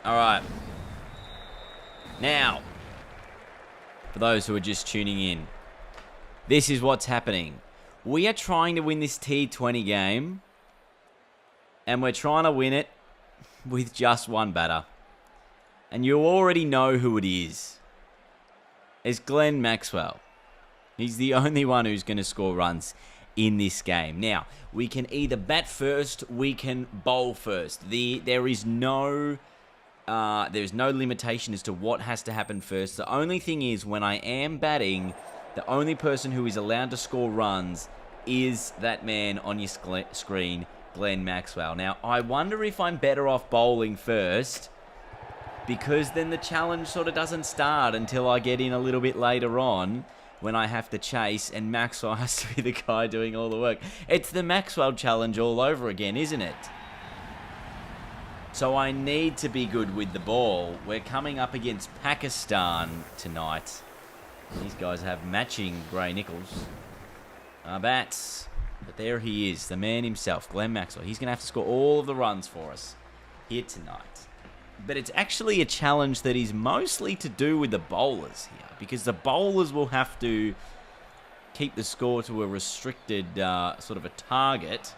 All right. Now, for those who are just tuning in, this is what's happening. We are trying to win this T20 game, and we're trying to win it with just one batter. And you already know who it is. It's Glenn Maxwell. He's the only one who's going to score runs in this game. Now, we can either bat first, we can bowl first. There's no limitation as to what has to happen first. The only thing is, when I am batting, the only person who is allowed to score runs is that man on your screen, Glenn Maxwell. Now, I wonder if I'm better off bowling first, because then the challenge sort of doesn't start until I get in a little bit later on when I have to chase, and Maxwell has to be the guy doing all the work. It's the Maxwell challenge all over again, isn't it? So I need to be good with the ball. We're coming up against Pakistan tonight. These guys have matching grey nickels. Bats. But there he is, the man himself, Glenn Maxwell. He's going to have to score all of the runs for us here tonight. But it's actually a challenge that is mostly to do with the bowlers here, because the bowlers will have to keep the score to a restricted sort of a target.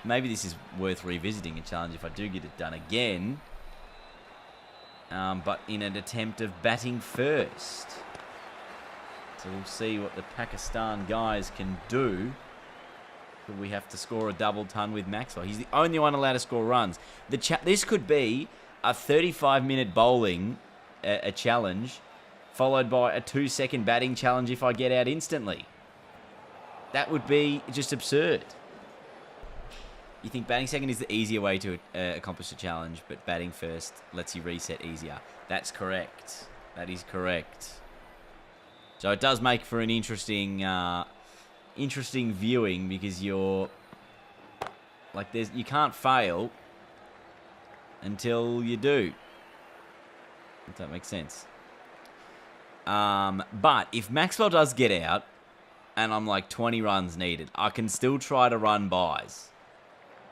Maybe this is worth revisiting a challenge if I do get it done again. But in an attempt of batting first. So we'll see what the Pakistan guys can do. We have to score a double ton with Maxwell. He's the only one allowed to score runs. This could be a 35-minute bowling a challenge, followed by a 2-second batting challenge if I get out instantly. That would be just absurd. You think batting second is the easier way to accomplish a challenge, but batting first lets you reset easier. That's correct. That is correct. So it does make for an interesting viewing, because you can't fail until you do. If that makes sense. But if Maxwell does get out and I'm like 20 runs needed, I can still try to run bys,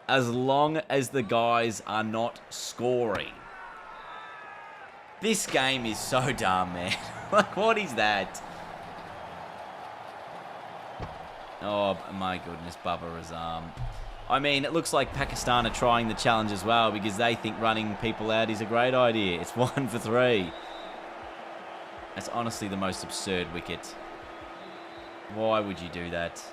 as long as the guys are not scoring. This game is so dumb, man. Like, what is that? Oh, my goodness, Bubba Azam. I mean, it looks like Pakistan are trying the challenge as well, because they think running people out is a great idea. It's 1 for 3. That's honestly the most absurd wicket. Why would you do that?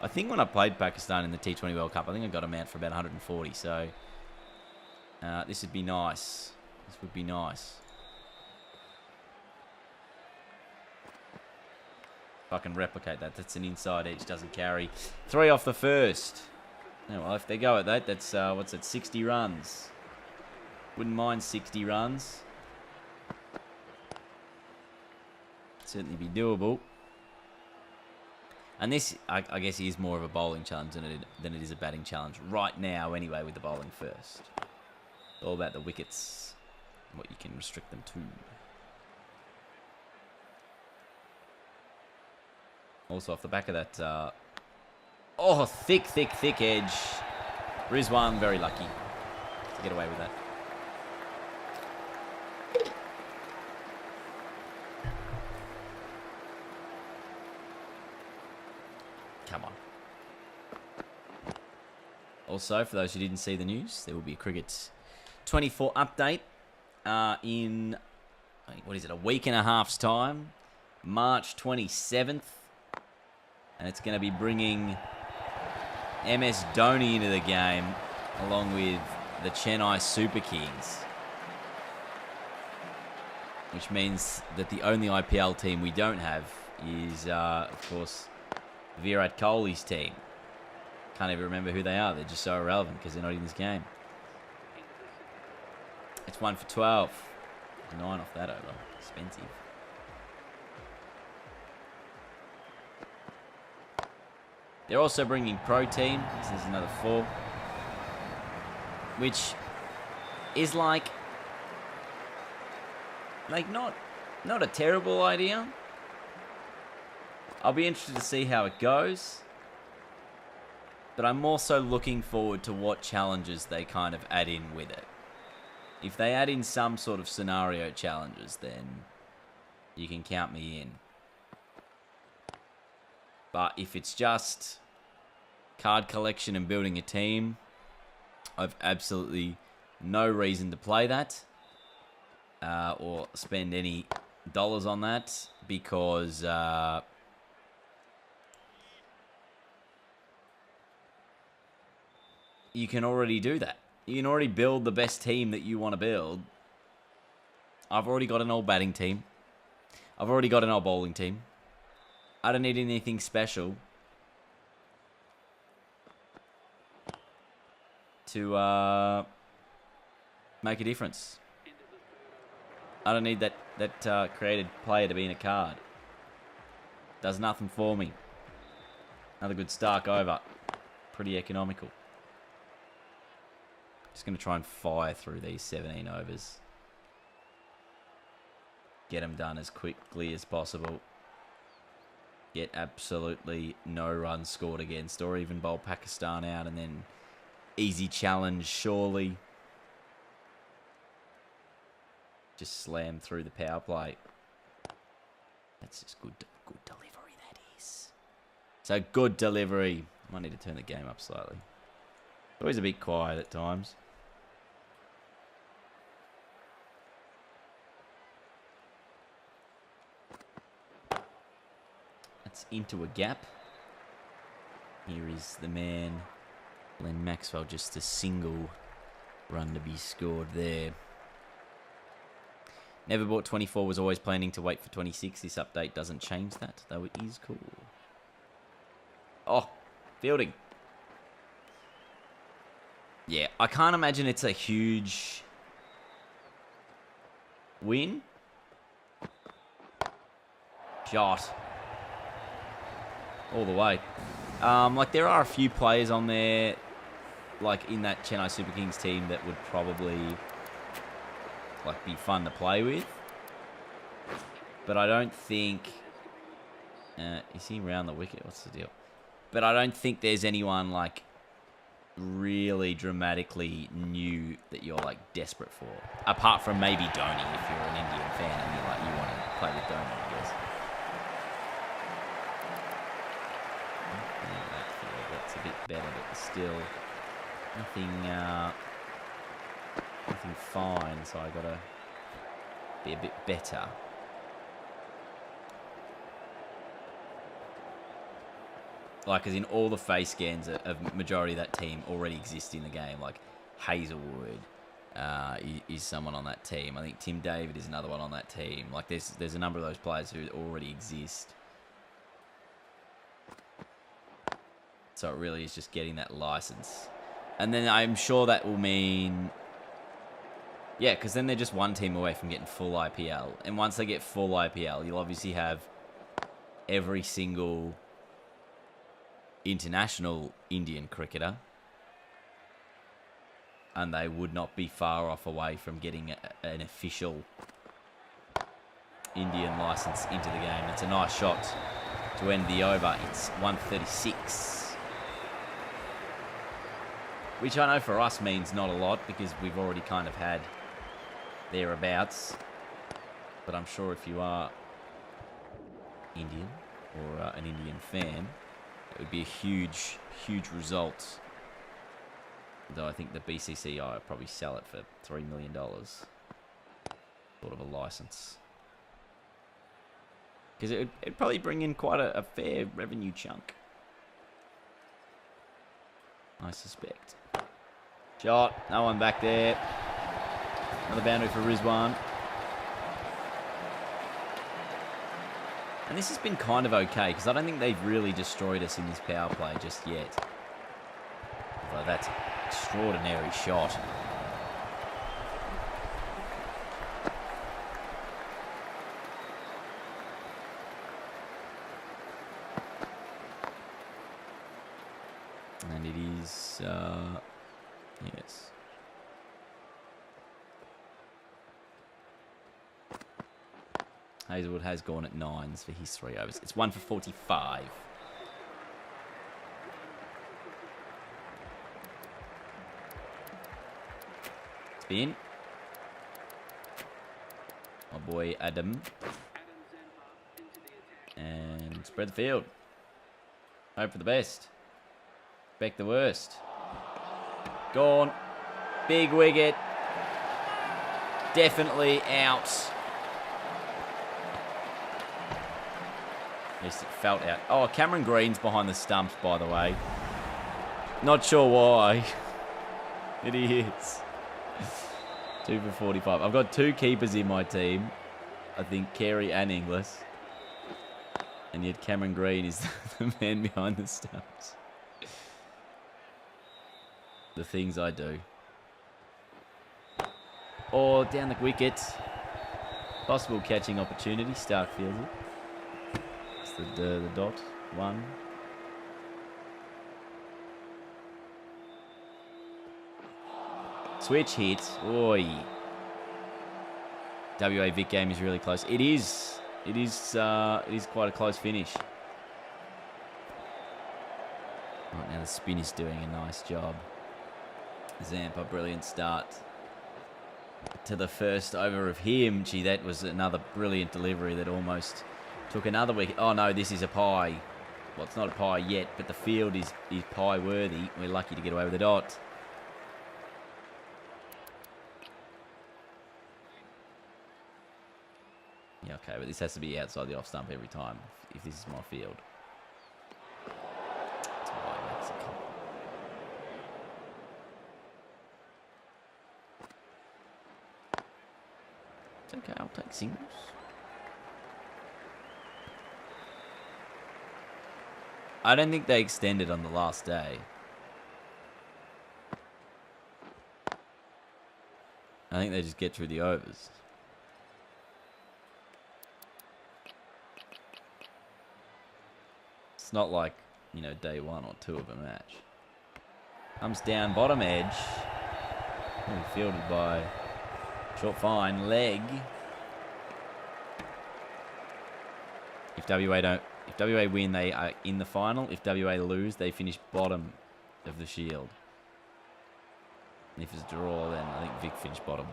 I think when I played Pakistan in the T20 World Cup, I think I got them out for about 140, so this would be nice. This would be nice. If I can replicate that. That's an inside edge, doesn't carry. 3 off the first. Oh, well, if they go at that, that's, 60 runs. Wouldn't mind 60 runs. Certainly be doable. And this, I guess, is more of a bowling challenge than it is a batting challenge. Right now, anyway, with the bowling first. It's all about the wickets and what you can restrict them to. Also, off the back of that, thick edge. Rizwan, very lucky to get away with that. Come on. Also, for those who didn't see the news, there will be a Cricket 24 update in, a week and a half's time. March 27th. And it's going to be bringing MS Dhoni into the game, along with the Chennai Super Kings. Which means that the only IPL team we don't have is, of course, Virat Kohli's team. Can't even remember who they are. They're just so irrelevant because they're not in this game. It's 1 for 12. 9 off that over. Expensive. They're also bringing protein. This is another 4. Which is like not a terrible idea. I'll be interested to see how it goes. But I'm also looking forward to what challenges they kind of add in with it. If they add in some sort of scenario challenges, then you can count me in. But if it's just card collection and building a team, I've absolutely no reason to play that or spend any dollars on that, because you can already do that. You can already build the best team that you want to build. I've already got an old batting team. I've already got an old bowling team. I don't need anything special to make a difference. I don't need that created player to be in a card. Does nothing for me. Another good Stark over. Pretty economical. Just going to try and fire through these 17 overs. Get them done as quickly as possible. Get absolutely no runs scored against, or even bowl Pakistan out, and then easy challenge, surely. Just slam through the power play. That's just good delivery, that is. So good delivery. Might need to turn the game up slightly. Always a bit quiet at times. That's into a gap. Here is the man, Glenn Maxwell, just a single run to be scored there. Never bought 24, was always planning to wait for 26. This update doesn't change that, though it is cool. Oh, fielding. Yeah, I can't imagine it's a huge win. Shot. All the way. Like, there are a few players on there, like, in that Chennai Super Kings team that would probably, like, be fun to play with. But I don't think... is he round the wicket? What's the deal? But I don't think there's anyone, like, really dramatically new that you're, like, desperate for. Apart from maybe Dhoni, if you're an Indian fan and you're like, you want to play with Dhoni, I guess. That's a bit better, but still nothing fine, so I gotta be a bit better. Like, as in all the face scans of majority of that team already exist in the game. Like, Hazelwood is someone on that team. I think Tim David is another one on that team. Like, there's a number of those players who already exist. So it really is just getting that license. And then I'm sure that will mean... Yeah, because then they're just one team away from getting full IPL. And once they get full IPL, you'll obviously have every single international Indian cricketer. And they would not be far off away from getting an official Indian license into the game. It's a nice shot to end the over. It's 136. Which I know for us means not a lot, because we've already kind of had thereabouts. But I'm sure if you are Indian or an Indian fan, it would be a huge, huge result. Though I think the BCCI would probably sell it for $3 million. Sort of a license. Because it'd probably bring in quite a fair revenue chunk, I suspect. Shot. No one back there. Another boundary for Rizwan. And this has been kind of okay, because I don't think they've really destroyed us in this power play just yet. Although that's an extraordinary shot. And it is... yes. Hazelwood has gone at 9s for his 3 overs. It's 1 for 45. Spin. My boy Adam. And spread the field. Hope for the best. Expect the worst. Gone. Big wicket. Definitely out. At least it felt out. Oh, Cameron Green's behind the stumps, by the way. Not sure why. It is. 2 for 45. I've got 2 keepers in my team. I think Carey and Inglis. And yet Cameron Green is the man behind the stumps. The things I do. Or down the wicket. Possible catching opportunity. Stark fields it. It's the dot. 1. Switch hit. Oi. WA Vic game is really close. It is. It is quite a close finish. Right, now the spin is doing a nice job. Zampa, brilliant start to the first over of him. Gee, that was another brilliant delivery that almost took another wicket. Oh no, this is a pie. Well, it's not a pie yet, but the field is pie worthy. We're lucky to get away with a dot. Yeah, okay, but this has to be outside the off stump every time if this is my field. That's why Mexico. It's okay, I'll take singles. I don't think they extended on the last day. I think they just get through the overs. It's not like, you know, day 1 or 2 of a match. Comes down, bottom edge. Fielded by short fine, leg. If WA win, they are in the final. If WA lose, they finish bottom of the Shield. And if it's a draw, then I think Vic finished bottom.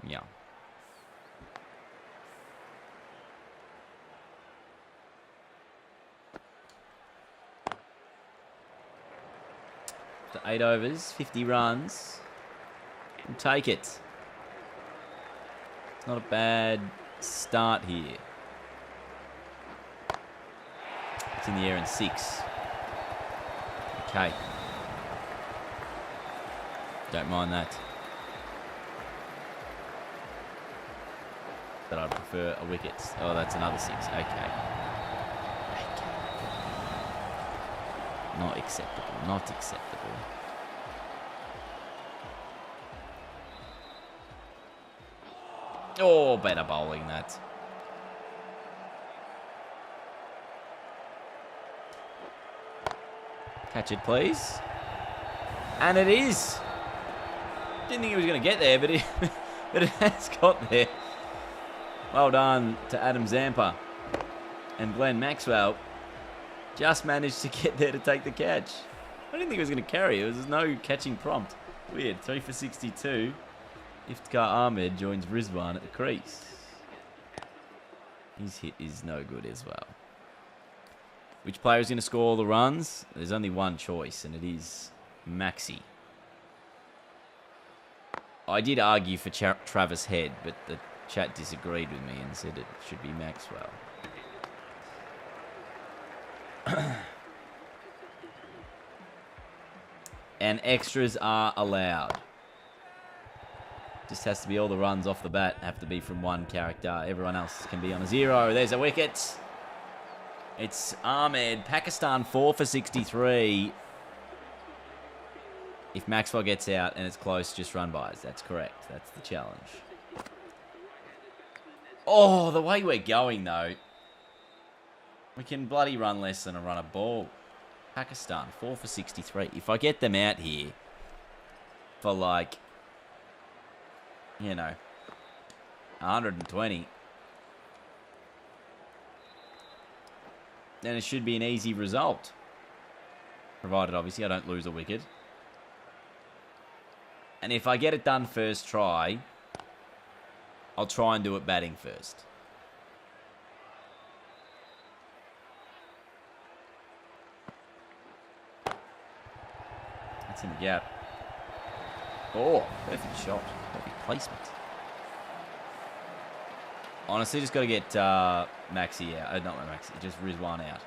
Yeah. To 8 overs, 50 runs. We'll take it. It's not a bad start here. It's in the air in 6. Okay. Don't mind that. But I prefer a wicket. Oh, that's another 6. Okay. Not acceptable. Not acceptable. Oh, better bowling that. Catch it, please. And it is. Didn't think he was going to get there, but it has got there. Well done to Adam Zampa. And Glenn Maxwell just managed to get there to take the catch. I didn't think he was going to carry it. There was no catching prompt. Weird. 3 for 62. Iftikhar Ahmed joins Rizwan at the crease. His hit is no good as well. Which player is going to score all the runs? There's only one choice, and it is Maxi. I did argue for Travis Head, but the chat disagreed with me and said it should be Maxwell. And extras are allowed. Just has to be all the runs off the bat have to be from one character. Everyone else can be on a 0. There's a wicket. It's Ahmed. Pakistan 4 for 63. If Maxwell gets out and it's close, just run bys. That's correct. That's the challenge. Oh, the way we're going, though. We can bloody run less than a run a ball. Pakistan 4 for 63. If I get them out here for like, you know, 120, then it should be an easy result. Provided, obviously, I don't lose a wicket. And if I get it done first try, I'll try and do it batting first. That's in the gap. Oh, perfect shot. Perfect placement. Honestly, just got to get Maxi out. Not Maxi, just Rizwan out.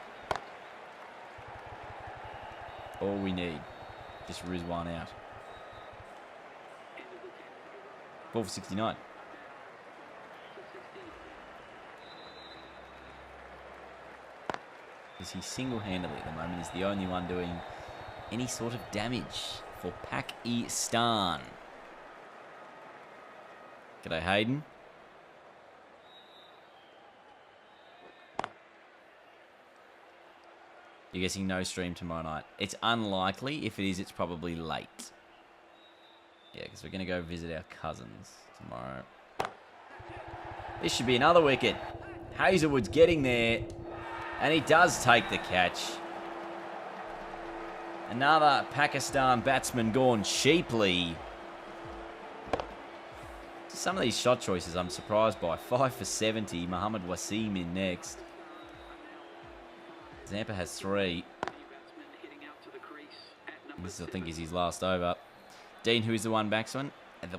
All we need. Just Rizwan out. 4 for 69. Because he single-handedly at the moment is the only one doing any sort of damage for Pakistan. G'day, Hayden. You're guessing no stream tomorrow night. It's unlikely. If it is, it's probably late. Yeah, because we're going to go visit our cousins tomorrow. This should be another wicket. Hazelwood's getting there. And he does take the catch. Another Pakistan batsman gone cheaply. Some of these shot choices I'm surprised by. 5 for 70. Mohammad Wasim in next. Zampa has 3. This, I think, is his last over. Dean, who is the one batsman? The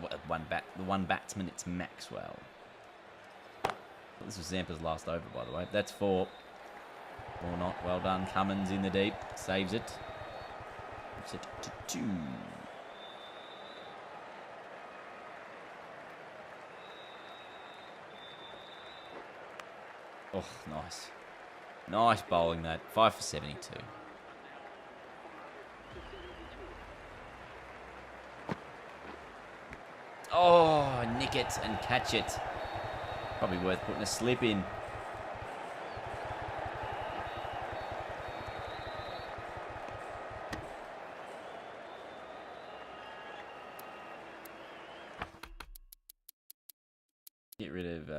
one batsman, it's Maxwell. This was Zampa's last over, by the way. That's 4. Or not. Well done. Cummins in the deep. Saves it. Puts it to 2. Oh, nice. Nice bowling that. 5 for 72. Oh, nick it and catch it. Probably worth putting a slip in. Get rid of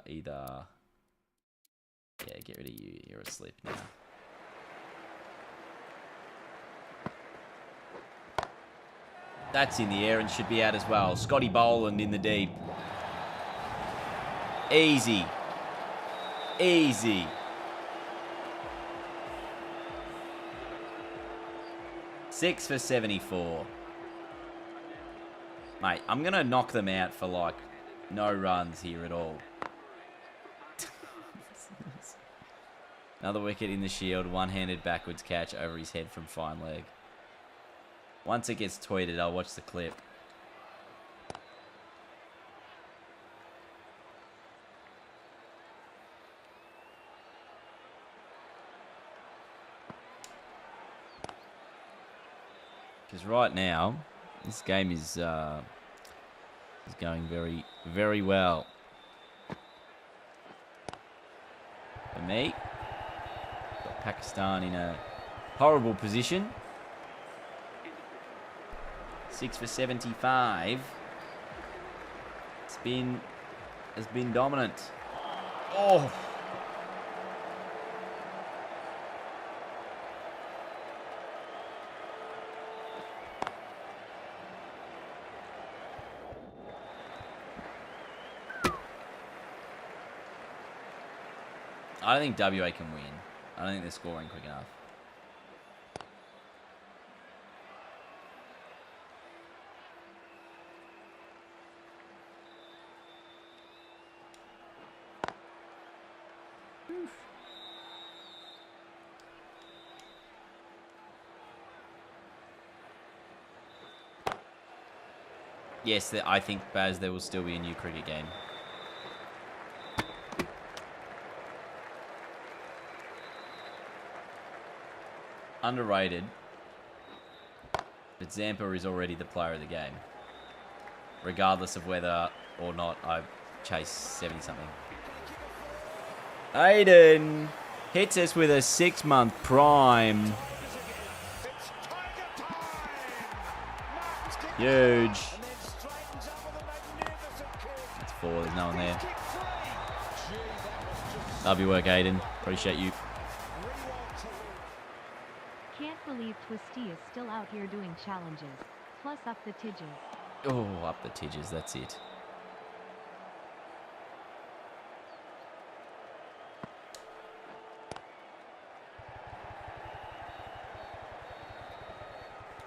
either... Yeah, get rid of you. You're a slip now. That's in the air and should be out as well. Scotty Boland in the deep. Easy. Easy. 6 for 74. Mate, I'm going to knock them out for, like, no runs here at all. Another wicket in the shield. One-handed backwards catch over his head from fine leg. Once it gets tweeted, I'll watch the clip. Because right now, this game is going very, very well. For me, got Pakistan in a horrible position. 6 for 75. Spin has been dominant. Oh! I don't think WA can win. I don't think they're scoring quick enough. Yes, I think, Baz, there will still be a new cricket game. Underrated, but Zampa is already the player of the game, regardless of whether or not I chase 70-something. Aiden hits us with a 6-month prime. Huge. It's 4, there's no one there. Love your work, Aiden. Appreciate you. Can't believe Twisty is still out here doing challenges. Plus up the tidges. Oh, up the tidges. That's it.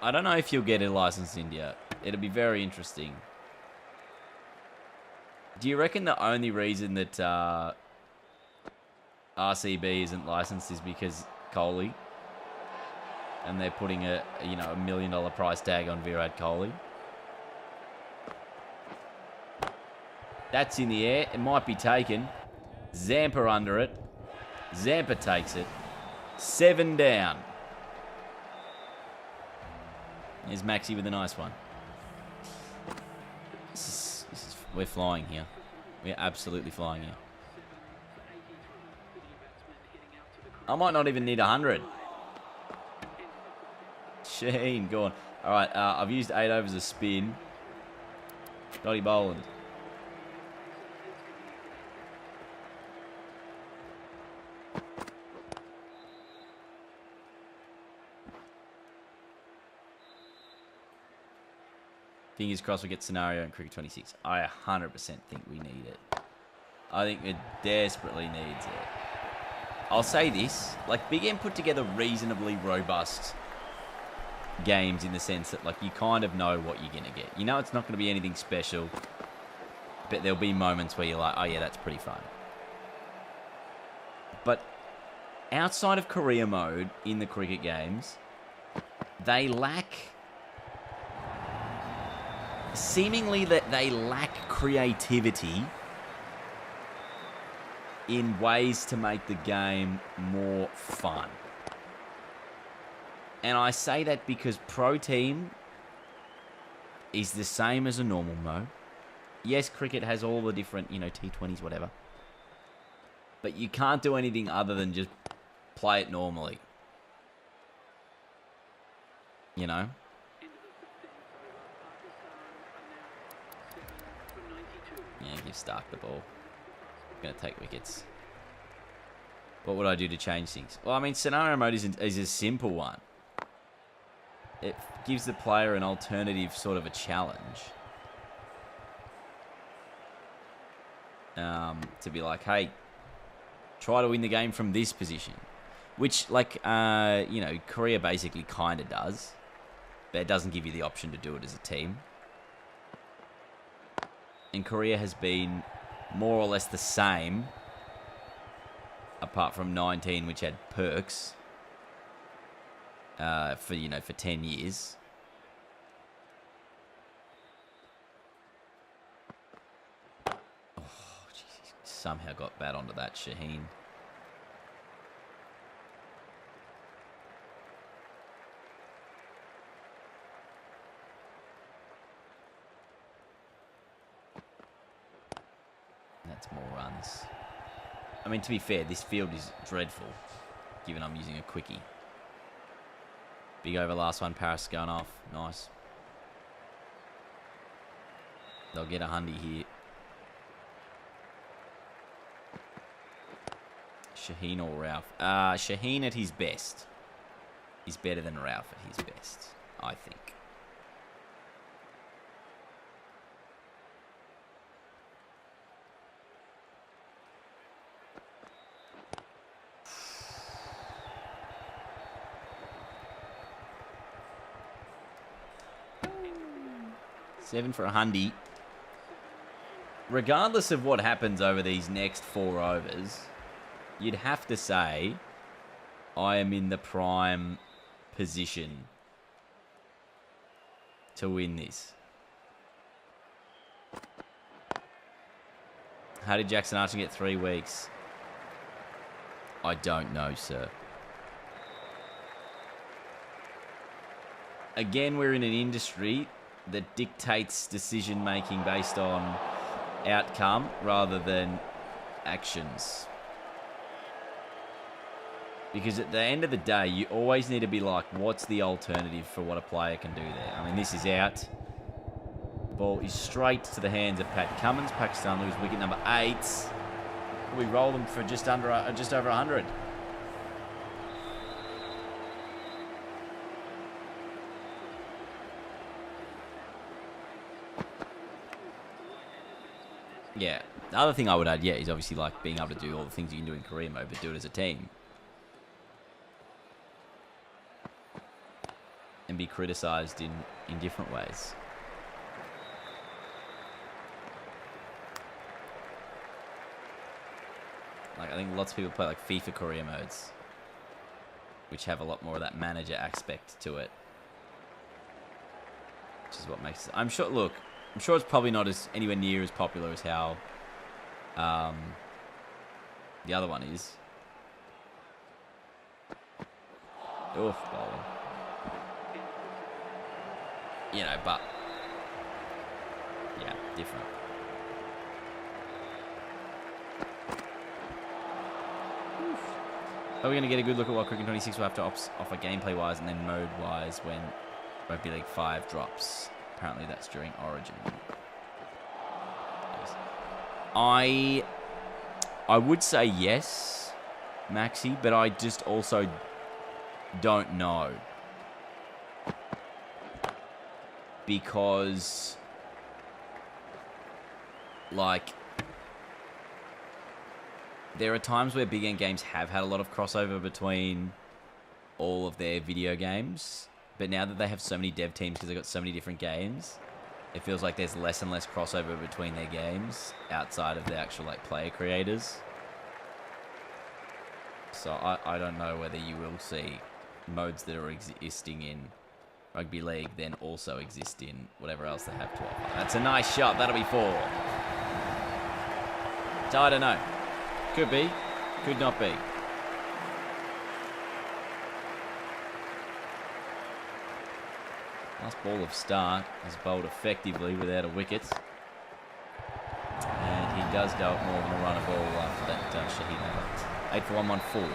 I don't know if you'll get a license in India. It'll be very interesting. Do you reckon the only reason that RCB isn't licensed is because Kohli? And they're putting a $1 million price tag on Virat Kohli? That's in the air. It might be taken. Zampa under it. Zampa takes it. 7 down. Here's Maxi with a nice one. We're flying here. We're absolutely flying here. I might not even need 100. Shaheen, go on. All right, I've used 8 overs of spin. Dotty Boland. Fingers crossed we get scenario in Cricket 26. I 100% think we need it. I think it desperately needs it. I'll say this, like Big M put together reasonably robust games in the sense that like you kind of know what you're going to get. You know it's not going to be anything special, but there'll be moments where you're like, oh yeah, that's pretty fun. But outside of career mode in the cricket games, they lack... Seemingly that they lack creativity in ways to make the game more fun. And I say that because Pro Team is the same as a normal mode. Yes, cricket has all the different, T20s, whatever. But you can't do anything other than just play it normally. You know? Yeah, give Stark the ball. Going to take wickets. What would I do to change things? Well, I mean, scenario mode is a simple one. It gives the player an alternative sort of a challenge. To be like, hey, try to win the game from this position. Which, like, Korea basically kind of does. But it doesn't give you the option to do it as a team. And Korea has been more or less the same, apart from 19, which had perks for 10 years. Oh, Jesus! Somehow got bat onto that, Shaheen. That's more runs. I mean, to be fair, this field is dreadful, given I'm using a quickie. Big over last one, Paris going off. Nice. They'll get a hundy here. Shaheen or Ralph? Shaheen at his best is better than Ralph at his best, I think. Seven for a hundy. Regardless of what happens over these next 4 overs, you'd have to say I am in the prime position to win this. How did Jackson Archer get 3 weeks? I don't know, sir. Again, we're in an industry that dictates decision-making based on outcome rather than actions. Because at the end of the day, you always need to be like, what's the alternative for what a player can do there? I mean, this is out. Ball is straight to the hands of Pat Cummins. Pakistan lose wicket number 8. We roll them for just over 100. Yeah. The other thing I would add, yeah, is obviously like being able to do all the things you can do in career mode, but do it as a team. And be criticised in different ways. Like, I think lots of people play like FIFA career modes, which have a lot more of that manager aspect to it. Which is what makes it... I'm sure it's probably not as anywhere near as popular as how the other one is. Oof, bowling. You know, but... yeah, different. Are we going to get a good look at what Cricket 26 will have to offer gameplay-wise and then mode-wise when Rugby League 5 drops? Apparently that's during Origin. Yes. I would say yes, Maxi, but I just also don't know. Because, like... there are times where big end games have had a lot of crossover between all of their video games. But now that they have so many dev teams because they've got so many different games, it feels like there's less and less crossover between their games outside of the actual like player creators. So I don't know whether you will see modes that are existing in Rugby League then also exist in whatever else they have to offer. That's a nice shot. That'll be 4. So I don't know. Could be. Could not be. Last ball of start is bowled effectively without a wicket. And he does go up more than a run of ball after that Shaheen left. 8 for 114.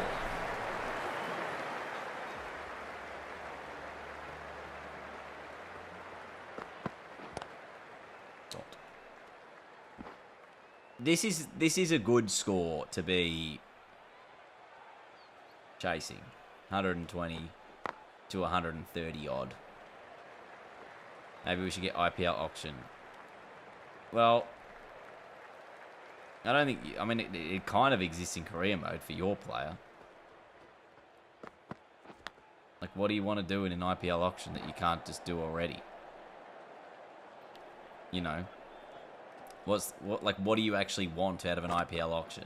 This is a good score to be chasing. 120 to 130 odd. Maybe we should get IPL auction. Well, I don't think... I mean, it kind of exists in career mode for your player. Like, what do you want to do in an IPL auction that you can't just do already? You know? What do you actually want out of an IPL auction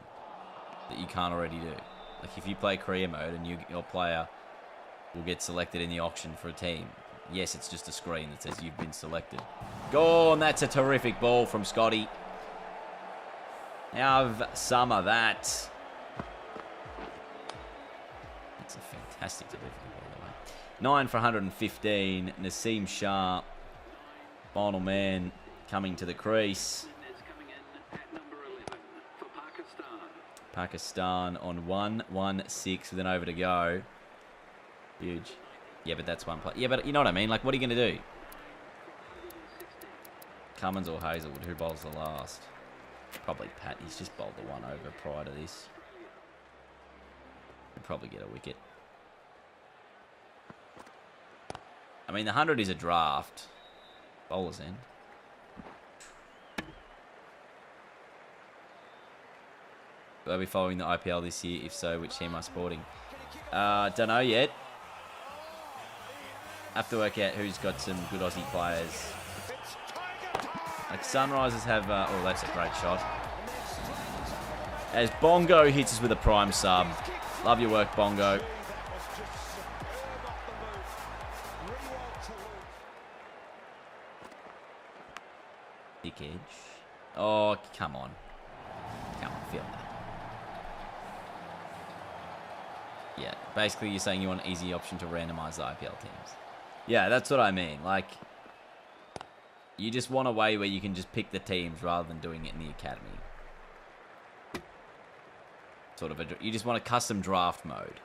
that you can't already do? Like, if you play career mode and your player will get selected in the auction for a team... yes, it's just a screen that says you've been selected. Go on, that's a terrific ball from Scotty. Have some of that. That's a fantastic delivery, by the way. 9 for 115. Naseem Shah, final man, coming to the crease. Pakistan on 1-1-6 with an over to go. Huge. Yeah, but that's one play. Yeah, but you know what I mean? Like, what are you going to do? Cummins or Hazelwood? Who bowls the last? Probably Pat. He's just bowled the one over prior to this. He'll probably get a wicket. I mean, the 100 is a draft. Bowler's end. Will they be following the IPL this year? If so, which team are supporting? Don't know yet. Have to work out who's got some good Aussie players. Like Sunrisers have... oh, that's a great shot. As Bongo hits us with a prime sub. Love your work, Bongo. Thick edge. Oh, come on. Come on, feel that. Yeah, basically you're saying you want an easy option to randomise the IPL teams. Yeah, that's what I mean. Like, you just want a way where you can just pick the teams rather than doing it in the academy. Sort of you just want a custom draft mode.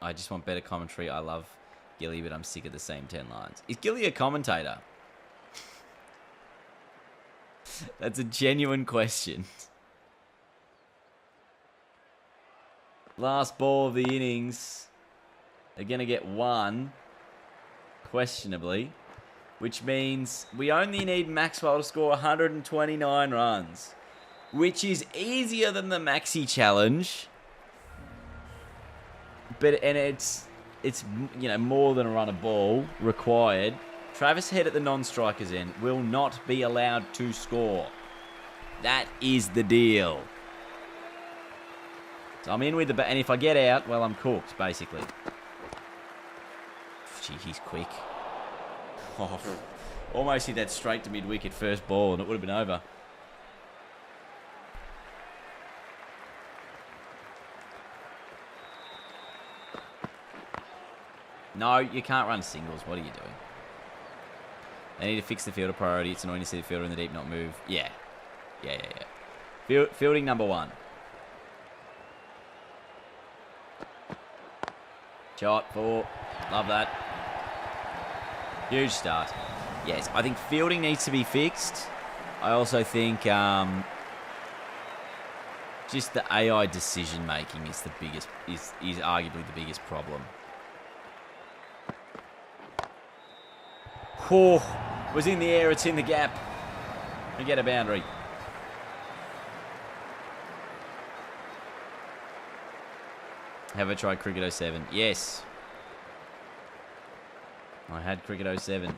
I just want better commentary. I love Gilly, but I'm sick of the same 10 lines. Is Gilly a commentator? That's a genuine question. Last ball of the innings. They're going to get one, questionably, which means we only need Maxwell to score 129 runs, which is easier than the Maxi challenge. And it's more than a run of ball required. Travis Head at the non-strikers end will not be allowed to score. That is the deal. So I'm in with the... And if I get out, well, I'm cooked, basically. Gee, he's quick. Oh, almost hit that straight to mid-wicket first ball, and it would have been over. No, you can't run singles. What are you doing? They need to fix the fielder priority. It's annoying to see the fielder in the deep not move. Yeah. Fielding number 1. Shot 4. Love that. Huge start. Yes, I think fielding needs to be fixed. I also think just the AI decision making is the biggest is arguably the biggest problem. Oh, was in the air, it's in the gap. We get a boundary. Have I tried Cricket 07? Yes. I had Cricket 07.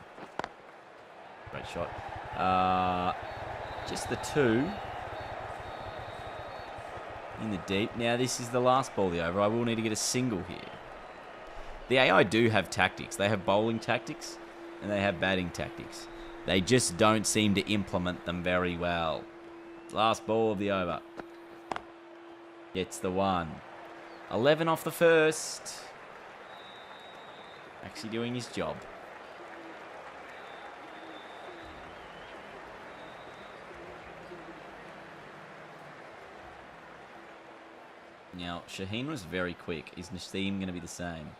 Great shot. Just the 2. In the deep. Now, this is the last ball of the over. I will need to get a single here. The AI do have tactics. They have bowling tactics. And they have batting tactics. They just don't seem to implement them very well. Last ball of the over. Gets the 1. 11 off the first. Actually doing his job. Now, Shaheen was very quick. Is Naseem going to be the same?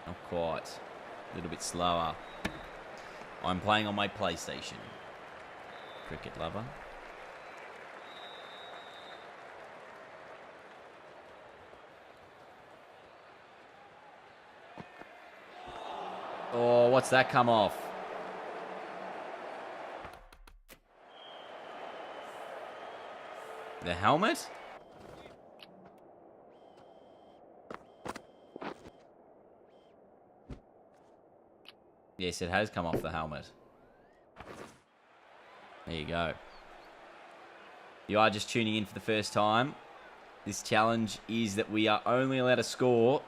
Not quite. A little bit slower. I'm playing on my PlayStation. Cricket lover. Oh, what's that come off? The helmet? Yes, it has come off the helmet. There you go. You are just tuning in for the first time. This challenge is that we are only allowed to score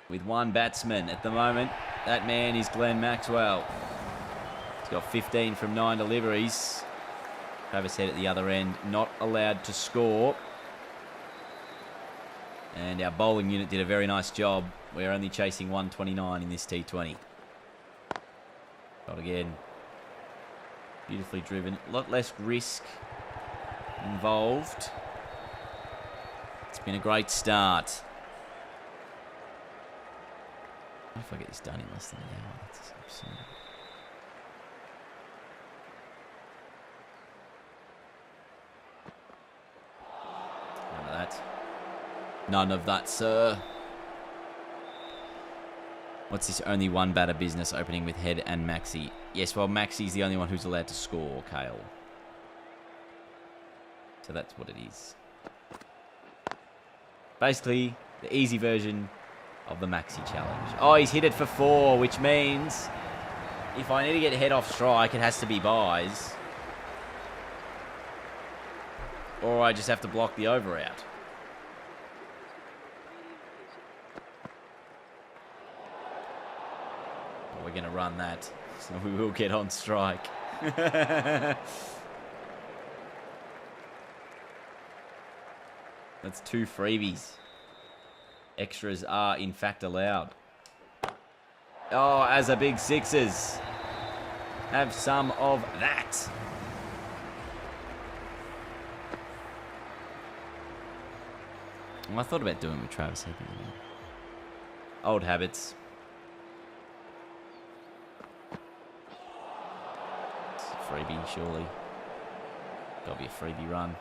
with 1 batsman. At the moment, that man is Glenn Maxwell. He's got 15 from 9 deliveries. Travis Head at the other end, not allowed to score. And our bowling unit did a very nice job. We're only chasing 129 in this T20. Shot again. Beautifully driven. A lot less risk involved. It's been a great start. What if I get this done in less than an hour? That's absurd. None of that. None of that, sir. What's this only 1 batter business opening with Head and Maxi? Yes, well, Maxi's the only one who's allowed to score, Kale. So that's what it is. Basically, the easy version of the Maxi challenge. Oh, he's hit it for 4, which means if I need to get Head off strike, it has to be buys. Or I just have to block the over out. We're going to run that, so we will get on strike. That's 2 freebies. Extras are, in fact, allowed. Oh, as a big 6s. Have some of that. Well, I thought about doing it with Travis Head. Old habits. Freebie, surely. Gotta be a freebie run.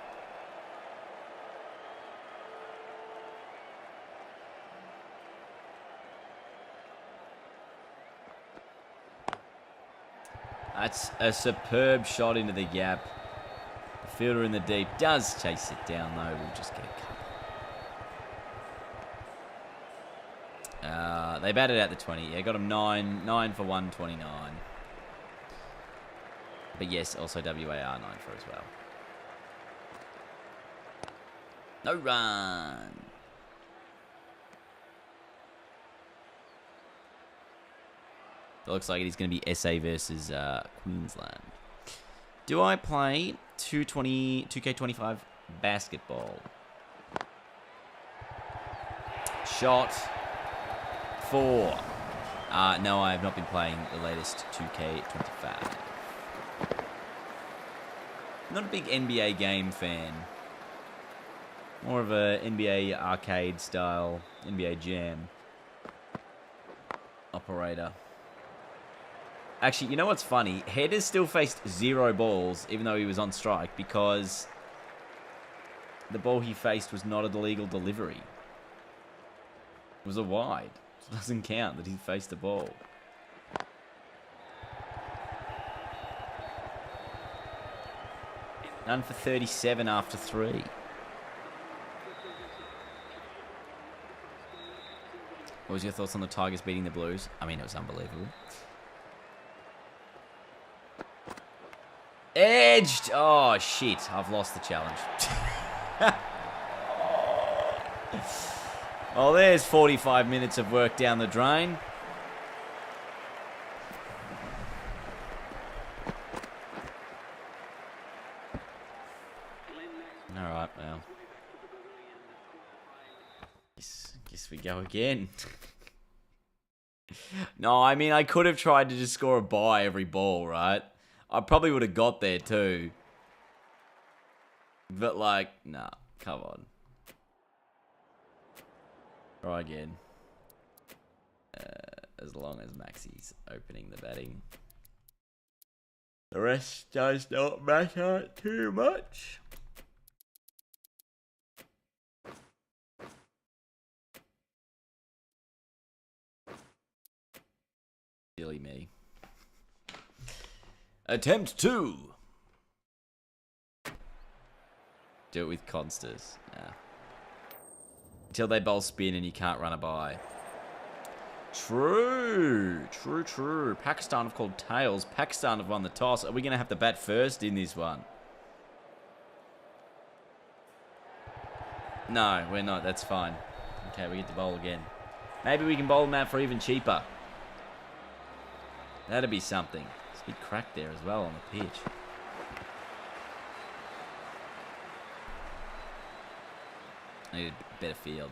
That's a superb shot into the gap. The fielder in the deep does chase it down, though. We'll just get a couple. They batted out the 20. Yeah, got him 9 for 129. But yes, also WAR 9 for as well. No run. It looks like it's going to be SA versus Queensland. Do I play 2K25 basketball? Shot. 4. No, I have not been playing the latest 2K25. Not a big NBA game fan. More of a NBA arcade style, NBA Jam operator. Actually, you know what's funny? Head has still faced 0 balls, even though he was on strike, because the ball he faced was not a legal delivery. It was a wide. It doesn't count that he faced the ball. None for 37 after 3. What was your thoughts on the Tigers beating the Blues? I mean, it was unbelievable. Edged! Oh, shit. I've lost the challenge. Well, there's 45 minutes of work down the drain. Alright, well. Guess we go again. No, I mean, I could have tried to just score a bye every ball, right? I probably would have got there too. But like, nah, come on. Try again. As long as Maxi's opening the batting. The rest does not matter too much. Silly me. Attempt 2. Do it with consters. Nah. Until they bowl spin and you can't run a bye. True. Pakistan have called tails. Pakistan have won the toss. Are we going to have to bat first in this one? No, we're not. That's fine. Okay, we get to bowl again. Maybe we can bowl them out for even cheaper. That'd be something. There's a big crack there as well on the pitch. I need a better field.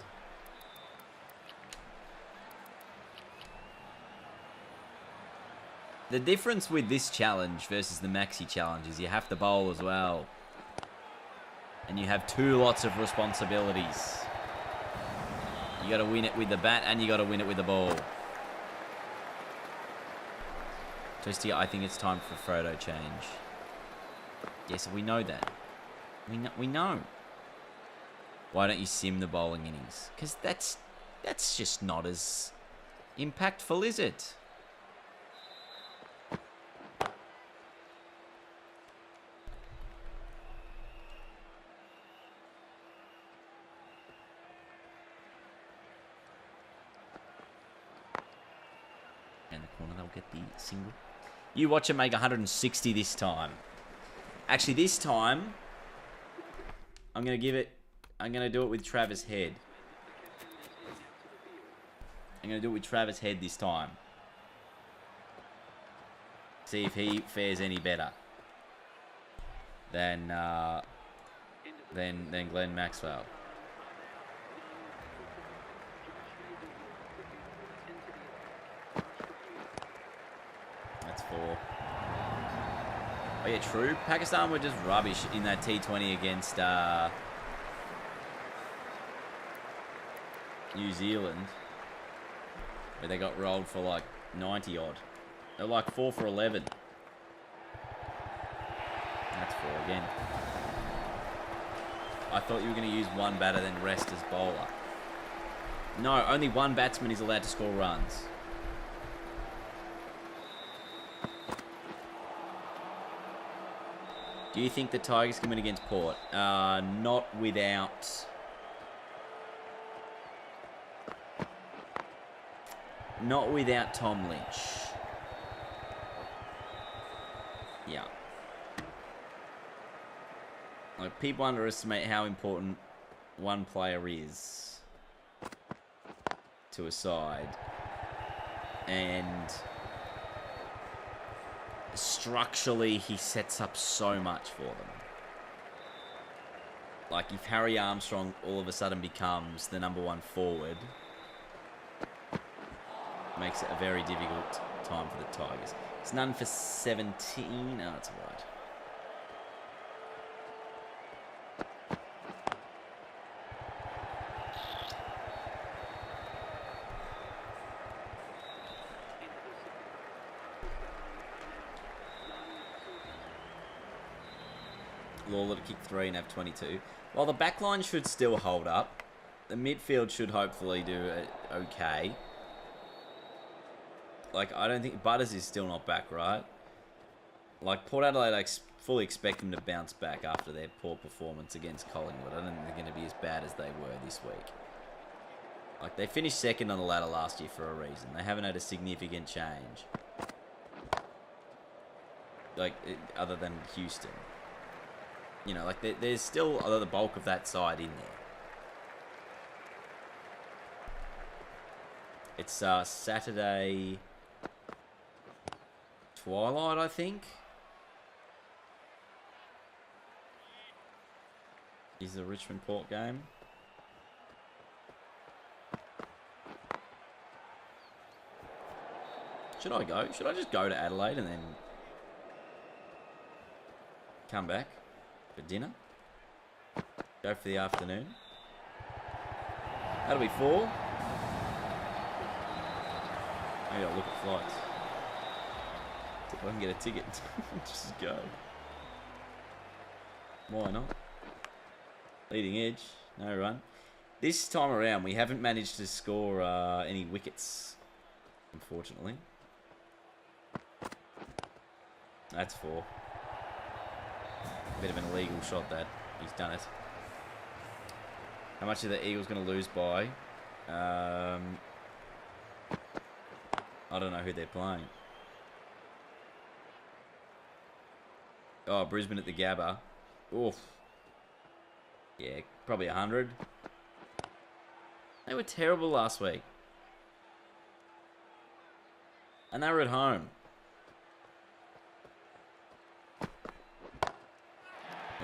The difference with this challenge versus the Maxi challenge is you have to bowl as well. And you have 2 lots of responsibilities. You got to win it with the bat and you got to win it with the ball. Twisty, I think it's time for photo change. Yes, we know that. We know. Why don't you sim the bowling innings? Because that's just not as impactful, is it? In the corner, they'll get the single. You watch him make 160 this time. Actually, this time, I'm going to do it with Travis Head. I'm going to do it with Travis Head this time. See if he fares any better than Glenn Maxwell. That's 4. Oh yeah, true. Pakistan were just rubbish in that T20 against New Zealand, where they got rolled for like 90 odd. They're like 4 for 11. That's 4 again. I thought you were going to use one batter then rest as bowler. No, only one batsman is allowed to score runs. Do you think the Tigers can win against Port? Not without... Not without Tom Lynch. Yeah. Like, people underestimate how important one player is to a side. And structurally, he sets up so much for them. Like, if Harry Armstrong all of a sudden becomes the #1 forward, makes it a very difficult time for the Tigers. It's none for 17. No, it's all right. Lawler to kick 3 and have 22. Well, the back line should still hold up. The midfield should hopefully do okay. Like, I don't think... Butters is still not back, right? Like, Port Adelaide, I fully expect them to bounce back after their poor performance against Collingwood. I don't think they're going to be as bad as they were this week. Like, they finished second on the ladder last year for a reason. They haven't had a significant change. Like, other than Houston. You know, like, there's still the bulk of that side in there. It's Saturday twilight, I think. Is the Richmond Port game. Should I go? Should I just go to Adelaide and then come back for dinner? Go for the afternoon. That'll be 4. Maybe I'll look at flights. See if I can get a ticket. Just go. Why not? Leading edge. No run. This time around, we haven't managed to score any wickets, unfortunately. That's 4. Bit of an illegal shot that. He's done it. How much are the Eagles going to lose by? I don't know who they're playing. Oh, Brisbane at the Gabba. Oof. Yeah, probably 100. They were terrible last week. And they were at home.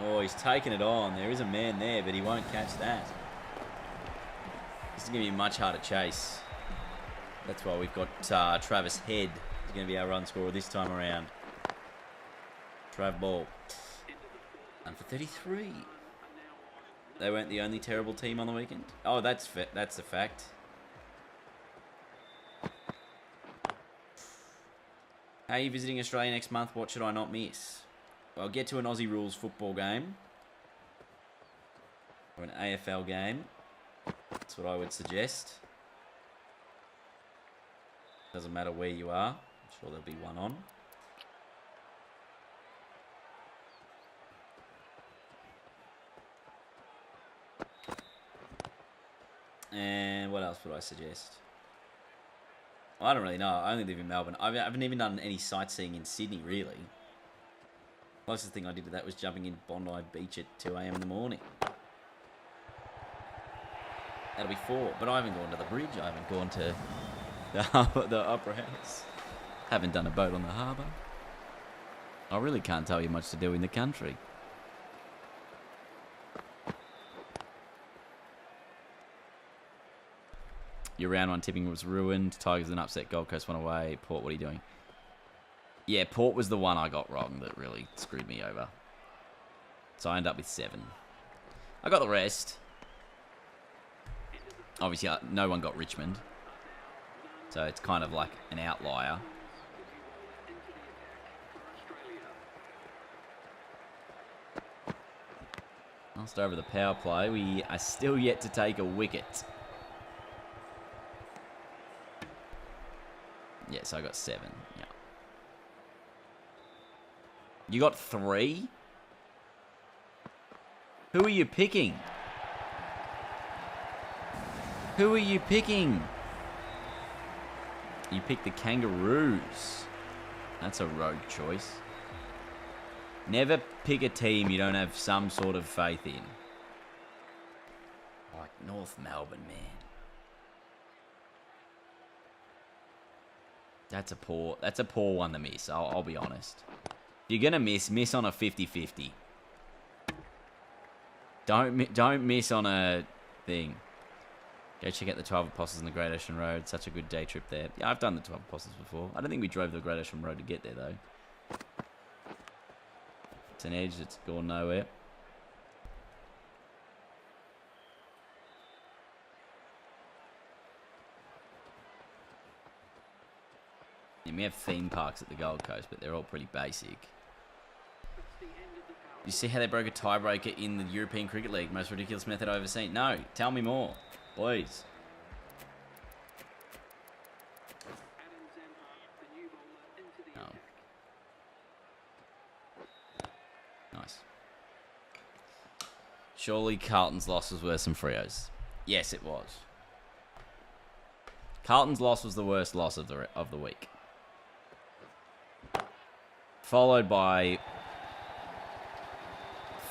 Oh, he's taking it on. There is a man there, but he won't catch that. This is going to be a much harder chase. That's why we've got Travis Head. He's going to be our run scorer this time around. Trav Ball. And for 33. They weren't the only terrible team on the weekend. Oh, that's a fact. How are you visiting Australia next month? What should I not miss? Well, I'll get to an Aussie Rules football game. Or an AFL game. That's what I would suggest. Doesn't matter where you are. I'm sure there'll be one on. And what else would I suggest? Well, I don't really know. I only live in Melbourne. I haven't even done any sightseeing in Sydney, really. Closest thing I did to that was jumping in Bondi Beach at 2 a.m. in the morning. That'll be 4. But I haven't gone to the bridge. I haven't gone to the Opera House. Haven't done a boat on the harbour. I really can't tell you much to do in the country. Your round 1 tipping was ruined. Tigers an upset. Gold Coast went away. Port, what are you doing? Yeah, Port was the one I got wrong that really screwed me over. So I ended up with 7. I got the rest. Obviously, no one got Richmond. So it's kind of like an outlier. Last over the power play. We are still yet to take a wicket. Yeah, so I got 7. Yeah. You got 3? Who are you picking? Who are you picking? You picked the Kangaroos. That's a rogue choice. Never pick a team you don't have some sort of faith in. Like North Melbourne, man. That's a poor one to miss. I'll be honest. If you're gonna miss on a 50-50. Don't miss on a thing. Go check out the 12 Apostles in the Great Ocean Road. Such a good day trip there. Yeah, I've done the 12 Apostles before. I don't think we drove the Great Ocean Road to get there, though. It's an edge that's gone nowhere. And we have theme parks at the Gold Coast, but they're all pretty basic. You see how they broke a tiebreaker in the European Cricket League? Most ridiculous method I've ever seen. No, tell me more. Please. No. Nice. Surely Carlton's loss was worse than Freo's. Yes, it was. Carlton's loss was the worst loss of the week. Followed by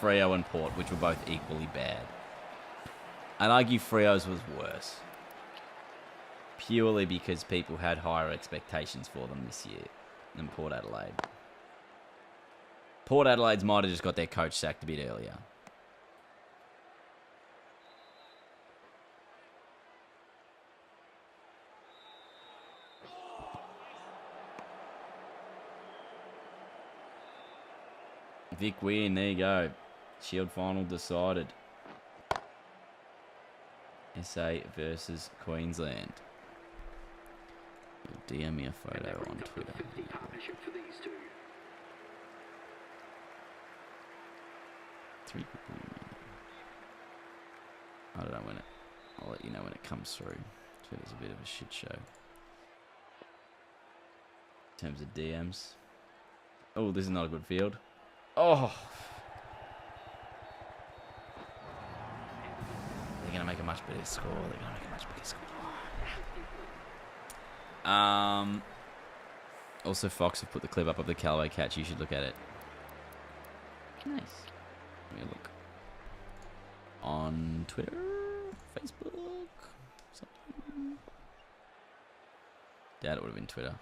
Freo and Port, which were both equally bad. I'd argue Freo's was worse. Purely because people had higher expectations for them this year than Port Adelaide. Port Adelaide's might have just got their coach sacked a bit earlier. Vic Wynn, there you go. Shield final decided. SA versus Queensland. You'll DM me a photo on Twitter. Three people. I don't know when I'll let you know when it comes through. Twitter's a bit of a shit show. In terms of DMs. Oh, this is not a good field. Oh. They're going to make a much better score. They're going to make a much better score. Also, Fox have put the clip up of the Callaway catch. You should look at it. Nice. Let me look. On Twitter? Facebook? Something. Doubt it would have been Twitter.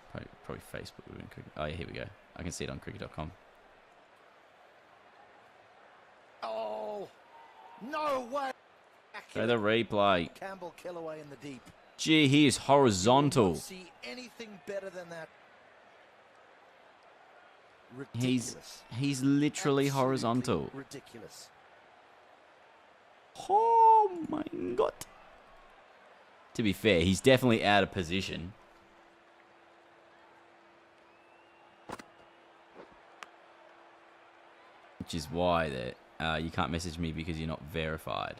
Probably Facebook would have been Cricket. Oh, yeah, here we go. I can see it on cricket.com. Oh, no way. So the replay. Campbell Kellaway in the deep. Gee, he is horizontal. See anything better than that? Ridiculous. He's literally Absolutely horizontal. Ridiculous. Oh my god. To be fair, he's definitely out of position. Which is why that you can't message me because you're not verified.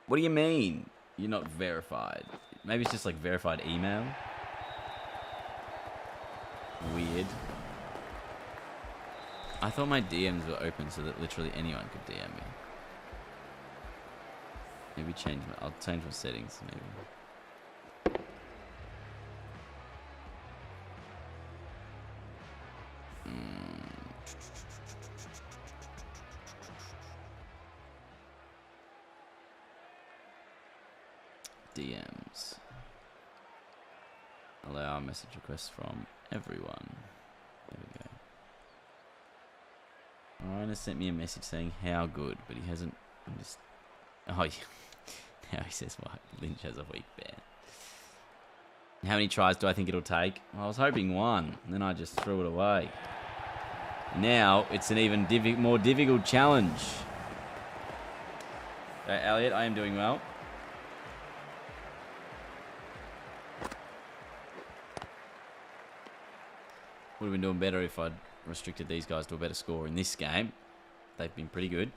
What do you mean? You're not verified. Maybe it's just like verified email. Weird. I thought my DMs were open so that literally anyone could DM me. Maybe I'll change my settings maybe. DMs. Allow message requests from everyone. There we go. Ryan has sent me a message saying how good, but he hasn't. Oh, yeah. Now he says what? Lynch has a weak ban. How many tries do I think it'll take? Well, I was hoping one, and then I just threw it away. Now it's an even more difficult challenge. Elliot, I am doing well. Would have been doing better if I'd restricted these guys to a better score in this game. They've been pretty good.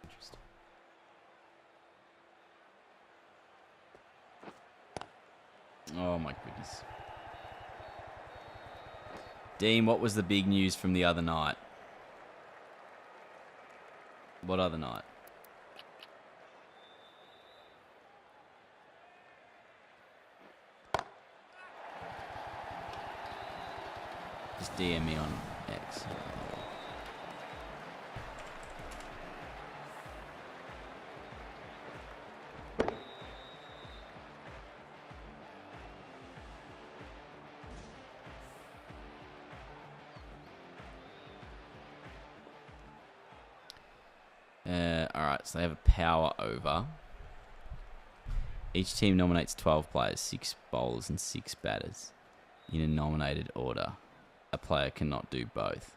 Interesting. Oh my goodness. Dean, what was the big news from the other night? What other night? Just DM me on X. Alright, so they have a power over. Each team nominates 12 players, 6 bowlers and 6 batters in a nominated order. A player cannot do both.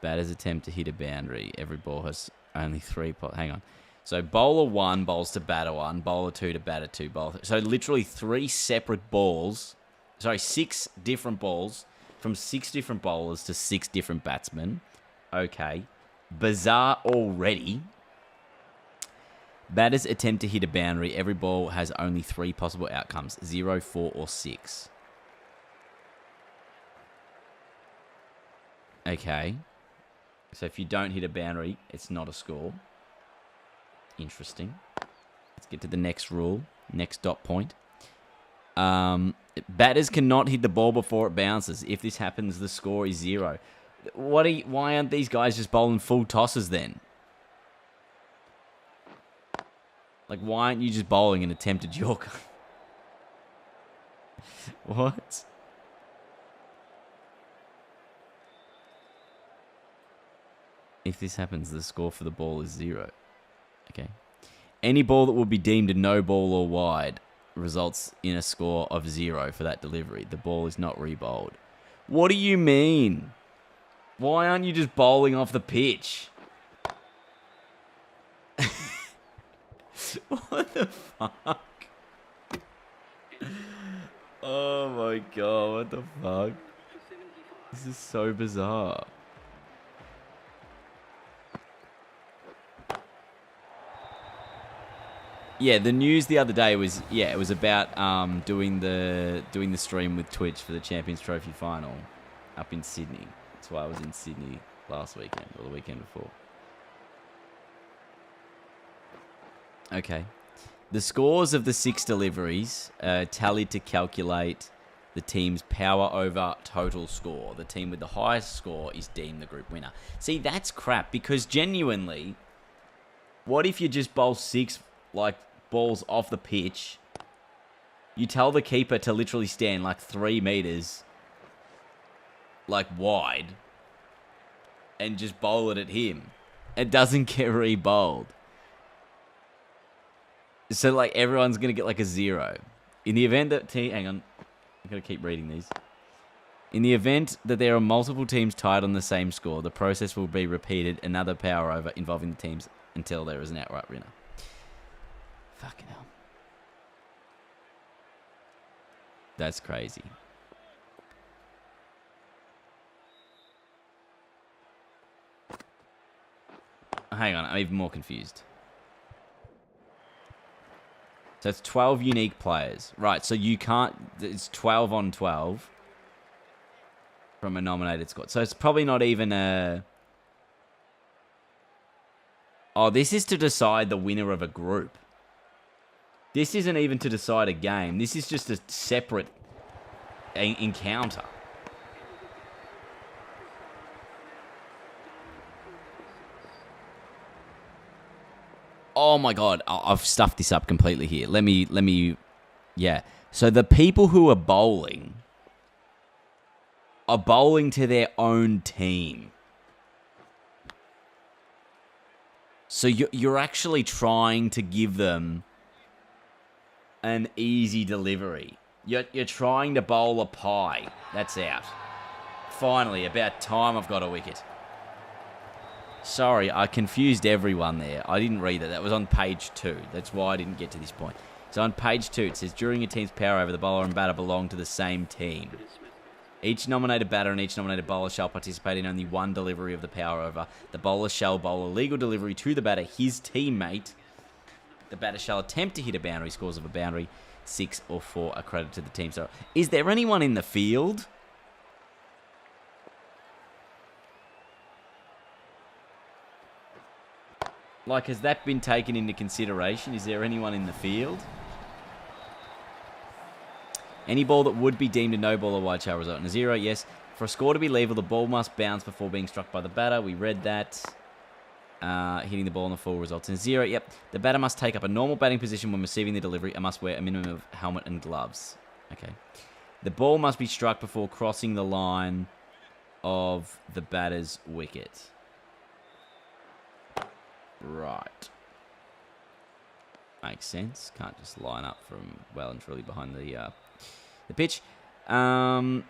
Batters attempt to hit a boundary. Every ball has only 3... Hang on. So bowler 1 bowls to batter 1, bowler 2 to batter 2, bowler... So literally 3 separate balls. Sorry, 6 different balls from 6 different bowlers to 6 different batsmen. Okay. Bizarre already. Batters attempt to hit a boundary. Every ball has only 3 possible outcomes. 0, 4 or 6. Okay. So if you don't hit a boundary, it's not a score. Interesting. Let's get to the next rule. Next dot point. Batters cannot hit the ball before it bounces. If this happens, the score is 0. Why aren't these guys just bowling full tosses then? Like, why aren't you just bowling an attempted Yorker? What? If this happens, the score for the ball is 0. Okay. Any ball that will be deemed a no ball or wide results in a score of 0 for that delivery. The ball is not re-bowled. What do you mean? Why aren't you just bowling off the pitch? What the fuck? Oh my god, what the fuck? This is so bizarre. Yeah, the news the other day was it was about doing the stream with Twitch for the Champions Trophy final up in Sydney. That's why I was in Sydney last weekend or the weekend before. Okay. The scores of the 6 deliveries tallied to calculate the team's power over total score. The team with the highest score is deemed the group winner. See, that's crap because genuinely, what if you just bowl 6 balls off the pitch? You tell the keeper to literally stand 3 meters wide and just bowl it at him. It doesn't get re-bowled. So everyone's gonna get a 0. In the event that hang on, I'm gonna keep reading these. In the event that there are multiple teams tied on the same score, the process will be repeated another power over involving the teams until there is an outright winner. Fucking hell. That's crazy. Hang on, I'm even more confused. So it's 12 unique players. Right, so you can't... It's 12 on 12 from a nominated squad. So it's probably not even a... Oh, this is to decide the winner of a group. This isn't even to decide a game. This is just a separate encounter. Oh my god, I've stuffed this up completely here. Let me, yeah. So the people who are bowling to their own team. So you're actually trying to give them an easy delivery. You're trying to bowl a pie. That's out. Finally, about time I've got a wicket. Sorry, I confused everyone there. I didn't read that. That was on page 2. That's why I didn't get to this point. So on page 2, it says, during a team's power over, the bowler and batter belong to the same team. Each nominated batter and each nominated bowler shall participate in only one delivery of the power over. The bowler shall bowl a legal delivery to the batter, his teammate. The batter shall attempt to hit a boundary. Scores of a boundary, 6 or 4, are credited to the team. So, is there anyone in the field? Like, has that been taken into consideration? Is there anyone in the field? Any ball that would be deemed a no ball or wide shall result in a 0. Yes. For a score to be level, the ball must bounce before being struck by the batter. We read that. Hitting the ball on the full results in a 0. Yep. The batter must take up a normal batting position when receiving the delivery and must wear a minimum of helmet and gloves. Okay. The ball must be struck before crossing the line of the batter's wicket. Right. Makes sense. Can't just line up from well and truly behind the pitch. Alright,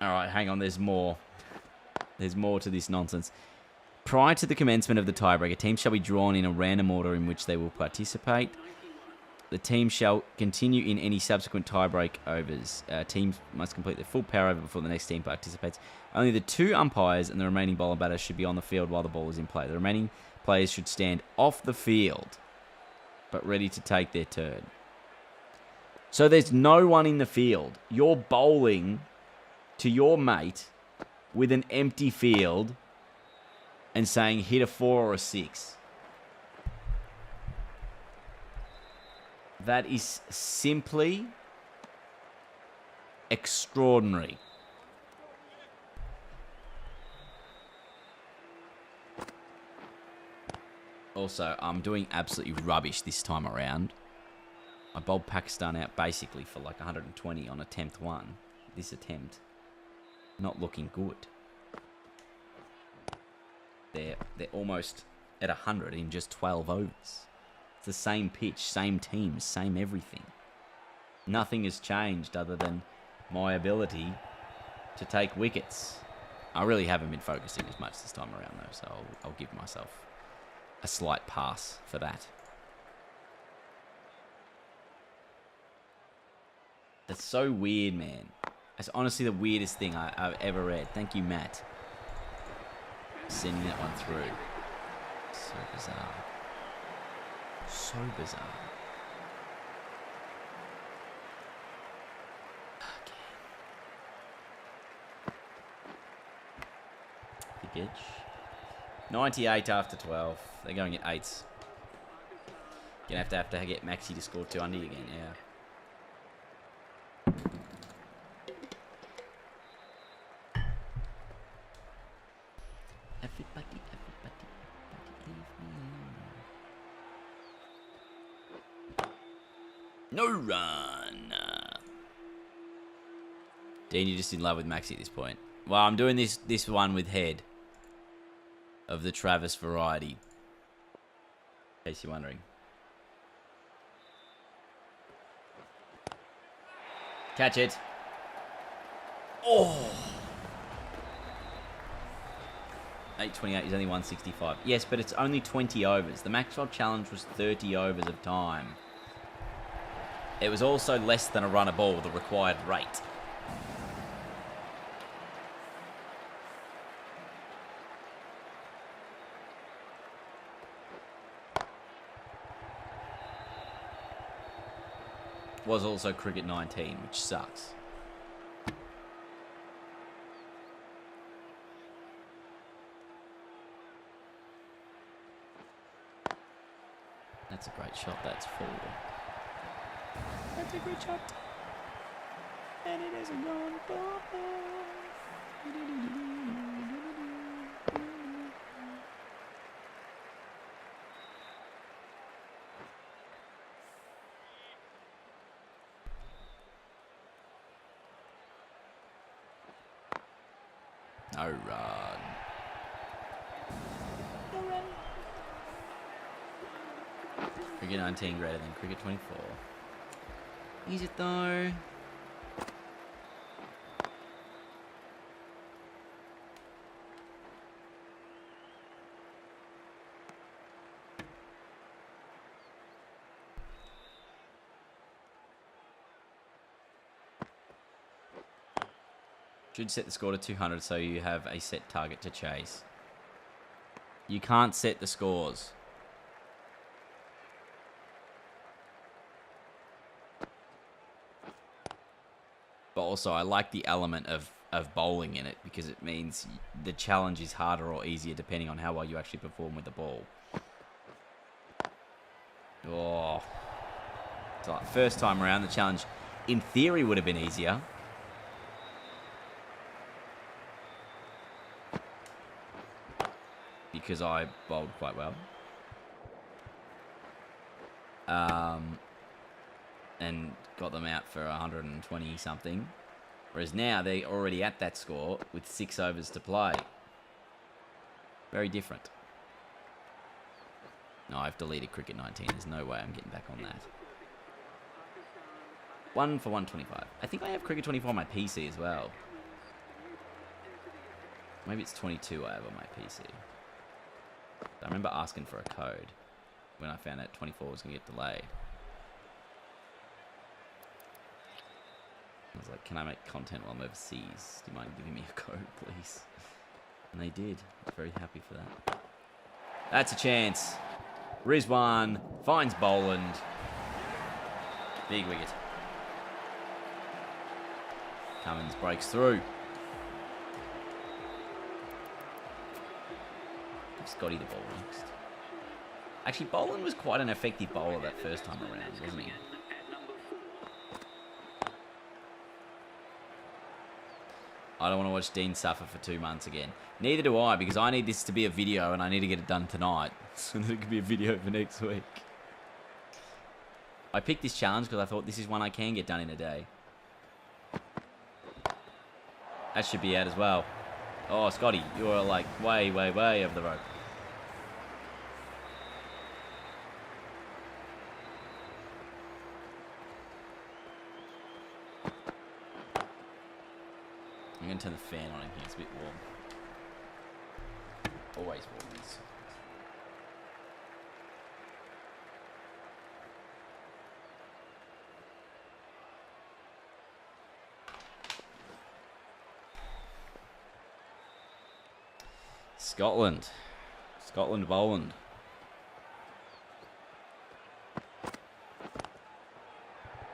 hang on. There's more. There's more to this nonsense. Prior to the commencement of the tiebreak, a team shall be drawn in a random order in which they will participate. The team shall continue in any subsequent tiebreak overs. Teams must complete their full power over before the next team participates. Only the 2 umpires and the remaining bowler and batter should be on the field while the ball is in play. The remaining players should stand off the field, but ready to take their turn. So there's no one in the field. You're bowling to your mate with an empty field and saying hit a 4 or a 6. That is simply extraordinary. Also, I'm doing absolutely rubbish this time around. I bowled Pakistan out basically for like 120 on attempt 1. This attempt, not looking good. They're almost at 100 in just 12 overs. It's the same pitch, same teams, same everything. Nothing has changed other than my ability to take wickets. I really haven't been focusing as much this time around though, so I'll give myself a slight pass for that. That's so weird, man. That's honestly the weirdest thing I've ever read. Thank you, Matt. Sending that one through. So bizarre. So bizarre. Okay. Big edge. 98 after 12. They're going at 8s. Gonna have to get Maxi to score 2 under again, yeah. Everybody, leave me alone. No run. Dean, you're just in love with Maxi at this point. Well, I'm doing this one with head of the Travis variety. In case you're wondering. Catch it. Oh. 828 is only 165. Yes, but it's only 20 overs. The Maxwell Challenge was 30 overs of time. It was also less than a run a ball, the required rate. Was also cricket 19, which sucks. That's a great shot. That's 4. That's a great shot. And it isn't gone. No run. No run. Cricket 19 greater than cricket 24. Is it though? Should set the score to 200 so you have a set target to chase. You can't set the scores. But also, I like the element of bowling in it because it means the challenge is harder or easier depending on how well you actually perform with the ball. Oh. So like first time around, the challenge in theory would have been easier. Because I bowled quite well. And got them out for 120 something. Whereas now they're already at that score with 6 overs to play. Very different. No, I've deleted cricket 19. There's no way I'm getting back on that. 1 for 125. I think I have cricket 24 on my PC as well. Maybe it's 22 I have on my PC. I remember asking for a code when I found out 24 was going to get delayed. I was like, can I make content while I'm overseas? Do you mind giving me a code, please? And they did. I'm very happy for that. That's a chance. Rizwan finds Boland. Big wicket. Cummins breaks through. Scotty the ball next. Actually, Boland was quite an effective bowler that first time around, wasn't he? I don't want to watch Dean suffer for 2 months again. Neither do I, because I need this to be a video and I need to get it done tonight so that it can be a video for next week. I picked this challenge because I thought this is one I can get done in a day. That should be out as well. Oh, Scotty, you're like way, way, way over the rope. I'm going to turn the fan on in here. It's a bit warm. Always warm inside. Scotland. Scotland, Boland.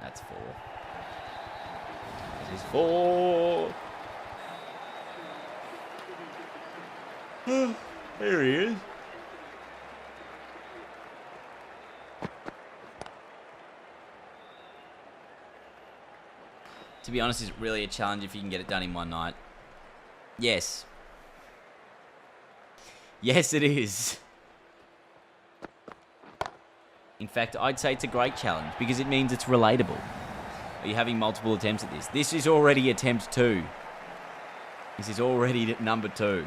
That's 4. This is 4. There he is. To be honest, it's really a challenge if you can get it done in one night. Yes. Yes, it is. In fact, I'd say it's a great challenge because it means it's relatable. Are you having multiple attempts at this? This is already attempt 2. This is already number 2.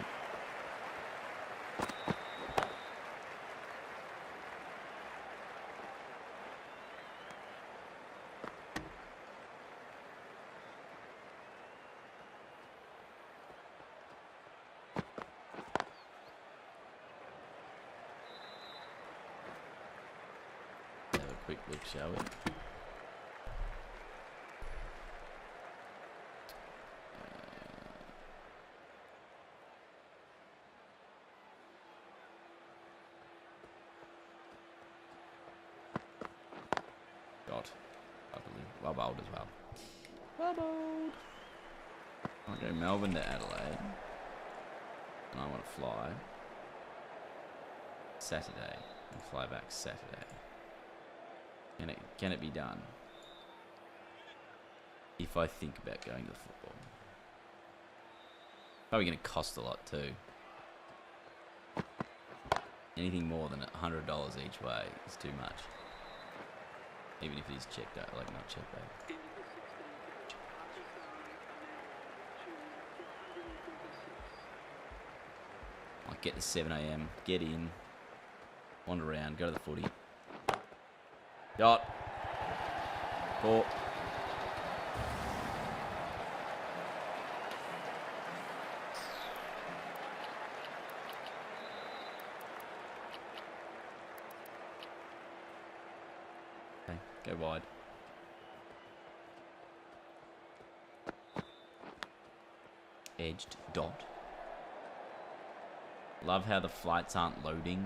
Quick look, shall we? God. Well bowled as well. Well bowled. I want to go Melbourne to Adelaide. And I want to fly Saturday and fly back Saturday. Can it be done? If I think about going to the football. Probably going to cost a lot too. Anything more than $100 each way is too much. Even if it is checked out, like not checked out. Like get to 7 AM, get in, wander around, go to the footy. Dot. 4. Okay, go wide. Edged dot. Love how the flights aren't loading.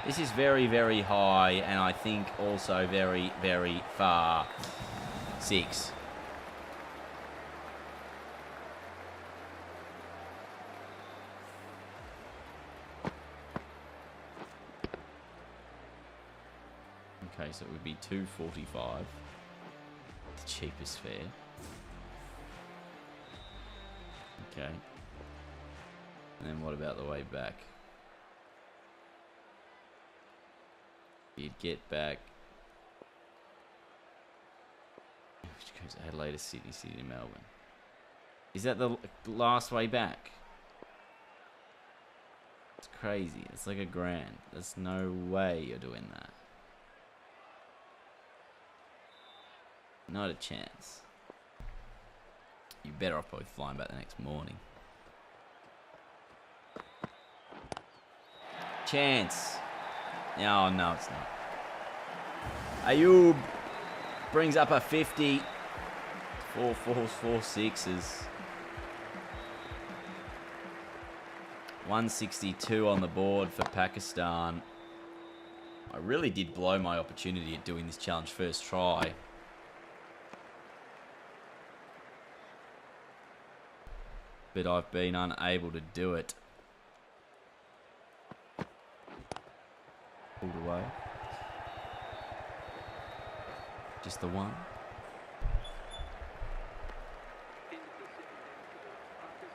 This is very, very high, and I think also very, very far. 6. Okay, so it would be 245. The cheapest fare. Okay. And then what about the way back? You'd get back. Which goes Adelaide to Sydney, Sydney to Melbourne. Is that the last way back? It's crazy. It's like $1,000. There's no way you're doing that. Not a chance. You're better off probably flying back the next morning. Chance. Oh, no, it's not. Ayub brings up a 50. 4 4s, 4 6s. 162 on the board for Pakistan. I really did blow my opportunity at doing this challenge first try. But I've been unable to do it. Pulled away. Just the one.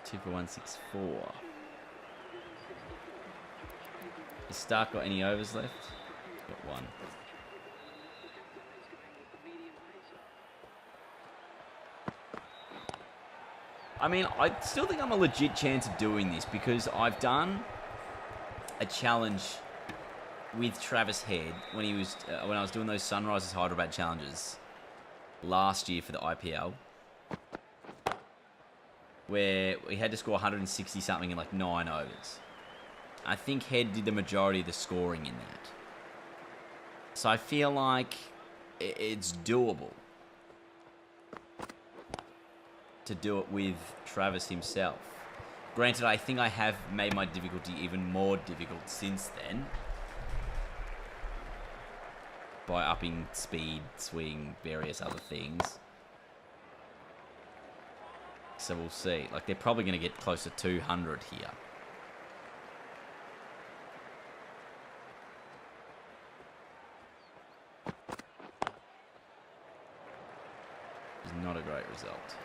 2 for 164. Has Stark got any overs left? Got 1. I mean, I still think I'm a legit chance of doing this because I've done a challenge with Travis Head when he was when I was doing those Sunrisers Hyderabad challenges last year for the IPL, where we had to score 160 something in like 9 overs. I think Head did the majority of the scoring in that, so I feel like it's doable to do it with Travis himself. Granted, I think I have made my difficulty even more difficult since then by upping speed, swing, various other things. So we'll see. Like, they're probably going to get close to 200 here. It's not a great result.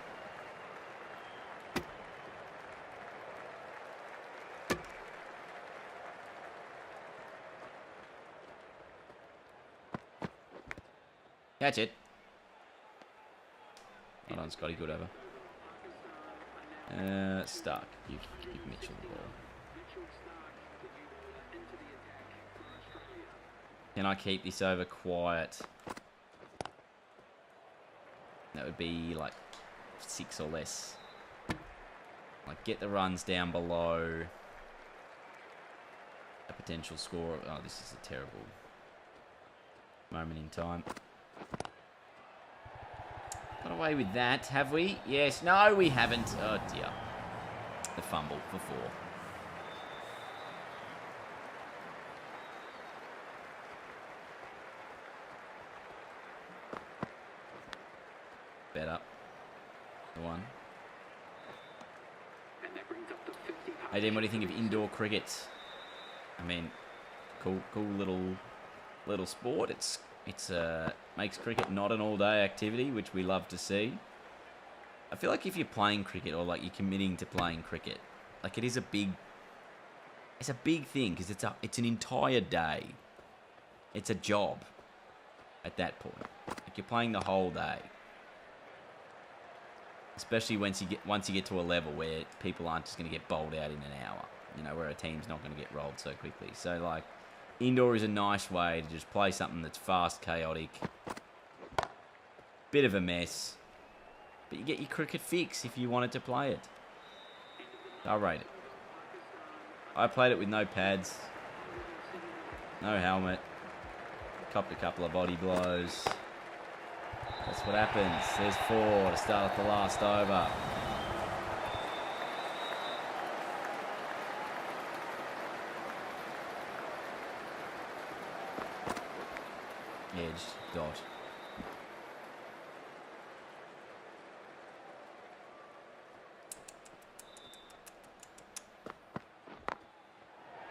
Catch it. Well done, Scotty. Good over. Stark. Give Mitchell the ball. Can I keep this over quiet? That would be like 6 or less. Like, get the runs down below a potential score. Oh, this is a terrible moment in time. Got away with that, have we? Yes. No, we haven't. Oh, dear. The fumble for 4. Better. The 1. Hey, Dean, what do you think of indoor cricket? I mean, cool little sport. It's makes cricket not an all-day activity, which we love to see. I feel like if you're playing cricket or like you're committing to playing cricket, like it's a big thing because it's an entire day. It's a job. at that point. Like, you're playing the whole day. Especially once you get to a level where people aren't just going to get bowled out in an hour. You know, where a team's not going to get rolled so quickly. So, like, indoor is a nice way to just play something that's fast, chaotic. Bit of a mess. But you get your cricket fix if you wanted to play it. I'll rate it. I played it with no pads. No helmet. Copped a couple of body blows. That's what happens. There's 4 to start off the last over. Edge, dot.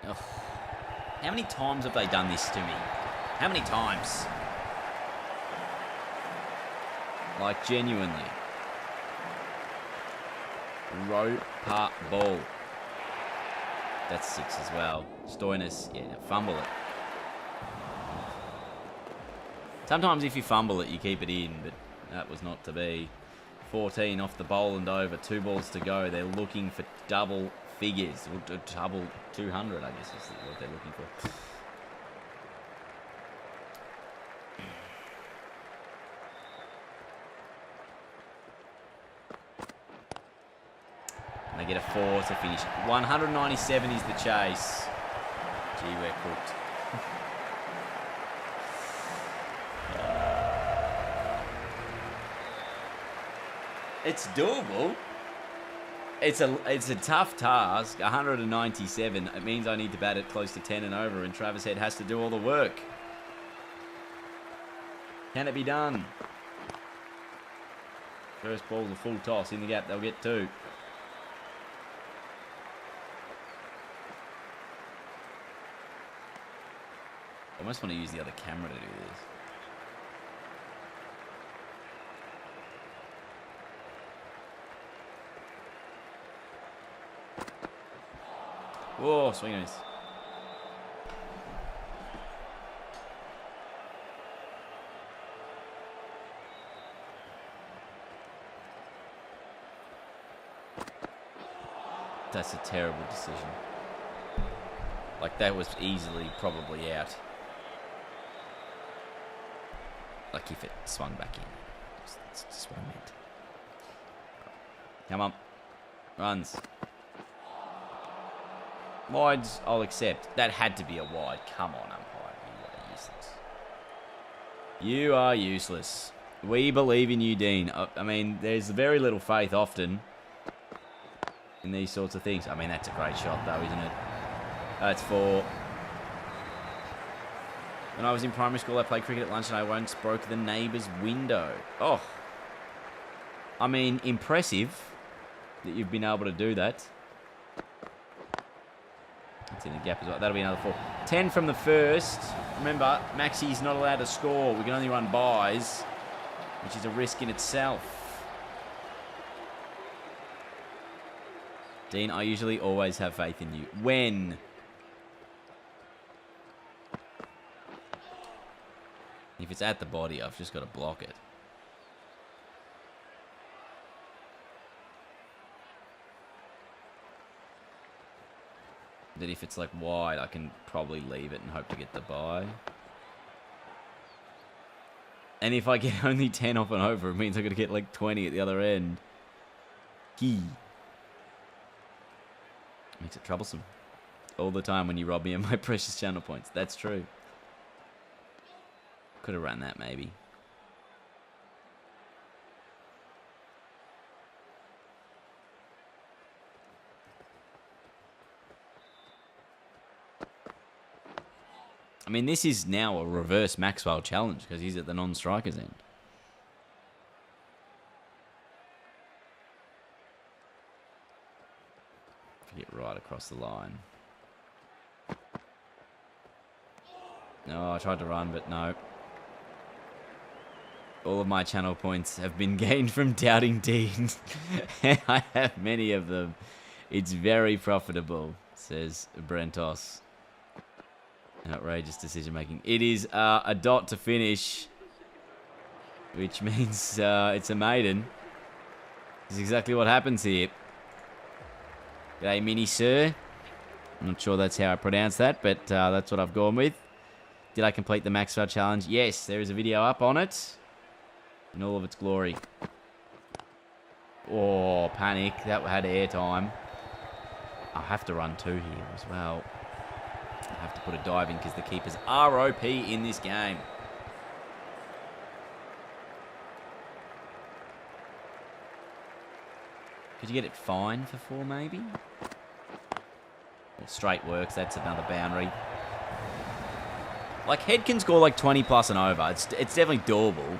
Ugh. How many times have they done this to me? How many times? Like, genuinely. Row, part, ball. That's 6 as well. Stoinis, yeah, fumble it. Sometimes if you fumble it, you keep it in, but that was not to be. 14 off the bowl and over. 2 balls to go. They're looking for double figures. Or double 200, I guess is what they're looking for. And they get a 4 to finish. 197 is the chase. Gee, we're cooked. It's doable. It's a tough task. 197. It means I need to bat it close to 10 and over, and Travis Head has to do all the work. Can it be done? First ball's a full toss in the gap. They'll get 2. I almost want to use the other camera to do this. Whoa, swing and miss. That's a terrible decision. Like, that was easily probably out. Like, if it swung back in. That's just what I meant. Come on. Runs. Wides, I'll accept. That had to be a wide. Come on, umpire. You are useless. You are useless. We believe in you, Dean. I mean, there's very little faith often in these sorts of things. I mean, that's a great shot, though, isn't it? That's 4. When I was in primary school, I played cricket at lunch and I once broke the neighbour's window. Oh. I mean, impressive that you've been able to do that. It's in the gap as well. That'll be another 4. 10 from the first. Remember, Maxi's not allowed to score. We can only run buys, which is a risk in itself. Dean, I usually always have faith in you. When? If it's at the body, I've just got to block it. That if it's like wide, I can probably leave it and hope to get the bye. And if I get only 10 off and over, it means I've got to get like 20 at the other end. Key. Makes it troublesome. All the time when you rob me of my precious channel points. That's true. Could have run that maybe. I mean, this is now a reverse Maxwell challenge because he's at the non-striker's end. Get right across the line. No, I tried to run, but no. All of my channel points have been gained from doubting Dean. I have many of them. It's very profitable, says Brentos. Outrageous decision making. It is a dot to finish. which means it's a maiden. This is exactly what happens here. G'day, Mini Sir. I'm not sure that's how I pronounce that, but that's what I've gone with. Did I complete the Maxwell challenge? Yes, there is a video up on it in all of its glory. Oh, panic. That had airtime. I'll have to run 2 here as well. I have to put a dive in because the keepers are OP in this game. Could you get it fine for 4 maybe? Well, straight works. That's another boundary. Like, Head can score like 20 plus and over. It's definitely doable.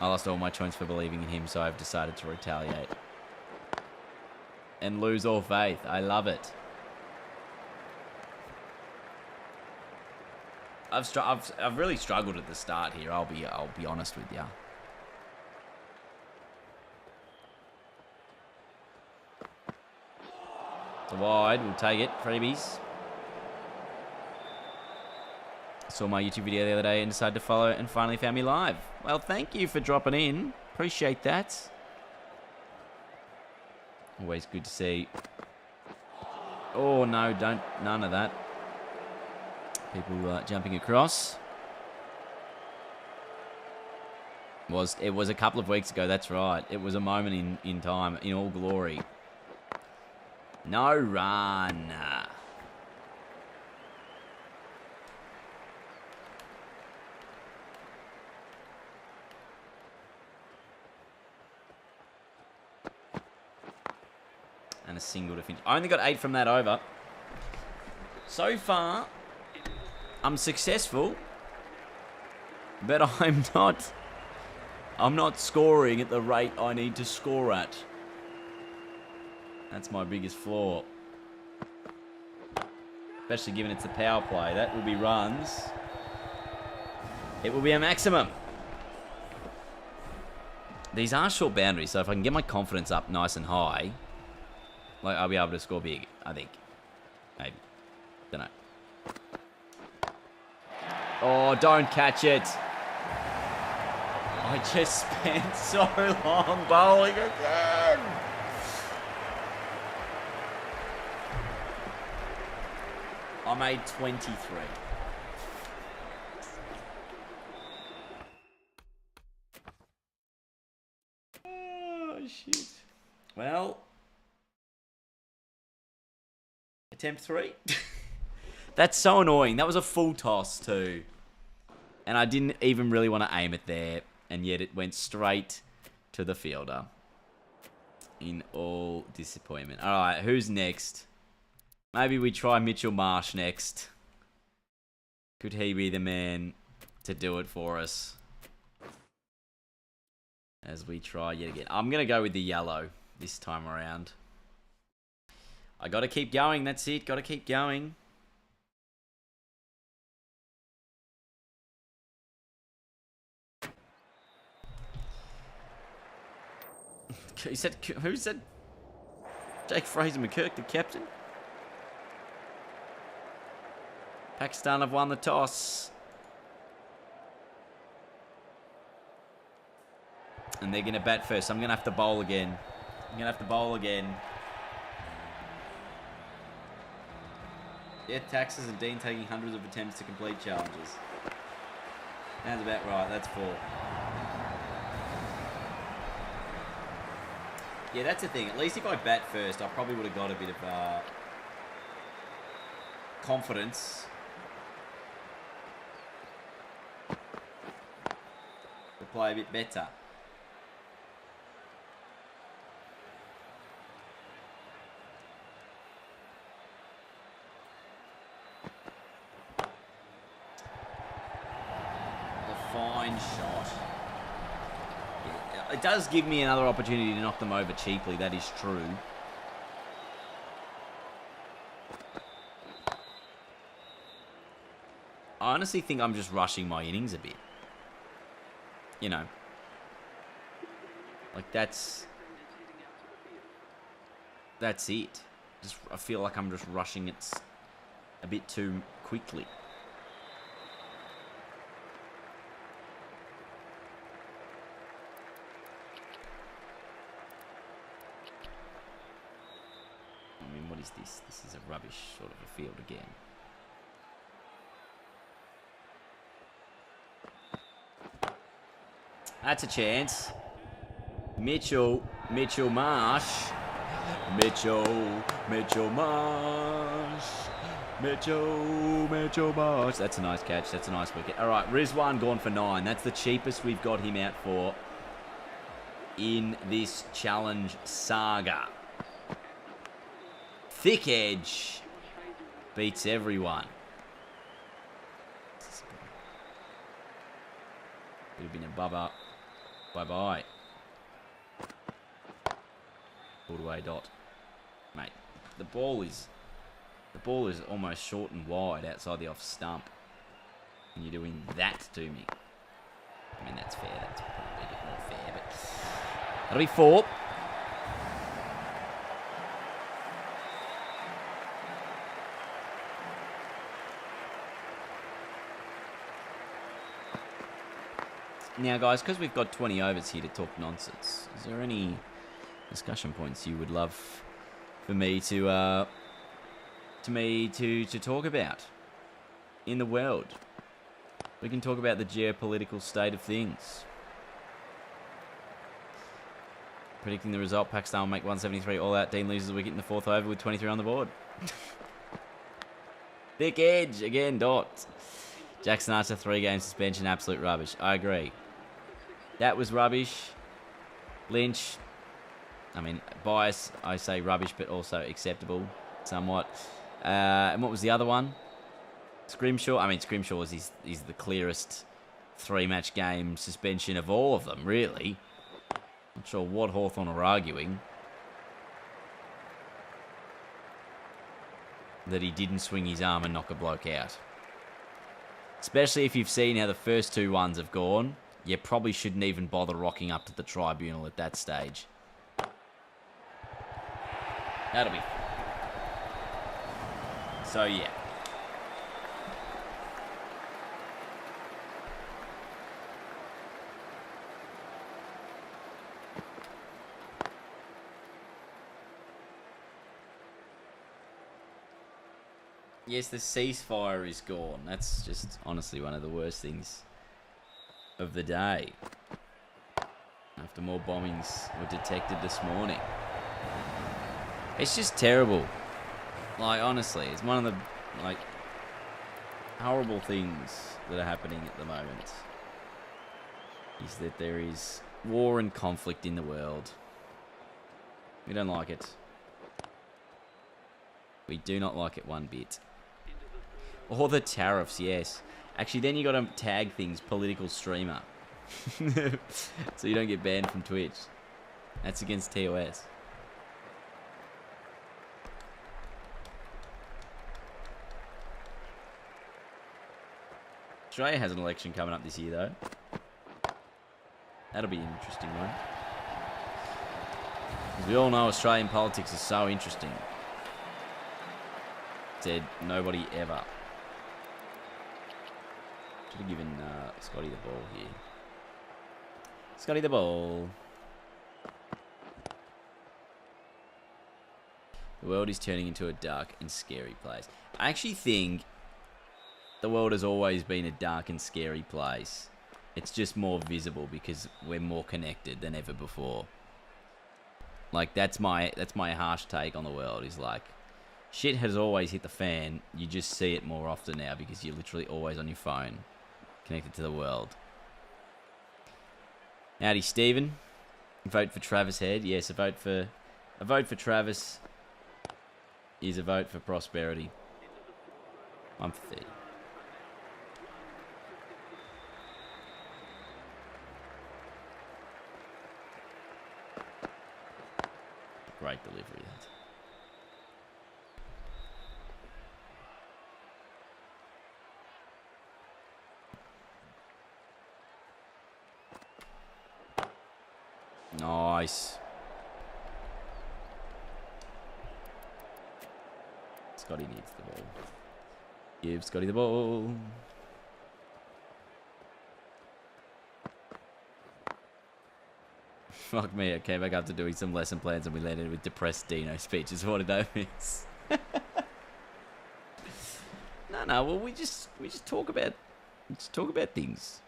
I lost all my points for believing in him, so I've decided to retaliate. And lose all faith. I love it. I've really struggled at the start here. I'll be honest with you. It's a wide. We'll take it. Freebies. Saw my YouTube video the other day and decided to follow and finally found me live. Well, thank you for dropping in. Appreciate that. Always good to see. Oh, no, none of that. People jumping across. It was a couple of weeks ago, that's right. It was a moment in time, in all glory. No run. And a single to finish. I only got 8 from that over. So far, I'm successful, but I'm not scoring at the rate I need to score at. That's my biggest flaw. Especially given it's the power play. That will be runs. It will be a maximum. These are short boundaries, so if I can get my confidence up nice and high, like, I'll be able to score big, I think. Maybe. Don't know. Oh, don't catch it. I just spent so long bowling again. I made 23. Oh, shit. Well, attempt 3. That's so annoying. That was a full toss too. And I didn't even really want to aim it there. And yet it went straight to the fielder. In all disappointment. Alright, who's next? Maybe we try Mitchell Marsh next. Could he be the man to do it for us? As we try yet again. I'm going to go with the yellow this time around. I got to keep going. That's it. Got to keep going. He said, who said? Jake Fraser McKirk, the captain. Pakistan have won the toss. And they're going to bat first. I'm going to have to bowl again. Yeah, taxes and Dean taking hundreds of attempts to complete challenges. Sounds about right. That's 4. Yeah, that's the thing. At least if I bat first, I probably would have got a bit of confidence. To play a bit better. A fine shot. It does give me another opportunity to knock them over cheaply, that is true. I honestly think I'm just rushing my innings a bit. You know. Like, that's it. I feel like I'm just rushing it a bit too quickly. is this? This is a rubbish sort of a field again. That's a chance. Mitchell Marsh. Mitchell Marsh. Mitchell Marsh. That's a nice catch. That's a nice wicket. All right, Rizwan gone for 9. That's the cheapest we've got him out for in this challenge saga. Thick edge beats everyone. Would have been a bubba. Bye-bye. Pulled away dot. Mate, the ball is almost short and wide outside the off stump. And you're doing that to me. I mean, that's fair. That's probably a bit more fair, but that'll be 4. Now, guys, because we've got 20 overs here to talk nonsense, is there any discussion points you would love for me to talk about in the world? We can talk about the geopolitical state of things. Predicting the result, Pakistan will make 173 all out. Dean loses a wicket in the 4th over with 23 on the board. Thick edge again, dot. Jackson Archer 3-game suspension, absolute rubbish. I agree. That was rubbish. Lynch, I mean, bias, I say rubbish, but also acceptable somewhat. And what was the other one? Scrimshaw. I mean, Scrimshaw is the clearest 3-match game suspension of all of them, really. Not sure what Hawthorn are arguing. That he didn't swing his arm and knock a bloke out. Especially if you've seen how the first 2 ones have gone. You probably shouldn't even bother rocking up to the tribunal at that stage. That'll be... So, yeah. Yes, the ceasefire is gone. That's just honestly one of the worst things of the day. After more bombings were detected this morning. It's just terrible. Like, honestly, it's one of the, like, horrible things that are happening at the moment. Is that there is war and conflict in the world. We don't like it. We do not like it one bit. Or the tariffs, yes. Actually, then you got to tag things political streamer. So you don't get banned from Twitch. That's against TOS. Australia has an election coming up this year, though. That'll be an interesting one. As we all know, Australian politics is so interesting. Said nobody ever. Should have given Scotty the ball here. Scotty the ball. The world is turning into a dark and scary place. I actually think the world has always been a dark and scary place. It's just more visible because we're more connected than ever before. Like, that's my harsh take on the world, is like, shit has always hit the fan. You just see it more often now because you're literally always on your phone, connected to the world. Howdy, Stephen. Vote for Travis Head. Yes, a vote for Travis is a vote for prosperity. I'm for 30. Great delivery, that. Nice. Scotty needs the ball. Give Scotty the ball. Fuck me, I came back after doing some lesson plans and we landed with depressed Dino speeches. What did I miss? No. Well, we just talk about things.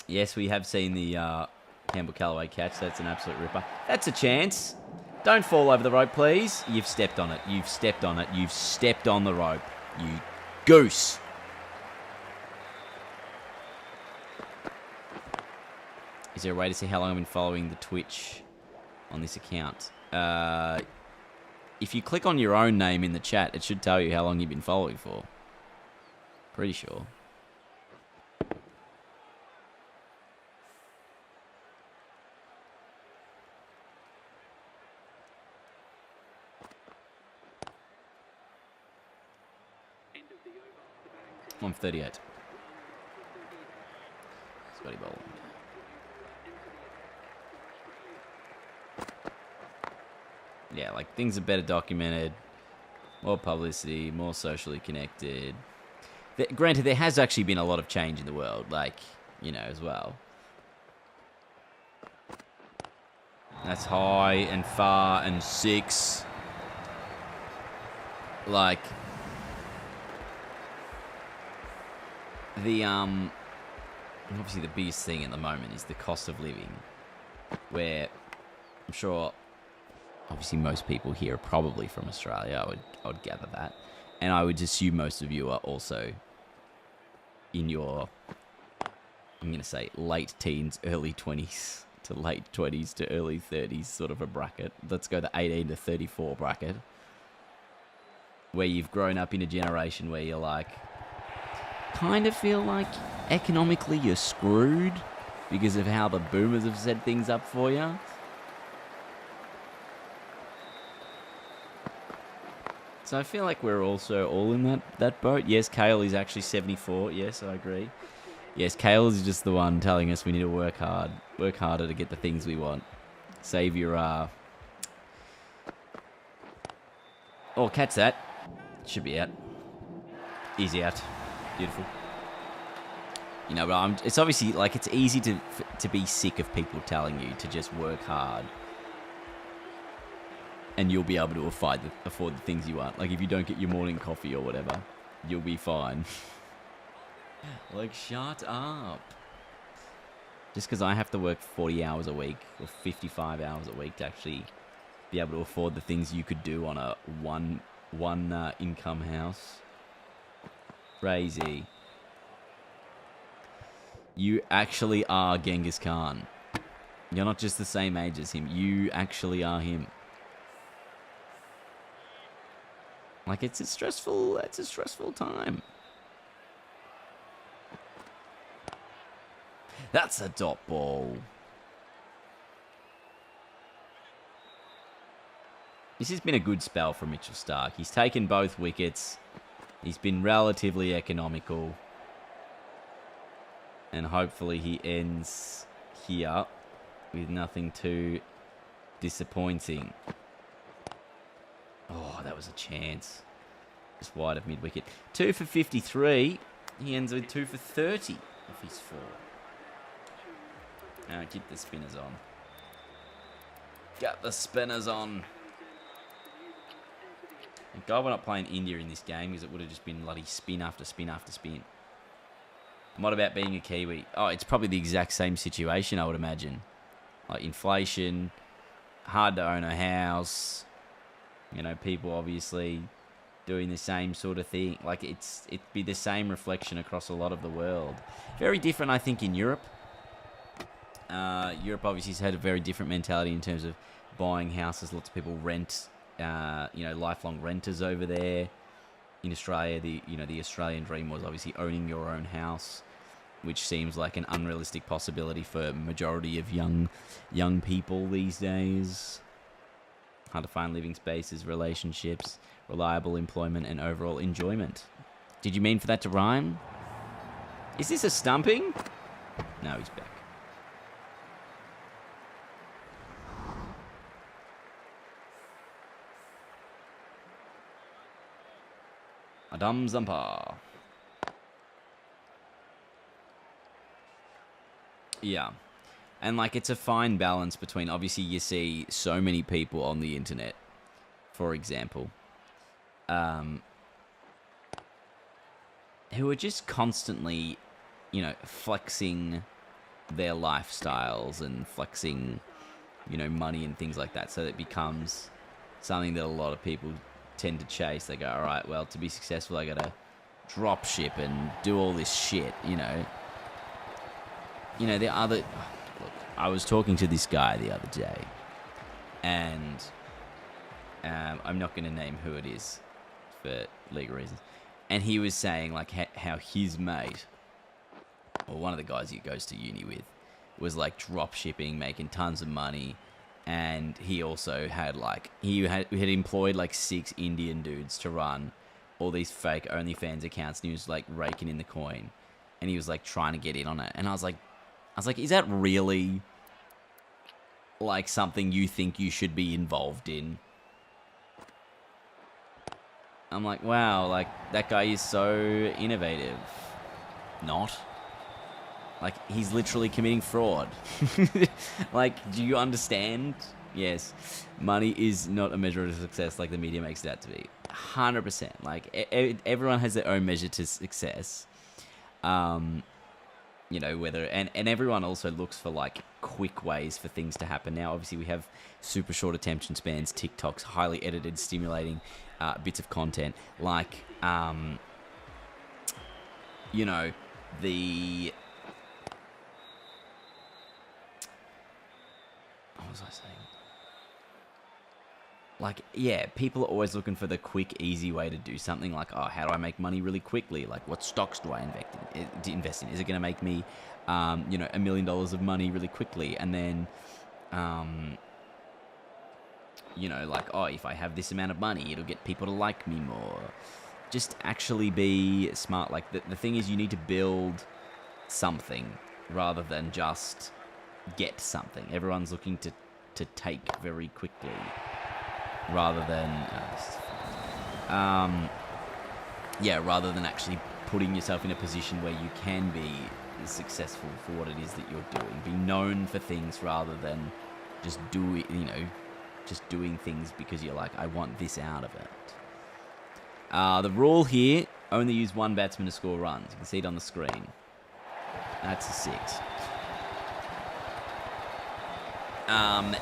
Yes, we have seen the Campbell Callaway catch. That's an absolute ripper. That's a chance. Don't fall over the rope, please. You've stepped on it. You've stepped on it. You've stepped on the rope. You goose. Is there a way to see how long I've been following the Twitch on this account? If you click on your own name in the chat, it should tell you how long you've been following for. Pretty sure. I'm 38. Scotty Boland. Yeah, like things are better documented, more publicity, more socially connected. Granted, there has actually been a lot of change in the world, like, you know, as well. That's high and far and 6. Like, obviously the biggest thing at the moment is the cost of living, where I'm sure obviously most people here are probably from Australia. I would gather that, and I would assume most of you are also in your, I'm going to say, late teens, early 20s to late 20s to early 30s sort of a bracket. Let's go the 18 to 34 bracket, where you've grown up in a generation where you're like, kind of feel like economically you're screwed because of how the boomers have set things up for you. So I feel like we're also all in that boat. Yes, Kale is actually 74. Yes, I agree. Yes, Kale is just the one telling us we need to work hard. Work harder to get the things we want. Save your... Oh, catch that. Should be out. Easy out. Beautiful. You know, but it's obviously, like, it's easy to be sick of people telling you to just work hard. And you'll be able to afford the things you want. Like, if you don't get your morning coffee or whatever, you'll be fine. Like, shut up. Just because I have to work 40 hours a week or 55 hours a week to actually be able to afford the things you could do on a one income house. Crazy. You actually are Genghis Khan. You're not just the same age as him. You actually are him. Like, it's a stressful time. That's a dot ball. This has been a good spell for Mitchell Starc. He's taken both wickets. He's been relatively economical. And hopefully he ends here with nothing too disappointing. Oh, that was a chance. Just wide of mid-wicket. 2 for 53. He ends with 2 for 30 off his 4. Now get the spinners on. Get the spinners on. Thank God we're not playing India in this game, because it would have just been bloody spin after spin after spin. And what about being a Kiwi? Oh, it's probably the exact same situation, I would imagine. Like inflation, hard to own a house. You know, people obviously doing the same sort of thing. Like, it'd be the same reflection across a lot of the world. Very different, I think, in Europe. Europe obviously has had a very different mentality in terms of buying houses. Lots of people rent, lifelong renters over there. In Australia, the Australian dream was obviously owning your own house, which seems like an unrealistic possibility for a majority of young people these days. Hard to find living spaces, relationships, reliable employment, and overall enjoyment. Did you mean for that to rhyme? Is this a stumping? No, he's back. Adam Zampa. Yeah. And, like, it's a fine balance between, obviously, you see so many people on the internet for example, who are just constantly, you know, flexing their lifestyles and flexing, you know, money and things like that. So it becomes something that a lot of people tend to chase. They go, all right, well, to be successful, I got to drop ship and do all this shit, you know. You know, the other... Look, I was talking to this guy the other day, and I'm not going to name who it is for legal reasons. And he was saying, like, how his mate, or one of the guys he goes to uni with, was, like, drop shipping, making tons of money. And he also had, like, he had employed, like, 6 Indian dudes to run all these fake OnlyFans accounts. And he was, like, raking in the coin. And he was, like, trying to get in on it. And I was like, is that really, like, something you think you should be involved in? I'm like, wow, like, that guy is so innovative. Not. Like, he's literally committing fraud. Like, do you understand? Yes. Money is not a measure of success like the media makes it out to be. 100%. Like, everyone has their own measure to success. You know, whether... And everyone also looks for, like, quick ways for things to happen. Now, obviously, we have super short attention spans, TikToks, highly edited, stimulating bits of content. Like, you know, the... What was I saying? Like, yeah, people are always looking for the quick, easy way to do something. Like, oh, how do I make money really quickly? Like, what stocks do I invest in? Is it going to make me, you know, $1 million of money really quickly? And then, you know, like, oh, if I have this amount of money, it'll get people to like me more. Just actually be smart. Like, the thing is, you need to build something rather than just get something. Everyone's looking to take very quickly rather than rather than actually putting yourself in a position where you can be successful for what it is that you're doing. Be known for things rather than just doing things because you're like, I want this out of it. The rule here, only use one batsman to score runs. You can see it on the screen. That's a 6.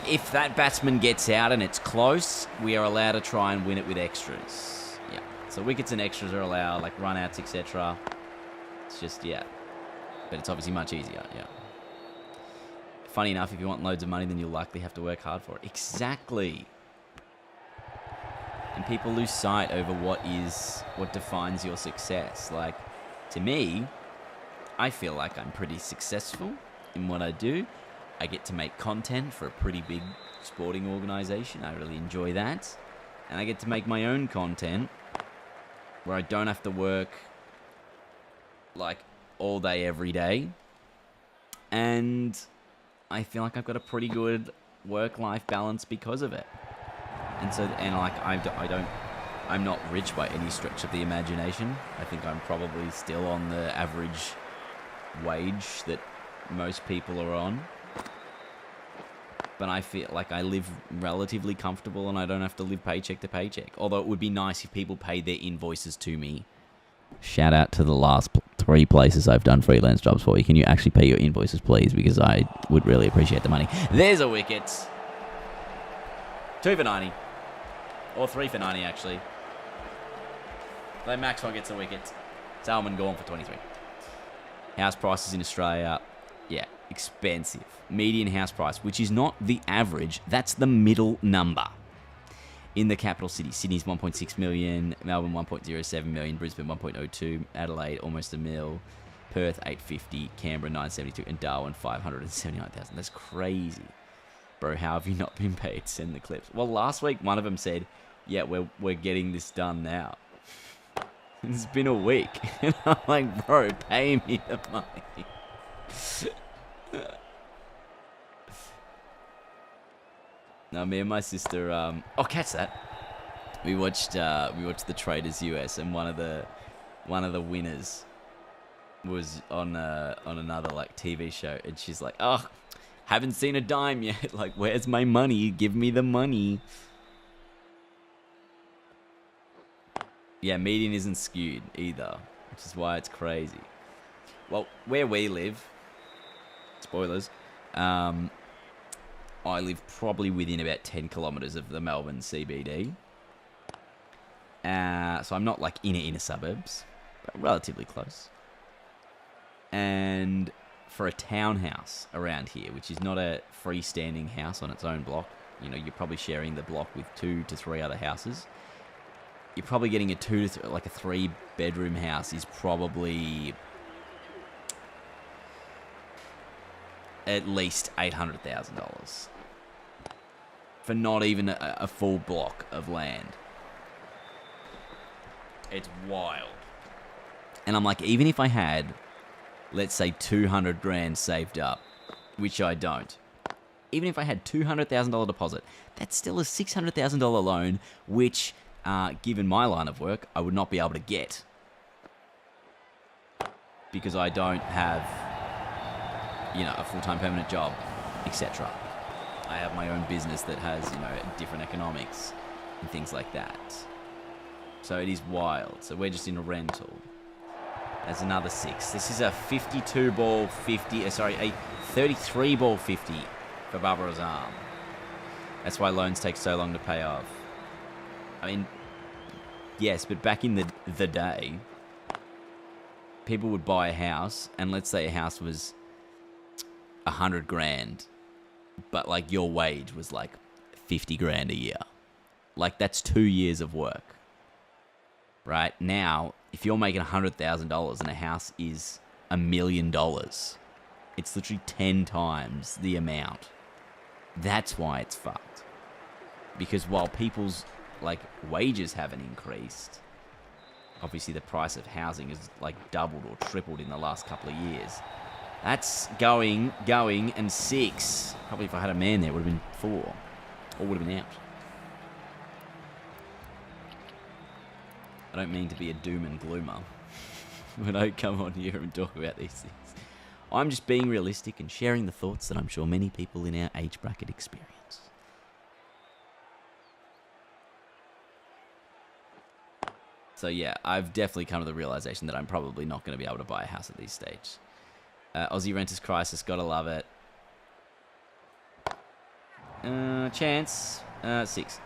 If that batsman gets out and it's close, we are allowed to try and win it with extras. Yeah. So wickets and extras are allowed, like run-outs, etc. It's just, yeah. But it's obviously much easier, yeah. Funny enough, if you want loads of money, then you'll likely have to work hard for it. Exactly. And people lose sight over what defines your success. Like, to me, I feel like I'm pretty successful in what I do. I get to make content for a pretty big sporting organisation. I really enjoy that. And I get to make my own content where I don't have to work like all day, every day. And I feel like I've got a pretty good work-life balance because of it. And like, I'm not rich by any stretch of the imagination. I think I'm probably still on the average wage that most people are on. But I feel like I live relatively comfortable and I don't have to live paycheck to paycheck. Although it would be nice if people paid their invoices to me. Shout out to the last 3 places I've done freelance jobs for you. Can you actually pay your invoices, please? Because I would really appreciate the money. There's a wicket. 2 for 90. Or 3 for 90, actually. Then Maxwell gets a wicket. Salman gone for 23. House prices in Australia, yeah, expensive. Median house price, which is not the average, that's the middle number. In the capital city, Sydney's 1.6 million, Melbourne 1.07 million, Brisbane 1.02, Adelaide almost $1 million, Perth 850, Canberra 972, and Darwin 579,000. That's crazy. Bro, how have you not been paid? Send the clips. Well, last week one of them said, yeah, we're getting this done now. It's been a week. And I'm like, bro, pay me the money. No, me and my sister, catch that. We watched the Traders US, and one of the winners was on another like TV show, and she's like, oh, haven't seen a dime yet. Like, where's my money? Give me the money. Yeah, median isn't skewed either, which is why it's crazy. Well, where we live, spoilers, I live probably within about 10 kilometres of the Melbourne CBD. So I'm not like inner suburbs, but relatively close. And for a townhouse around here, which is not a freestanding house on its own block, you know, you're probably sharing the block with 2 to 3 other houses. You're probably getting a 3-bedroom house is probably at least $800,000 for not even a full block of land. It's wild. And I'm like, even if I had, let's say, 200 grand saved up, which I don't, even if I had $200,000 deposit, that's still a $600,000 loan, which, given my line of work, I would not be able to get. Because I don't have, you know, a full-time permanent job, etc. I have my own business that has, you know, different economics and things like that. So it is wild. So we're just in a rental. That's another 6. This is a 52-ball 50, a 33-ball 50 for Barbara's arm. That's why loans take so long to pay off. I mean, yes, but back in the day, people would buy a house, and let's say a house was 100 grand, but like your wage was like 50 grand a year. Like that's 2 years of work. Right now, if you're making $100,000 and a house is $1 million, it's literally 10 times the amount. That's why it's fucked. Because while people's like wages haven't increased, obviously the price of housing has like doubled or tripled in the last couple of years. That's going, and 6. Probably if I had a man there, it would have been 4, or would have been out. I don't mean to be a doom and gloomer when I come on here and talk about these things. I'm just being realistic and sharing the thoughts that I'm sure many people in our age bracket experience. So yeah, I've definitely come to the realization that I'm probably not going to be able to buy a house at this stage. Aussie renters crisis, gotta love it. Chance, 6.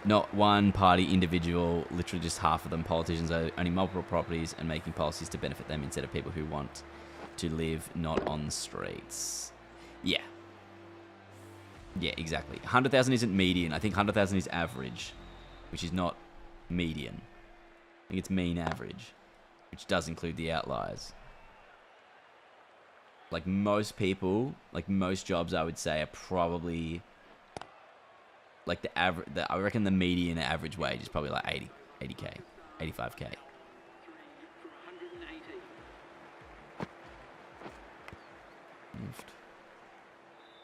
Not one party individual, literally just half of them. Politicians owning multiple properties and making policies to benefit them instead of people who want to live not on the streets. Yeah. Yeah, exactly. 100,000 isn't median. I think 100,000 is average, which is not median. I think it's mean average, which does include the outliers. Like most people, like most jobs, I would say are probably... like the average, I reckon the median average wage is probably like 80k, 85k.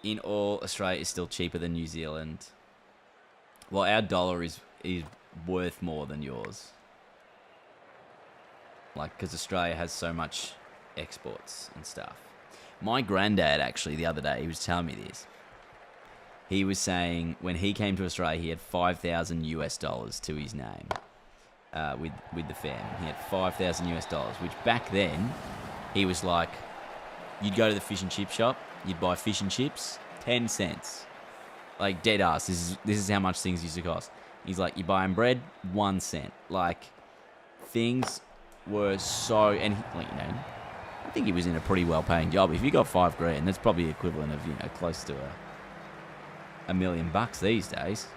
In all, Australia is still cheaper than New Zealand. Well, our dollar is worth more than yours. Like, because Australia has so much exports and stuff. My granddad, actually, the other day, he was telling me this. He was saying when he came to Australia, he had $5,000 to his name with the fam. He had $5,000, which back then, he was like, you'd go to the fish and chip shop, you'd buy fish and chips, 10 cents. Like, dead ass, this is how much things used to cost. He's like, you buy him bread, 1 cent. Like, things were so... And, like, you know, I think he was in a pretty well-paying job. If you got $5,000, that's probably equivalent of, you know, close to $1 million these days.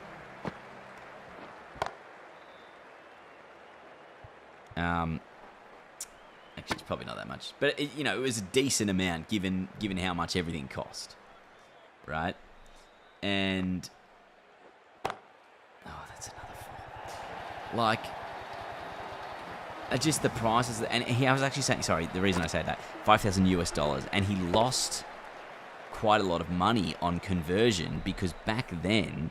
Actually, it's probably not that much, but it, you know, it was a decent amount given how much everything cost, right? And that's another 4. Like, just the prices, and I was actually saying, sorry, the reason I say that, $5,000, and he lost quite a lot of money on conversion because back then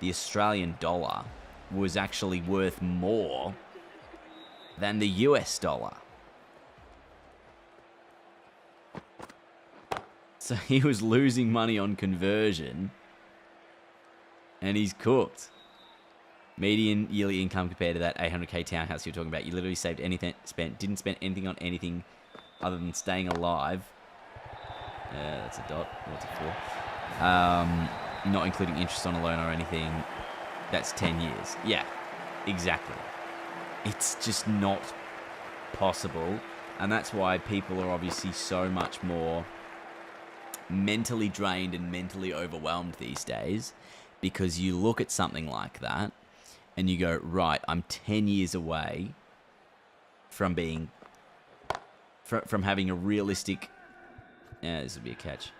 the Australian dollar was actually worth more than the US dollar. So he was losing money on conversion and he's cooked. Median yearly income compared to that 800k townhouse you're talking about. You literally saved anything, didn't spend anything on anything other than staying alive. That's a dot. What's it for? Not including interest on a loan or anything. That's 10 years. Yeah, exactly. It's just not possible. And that's why people are obviously so much more mentally drained and mentally overwhelmed these days. Because you look at something like that and you go, right, I'm 10 years away from being... From having a realistic... Yeah, this would be a catch.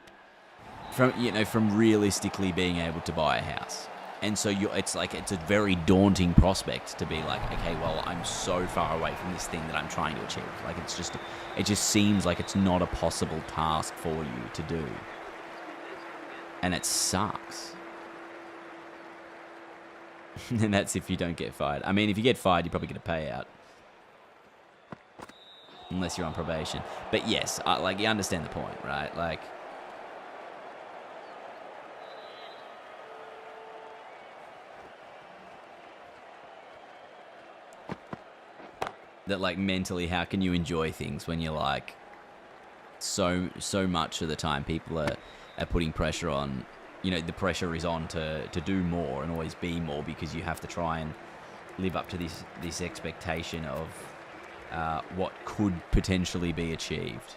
From realistically being able to buy a house. And so it's a very daunting prospect to be like, okay, well, I'm so far away from this thing that I'm trying to achieve. Like, it just seems like it's not a possible task for you to do. And it sucks. And that's if you don't get fired. I mean, if you get fired, you probably get a payout. Unless you're on probation. But yes, you understand the point, right? Like... That, like, mentally, how can you enjoy things when you're, like... So much of the time people are putting pressure on... the pressure is on to do more and always be more because you have to try and live up to this expectation of what could potentially be achieved.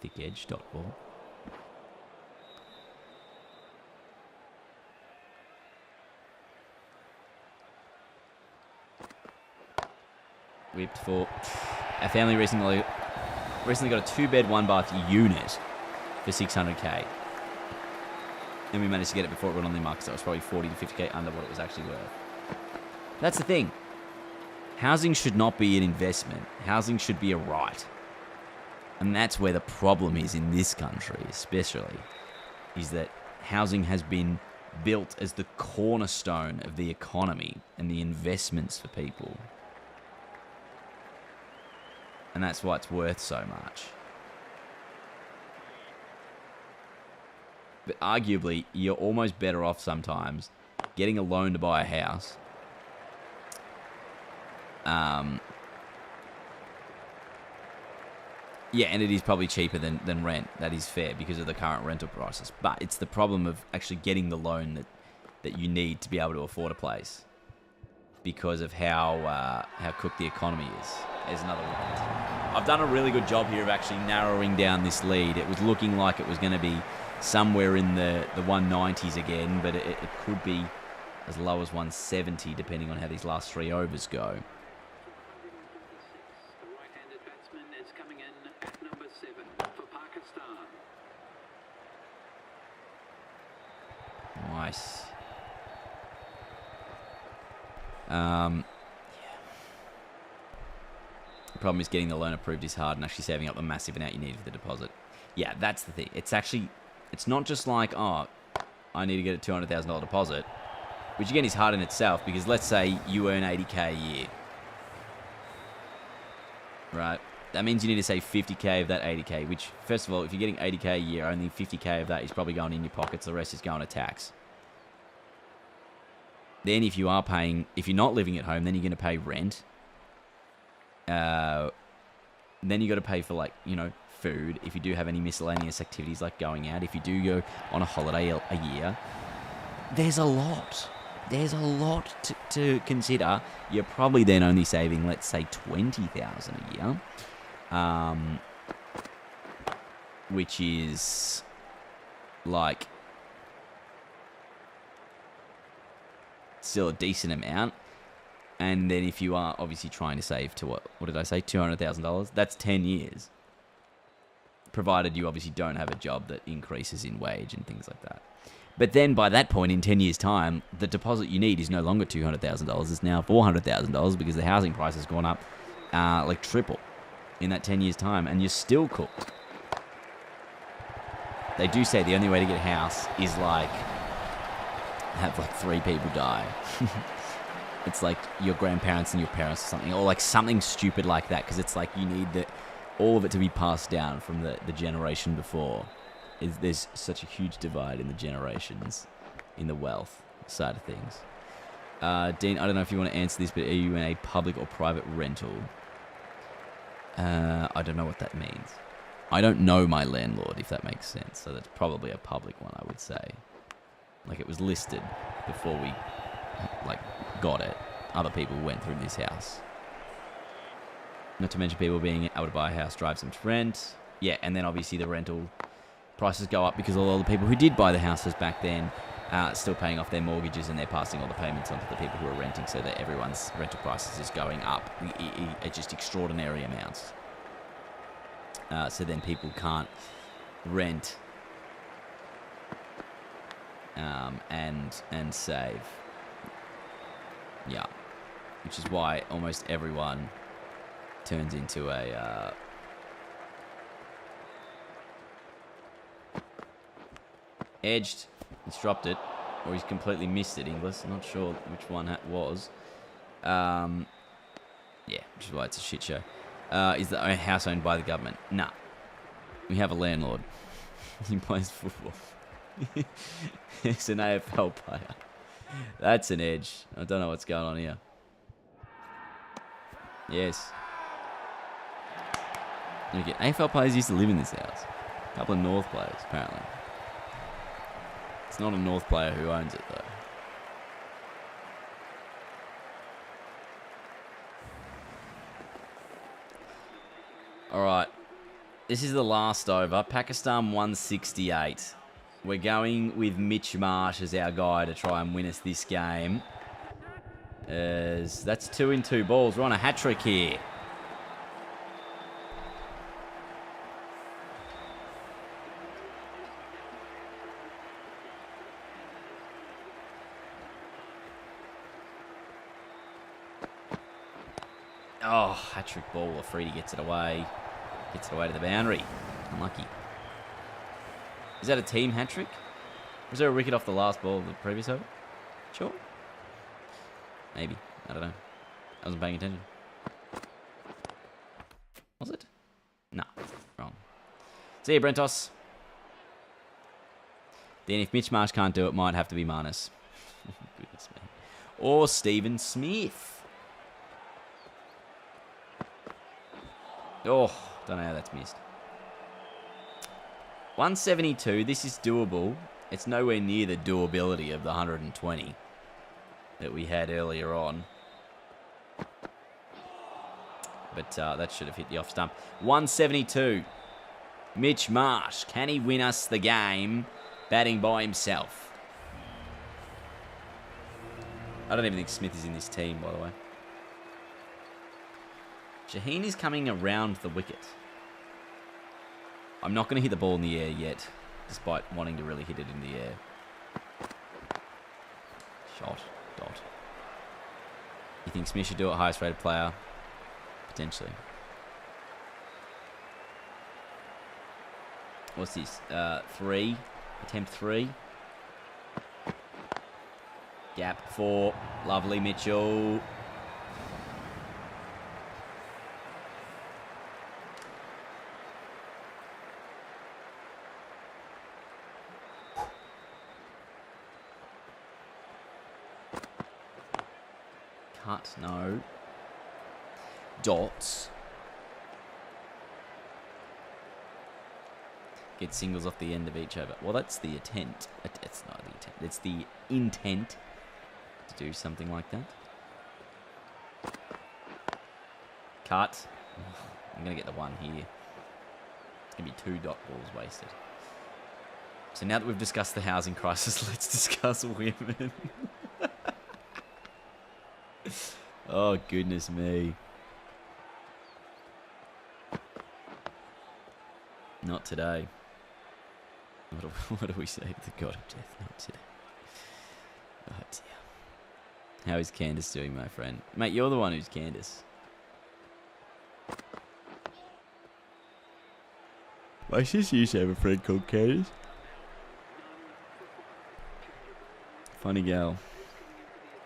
Thick edge dot ball. Whipped for... Our family recently got a 2-bed, 1-bath unit for 600k. And we managed to get it before it went on the market, so it was probably 40 to 50k under what it was actually worth. That's the thing. Housing should not be an investment. Housing should be a right. And that's where the problem is in this country, especially, is that housing has been built as the cornerstone of the economy and the investments for people. And that's why it's worth so much. But arguably, you're almost better off sometimes getting a loan to buy a house. Yeah, and it is probably cheaper than rent. That is fair because of the current rental prices. But it's the problem of actually getting the loan that you need to be able to afford a place. Because of how cooked the economy is. There's another one. I've done a really good job here of actually narrowing down this lead. It was looking like it was going to be somewhere in the 190s again, but it could be as low as 170 depending on how these last 3 overs go. The right-handed batsman is coming in at number 7 for Pakistan. Nice. The problem is getting the loan approved is hard and actually saving up the massive amount you need for the deposit. Yeah, that's the thing. It's not just like, oh, I need to get a $200,000 deposit, which again is hard in itself because let's say you earn 80k a year. Right? That means you need to save 50k of that 80k, which, first of all, if you're getting 80k a year, only 50k of that is probably going in your pockets. The rest is going to tax. Then if you're not living at home, then you're going to pay rent. Then you got to pay for food. If you do have any miscellaneous activities like going out, if you do go on a holiday a year, there's a lot. There's a lot to consider. You're probably then only saving, let's say, $20,000 a year, which is still a decent amount. And then if you are obviously trying to save to what did I say, $200,000, that's 10 years. Provided you obviously don't have a job that increases in wage and things like that. But then by that point, in 10 years' time, the deposit you need is no longer $200,000. It's now $400,000 because the housing price has gone up triple in that 10 years' time. And you're still cooked. They do say the only way to get a house is have 3 people die. It's like your grandparents and your parents or something. Or something stupid like that. Because it's you need all of it to be passed down from the generation before. There's such a huge divide in the generations. in the wealth side of things. Dean, I don't know if you want to answer this, but are you in a public or private rental? I don't know what that means. I don't know my landlord, if that makes sense. So that's probably a public one, I would say. Like, it was listed before we, like, got it. Other people went through this house. Not to mention people being able to buy a house drives them to rent. Yeah, and then obviously the rental prices go up because all the people who did buy the houses back then are still paying off their mortgages, and they're passing all the payments onto the people who are renting, so that everyone's rental prices is going up at just extraordinary amounts. So then people can't rent and save. Yeah, which is why almost everyone turns into a edged. He's dropped it, or he's completely missed it. Inglis, I'm not sure which one that was. Yeah, which is why it's a shit show. Is the house owned by the government? Nah, we have a landlord. He plays football. He's an AFL player. That's an edge. I don't know what's going on here. Yes. Okay, AFL players used to live in this house. A couple of North players, apparently. It's not a North player who owns it, though. Alright. This is the last over. Pakistan 168. We're going with Mitch Marsh as our guy to try and win us this game. As that's 2 in 2 balls. We're on a hat-trick here. Oh, hat-trick ball. Afridi gets it away. Gets it away to the boundary. Unlucky. Is that a team hat-trick? Was there a wicket off the last ball of the previous over? Sure. Maybe. I don't know. I wasn't paying attention. Was it? No. Wrong. See ya, Brentos. Then if Mitch Marsh can't do it, might have to be Marnus. Goodness me. Or Stephen Smith. Oh, don't know how that's missed. 172. This is doable. It's nowhere near the doability of the 120 that we had earlier on. But that should have hit the off stump. 172. Mitch Marsh. Can he win us the game batting by himself? I don't even think Smith is in this team, by the way. Shaheen is coming around the wicket. I'm not going to hit the ball in the air yet, despite wanting to really hit it in the air. Shot. Dot. You think Smith should do it? Highest rated player? Potentially. What's this? 3. Attempt 3. Gap 4. Lovely Mitchell. Cut, no. Dots. Get singles off the end of each over. Well, that's the intent. It's not the intent. It's the intent to do something like that. Cut. I'm going to get the one here. It's going to be 2 dot balls wasted. So now that we've discussed the housing crisis, let's discuss women. Oh, goodness me. Not today. What do we say to the god of death? Not today. Oh, dear. How is Candace doing, my friend? Mate, you're the one who's Candace. My sister used to have a friend called Candace. Funny gal.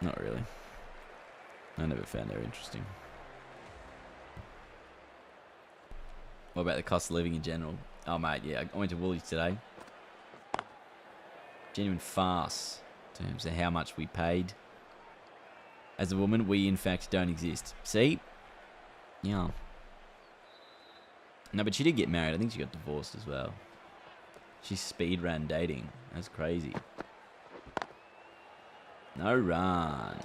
Not really. I never found her interesting. What about the cost of living in general? Oh, mate, yeah. I went to Woolies today. Genuine farce. in terms of how much we paid. As a woman, we in fact don't exist. See? Yeah. No, but she did get married. I think she got divorced as well. She speed ran dating. That's crazy. No run.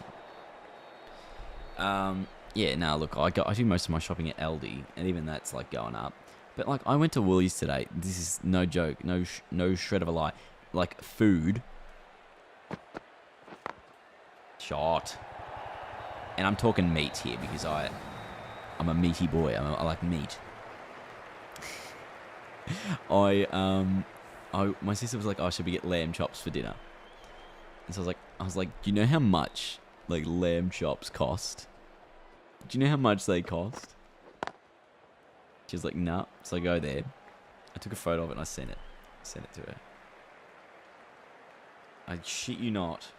Yeah, no, look, I do most of my shopping at Aldi, and even that's like going up. But like, I went to Woolies today. This is no joke, no shred of a lie. Like food. Shot. And I'm talking meat here because I'm a meaty boy. I like meat. My sister was like, "Oh, should we get lamb chops for dinner?" And so I was like, "Do you know how much like lamb chops cost? Do you know how much they cost?" She was like, "Nah." So I go there. I took a photo of it and I sent it. To her. I shit you not.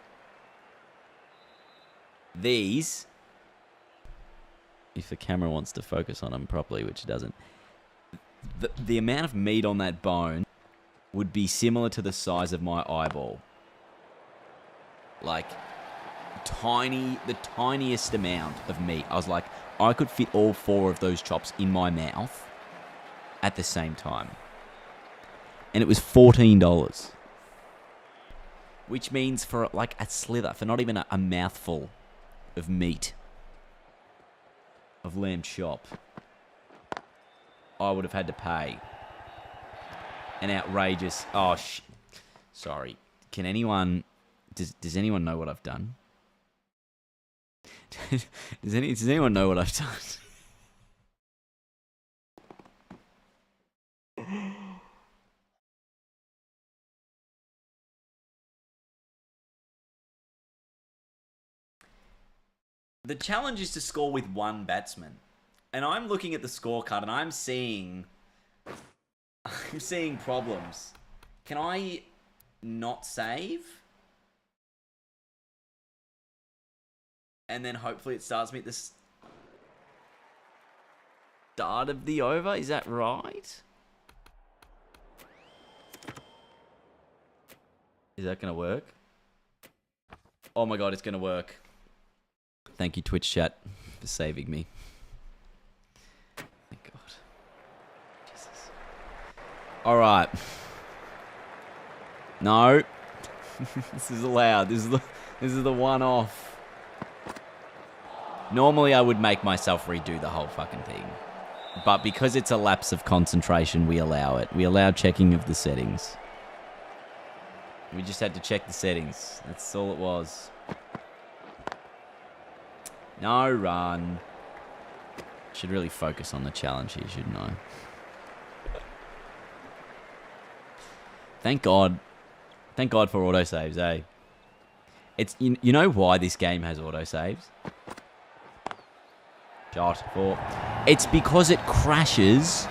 These, if the camera wants to focus on them properly, which it doesn't, the amount of meat on that bone would be similar to the size of my eyeball. Like, the tiniest amount of meat. I was like, I could fit all 4 of those chops in my mouth at the same time. And it was $14. Which means for like a slither, for not even a mouthful of meat, of lamb chop, I would have had to pay an outrageous... Oh, sorry. Can anyone... Does anyone know what I've done? Does anyone know what I've done? The challenge is to score with 1 batsman. And I'm looking at the scorecard and I'm seeing problems. Can I not save? And then hopefully it starts me at the start of the over. Is that right? Is that going to work? Oh my god, it's going to work. Thank you, Twitch chat, for saving me. Thank God. Jesus. Alright. No. This is allowed. This is the one-off. Normally I would make myself redo the whole fucking thing. But because it's a lapse of concentration, we allow it. We allow checking of the settings. We just had to check the settings. That's all it was. No run. Should really focus on the challenge here, shouldn't I? Thank God. Thank God for autosaves, eh? It's you know why this game has autosaves? Shot 4. It's because it crashes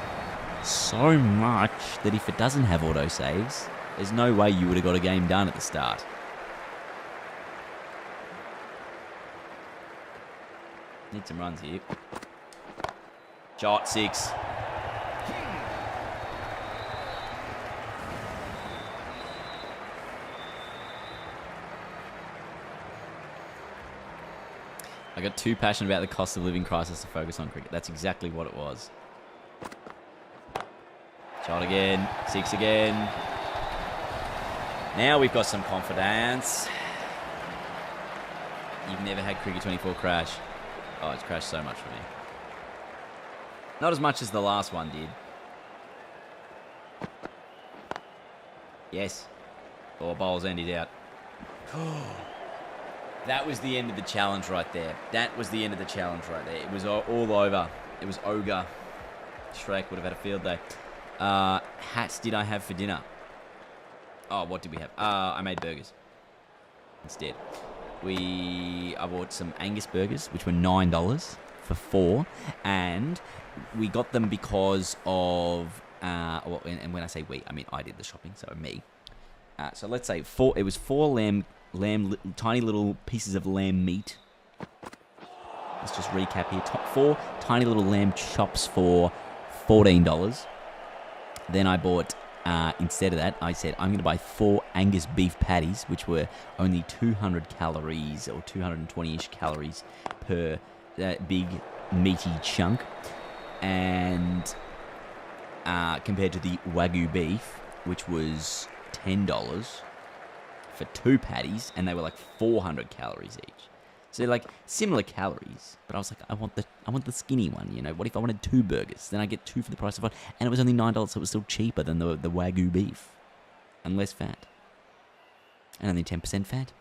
so much that if it doesn't have autosaves, there's no way you would have got a game done at the start. Need some runs here. Shot 6. I got too passionate about the cost of living crisis to focus on cricket. That's exactly what it was. Shot again. 6 again. Now we've got some confidence. You've never had Cricket 24 crash. Oh, it's crashed so much for me. Not as much as the last one did. Yes. 4 bowls end, he's out. That was the end of the challenge right there. That was the end of the challenge right there. It was all over. It was ogre. Shrek would have had a field day. Hats did I have for dinner? Oh, what did we have? I made burgers instead. I bought some Angus burgers, which were $9 for 4, and we got them because of and when I say we, I mean I did the shopping, so me. So let's say 4. It was 4 tiny little pieces of lamb meat. Let's just recap here. 4 tiny little lamb chops for $14. Then I bought instead of that, I said I'm going to buy 4 Angus beef patties, which were only 200 calories or 220-ish calories per big meaty chunk, and compared to the Wagyu beef, which was $10 for 2 patties, and they were like 400 calories each. So like similar calories, but I was like, I want the skinny one. You know, what if I wanted 2 burgers? Then I get 2 for the price of 1, and it was only $9, so it was still cheaper than the Wagyu beef, and less fat, and only 10% fat.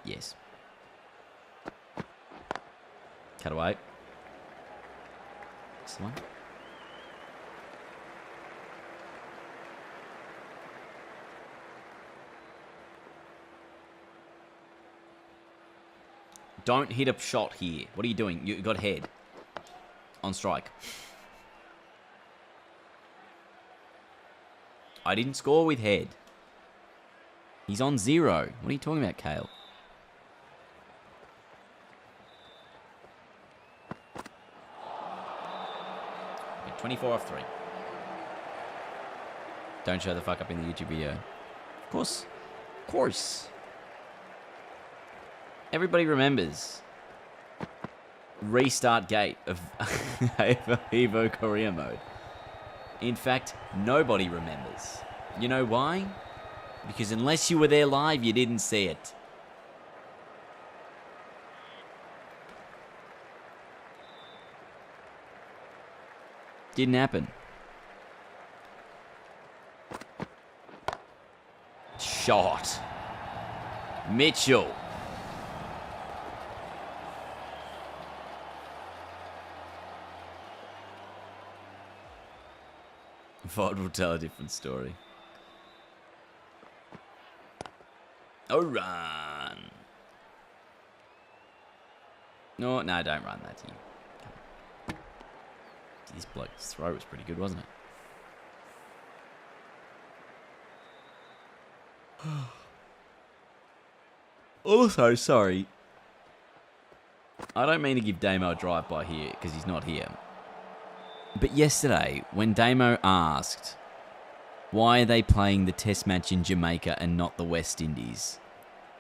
Yes. Cut away. This one. Don't hit a shot here. What are you doing? You got head. On strike. I didn't score with head. He's on 0. What are you talking about, Kale? Okay, 24 off 3. Don't show the fuck up in the YouTube video. Of course. Of course. Everybody remembers restart gate of Evo Korea mode. In fact, nobody remembers. You know why? Because unless you were there live, you didn't see it. Didn't happen. Shot. Mitchell. VOD will tell a different story. Oh, run. No, don't run that to you. This bloke's throw was pretty good, wasn't it? Also, sorry. I don't mean to give Damo a drive-by here, because he's not here. But yesterday, when Damo asked, why are they playing the test match in Jamaica and not the West Indies,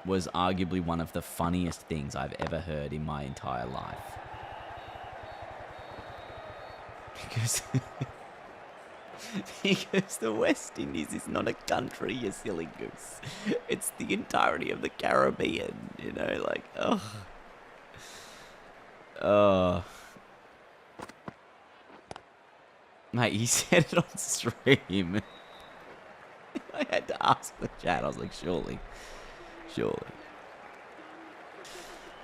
was arguably one of the funniest things I've ever heard in my entire life. Because the West Indies is not a country, you silly goose. It's the entirety of the Caribbean, you know, like, Mate, he said it on stream. I had to ask the chat. I was like, surely.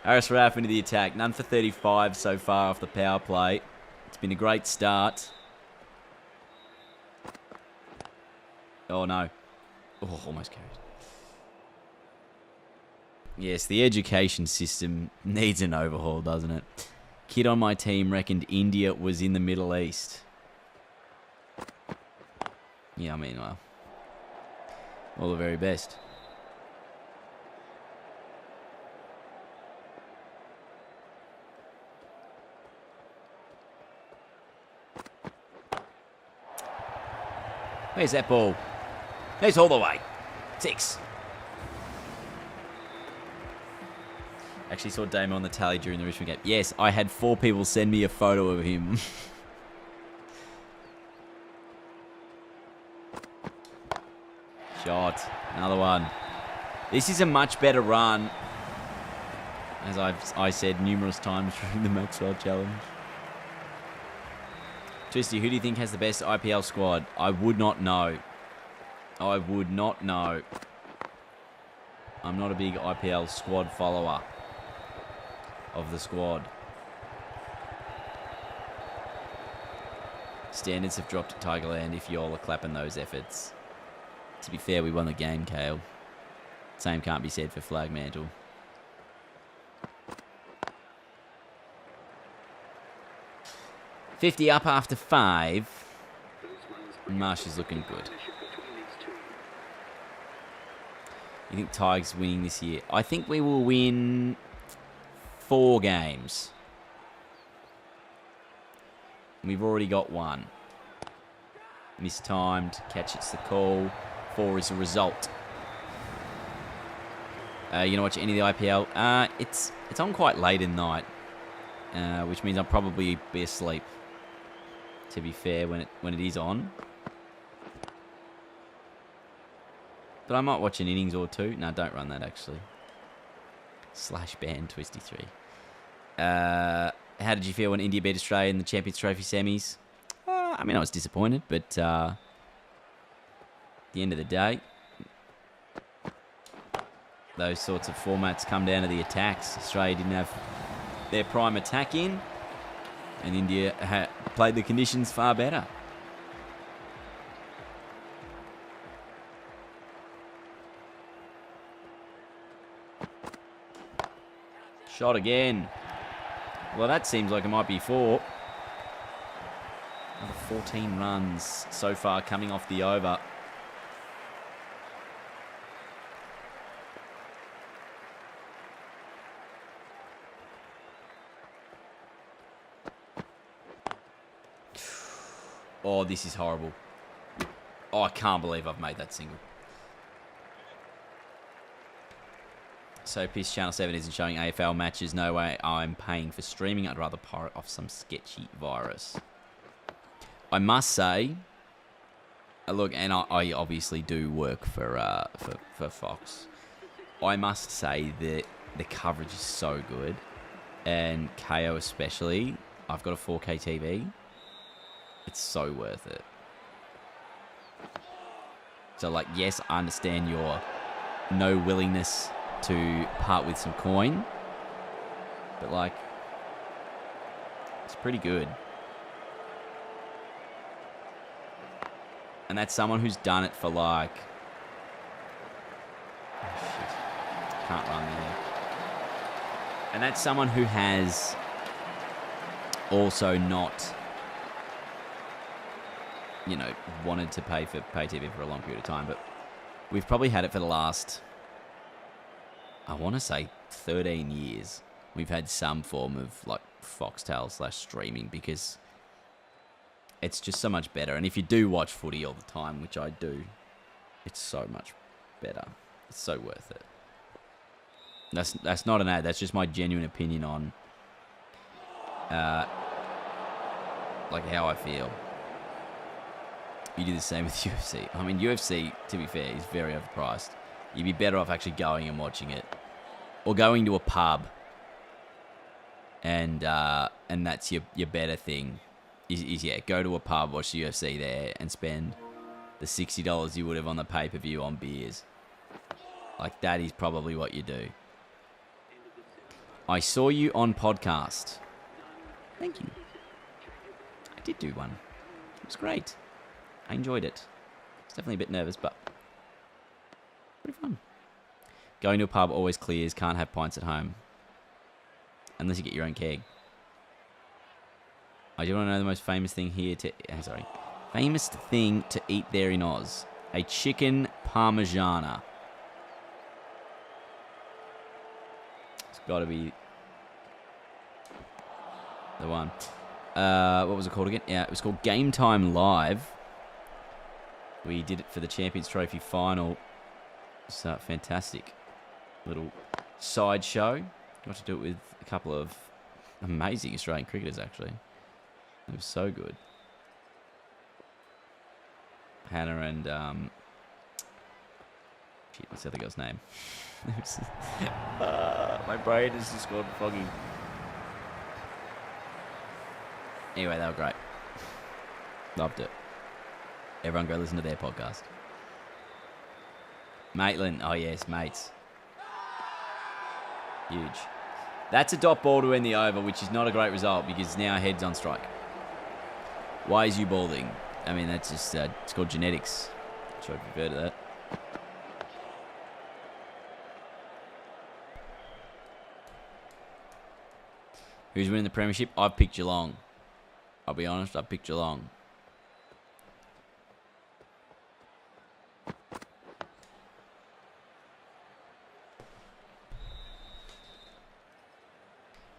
Harris Raff into the attack. None for 35 so far off the power play. It's been a great start. Oh, no. Oh, almost carried. Yes, the education system needs an overhaul, doesn't it? Kid on my team reckoned India was in the Middle East. Yeah, I mean, well, all the very best. Where's that ball? It's all the way. 6. Actually saw Damo on the tally during the Richmond game. Yes, I had 4 people send me a photo of him. Shot. Another one. This is a much better run, as I said numerous times during the Maxwell Challenge. Twisty, who do you think has the best IPL squad? I would not know. I would not know. I'm not a big IPL squad follower of the squad. Standards have dropped at Tigerland if y'all are clapping those efforts. To be fair, we won the game, Kale. Same can't be said for Flagmantle. $50 up after 5. Marsh is looking good. You think Tigers winning this year? I think we will win 4 games. We've already got 1. Mistimed. Catch, it's the call. 4 is the result. You gonna watch any of the IPL? It's on quite late in the night, which means I'll probably be asleep. To be fair, when it is on, but I might watch an innings or two. No, don't run that actually. /ban Twisty 3. How did you feel when India beat Australia in the Champions Trophy semis? I mean, I was disappointed, but at the end of the day, those sorts of formats come down to the attacks. Australia didn't have their prime attack in, and India played the conditions far better. Shot again. Well, that seems like it might be 4. Another 14 runs so far coming off the over. Oh, this is horrible. Oh, I can't believe I've made that single. So pissed Channel 7 isn't showing AFL matches. No way I'm paying for streaming. I'd rather pirate off some sketchy virus. I must say, look, and I obviously do work for Fox. I must say that the coverage is so good. And KO especially. I've got a 4K TV. It's so worth it. So, like, yes, I understand your no willingness to part with some coin, but, like, it's pretty good. And that's someone who's done it for, like... Oh, shit. Can't run there. And that's someone who has also not... you know, wanted to pay for pay TV for a long period of time, but we've probably had it for the last, I want to say 13 years. We've had some form of like Foxtel / streaming because it's just so much better. And if you do watch footy all the time, which I do, it's so much better. It's so worth it. That's not an ad. That's just my genuine opinion on like how I feel. You do the same with UFC. I mean, UFC, to be fair, is very overpriced. You'd be better off actually going and watching it. Or going to a pub. And that's your better thing. Is go to a pub, watch the UFC there, and spend the $60 you would have on the pay-per-view on beers. Like, that is probably what you do. I saw you on podcast. Thank you. I did do one. It was great. I enjoyed it. It's definitely a bit nervous, but pretty fun. Going to a pub always clears. Can't have pints at home. Unless you get your own keg. I do want to know the most famous thing here to... Famous thing to eat there in Oz. A chicken parmigiana. It's got to be the one. What was it called again? Yeah, it was called Game Time Live. We did it for the Champions Trophy final. It's a fantastic little sideshow. Got to do it with a couple of amazing Australian cricketers, actually. It was so good. Hannah and... shit, what's the other girl's name? My brain has just gone foggy. Anyway, they were great. Loved it. Everyone go listen to their podcast. Maitland. Oh, yes, mates. Huge. That's a dot ball to end the over, which is not a great result because now head's on strike. Why is you balding? I mean, that's just, it's called genetics. I'm sure you've heard of that. Who's winning the premiership? I've picked Geelong. I'll be honest, I've picked Geelong.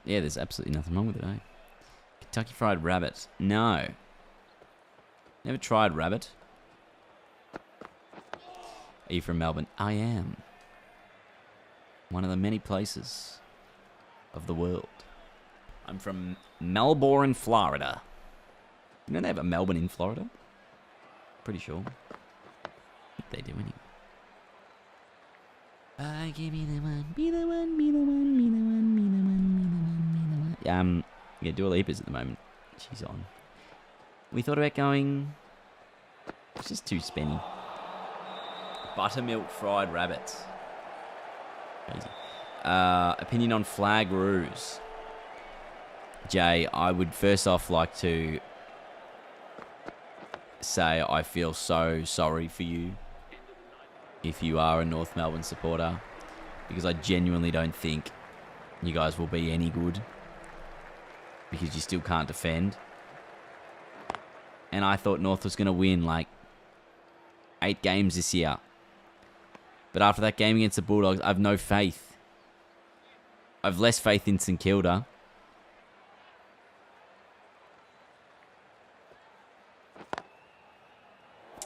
Yeah, there's absolutely nothing wrong with it, eh? Kentucky Fried Rabbit. No. Never tried rabbit. Are you from Melbourne? I am. One of the many places of the world. I'm from Melbourne, Florida. You know they have a Melbourne in Florida? Pretty sure. I think they do anyway. Give me the one, be the one, be the one, be the one, be the one, be the one, be the one. Yeah, Dua Lipa's at the moment. She's on. We thought about going... It's just too spenny. Buttermilk fried rabbits. Crazy. Opinion on flag roos. Jay, I would first off like to say I feel so sorry for you if you are a North Melbourne supporter, because I genuinely don't think you guys will be any good because you still can't defend. And I thought North was going to win like 8 games this year. But after that game against the Bulldogs, I have no faith. I have less faith in St Kilda.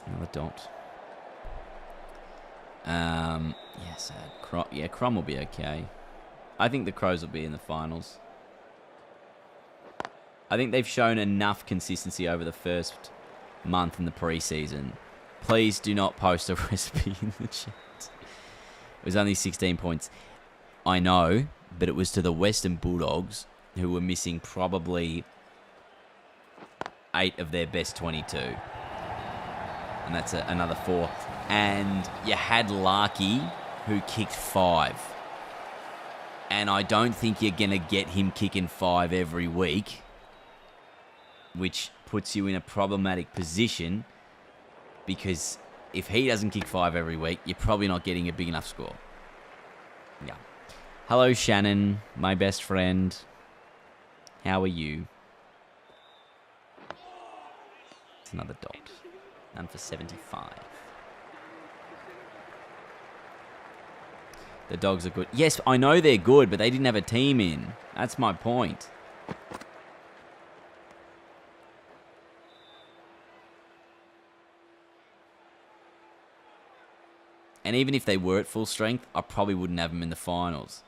Another dot. Yes, Crom will be okay. I think the Crows will be in the finals. I think they've shown enough consistency over the first month in the preseason. Please do not post a recipe in the chat. It was only 16 points. I know, but it was to the Western Bulldogs, who were missing probably 8 of their best 22. And that's another 4. And you had Larky, who kicked 5. And I don't think you're going to get him kicking 5 every week, which puts you in a problematic position, because if he doesn't kick 5 every week, you're probably not getting a big enough score. Yeah. Hello, Shannon, my best friend. How are you? It's another dot. None for 75. The Dogs are good. Yes, I know they're good, but they didn't have a team in. That's my point. And even if they were at full strength, I probably wouldn't have them in the finals.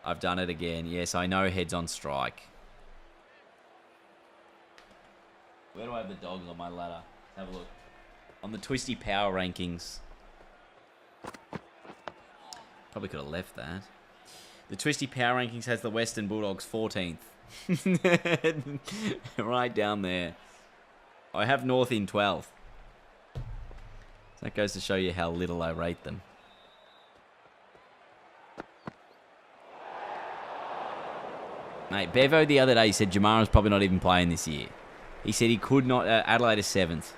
I've done it again. Yes, I know heads on strike. Where do I have the Dogs on my ladder? Have a look. On the Twisty Power Rankings. Probably could have left that. The Twisty Power Rankings has the Western Bulldogs 14th. Right down there. I have North in 12th. So that goes to show you how little I rate them. Mate, Bevo the other day said Jamara's probably not even playing this year. He said he could not... Adelaide is 7th.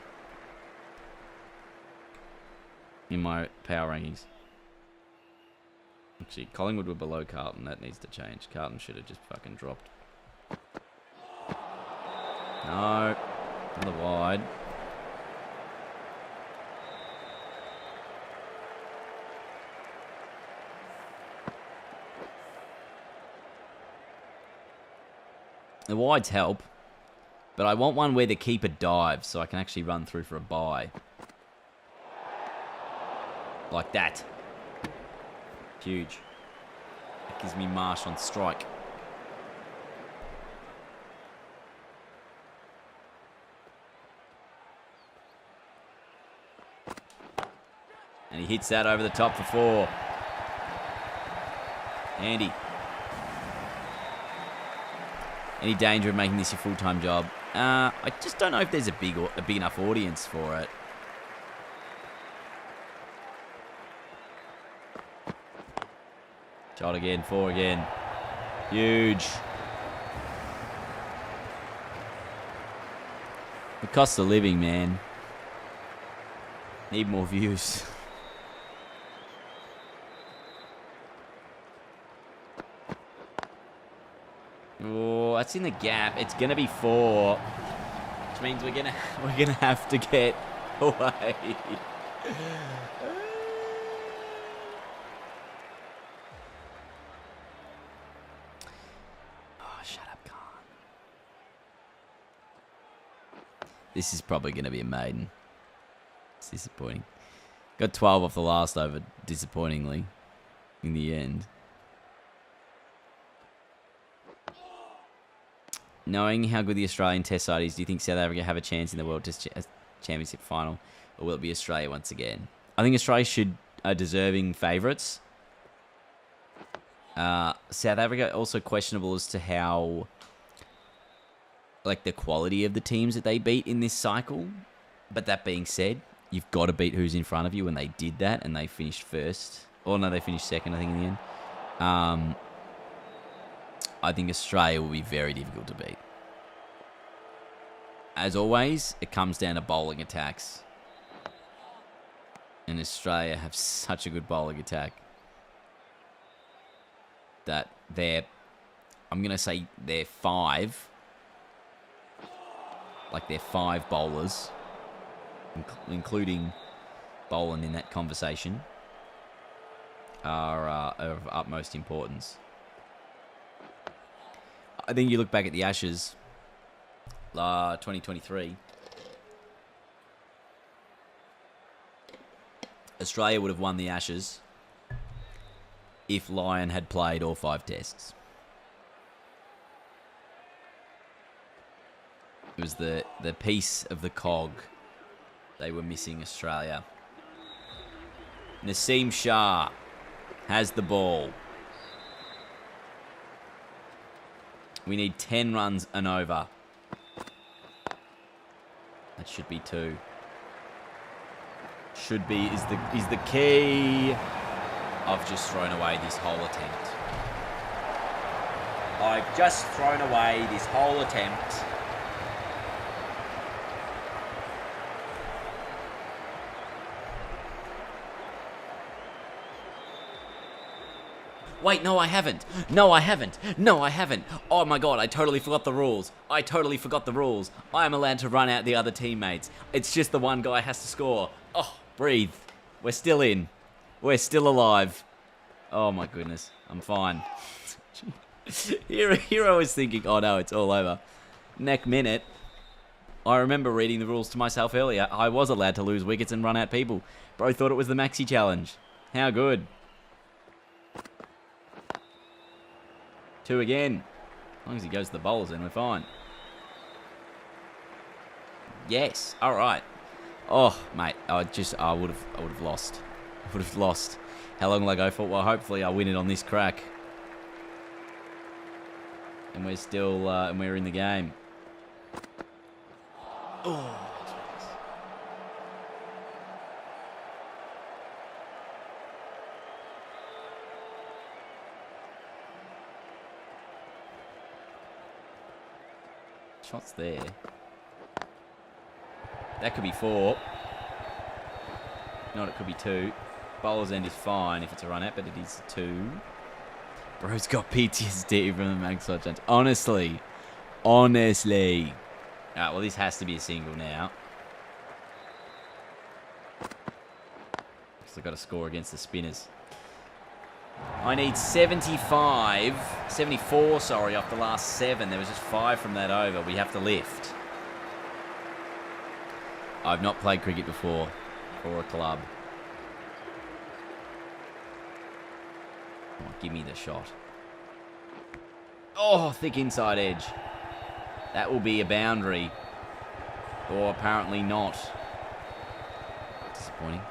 In my power rankings. Actually, Collingwood were below Carlton. That needs to change. Carlton should have just fucking dropped. No. Another wide. The wides help, but I want one where the keeper dives so I can actually run through for a bye. Like that. Huge. That gives me Marsh on strike. And he hits that over the top for 4. Andy. Any danger of making this your full-time job? I just don't know if there's a big enough audience for it. Shot again, 4 again. Huge. The cost of living, man. Need more views. Oh, that's in the gap. It's gonna be 4, which means we're gonna have to get away. shut up, Khan. This is probably going to be a maiden. It's disappointing. Got 12 off the last over, disappointingly, in the end. Knowing how good the Australian Test side is, do you think South Africa have a chance in the World Test Championship final, or will it be Australia once again? I think Australia are deserving favourites. South Africa also questionable as to how, like, the quality of the teams that they beat in this cycle. But that being said, you've got to beat who's in front of you, and they did that, and they finished first. Or no, they finished second, I think, in the end. I think Australia will be very difficult to beat. As always, it comes down to bowling attacks. And Australia have such a good bowling attack that I'm going to say they're five. Like, they're five bowlers, including Boland in that conversation, are of utmost importance. I think you look back at the Ashes, 2023, Australia would have won the Ashes if Lyon had played all 5 tests. It was the piece of the cog they were missing, Australia. Naseem Shah has the ball. We need 10 runs and over. That should be 2. Should be is the key. I've just thrown away this whole attempt. I've just thrown away this whole attempt. Wait, no, I haven't. No, I haven't. No, I haven't. Oh my god, I totally forgot the rules. I am allowed to run out the other teammates. It's just the one guy has to score. Oh, breathe. We're still in. We're still alive. Oh my goodness. I'm fine. Here I was thinking, oh no, it's all over. Next minute, I remember reading the rules to myself earlier. I was allowed to lose wickets and run out people. Bro thought it was the Maxi Challenge. How good. 2 again. As long as he goes to the bowlers, then we're fine. Yes. All right. Oh, mate. I would have lost. I would have lost. How long will I go for? Well, hopefully I'll win it on this crack. And we're still, and we're in the game. Oh. Shots there. That could be 4. No, it could be 2. Bowler's end is fine if it's a run out, but it is 2. Bro's got PTSD from the Max challenge. Honestly. Alright, well, this has to be a single now. Because I've got to score against the spinners. I need 74, sorry, off the last 7. There was just 5 from that over. We have to lift. I've not played cricket before for a club. Oh, give me the shot. Oh, thick inside edge. That will be a boundary. Or apparently not. Disappointing.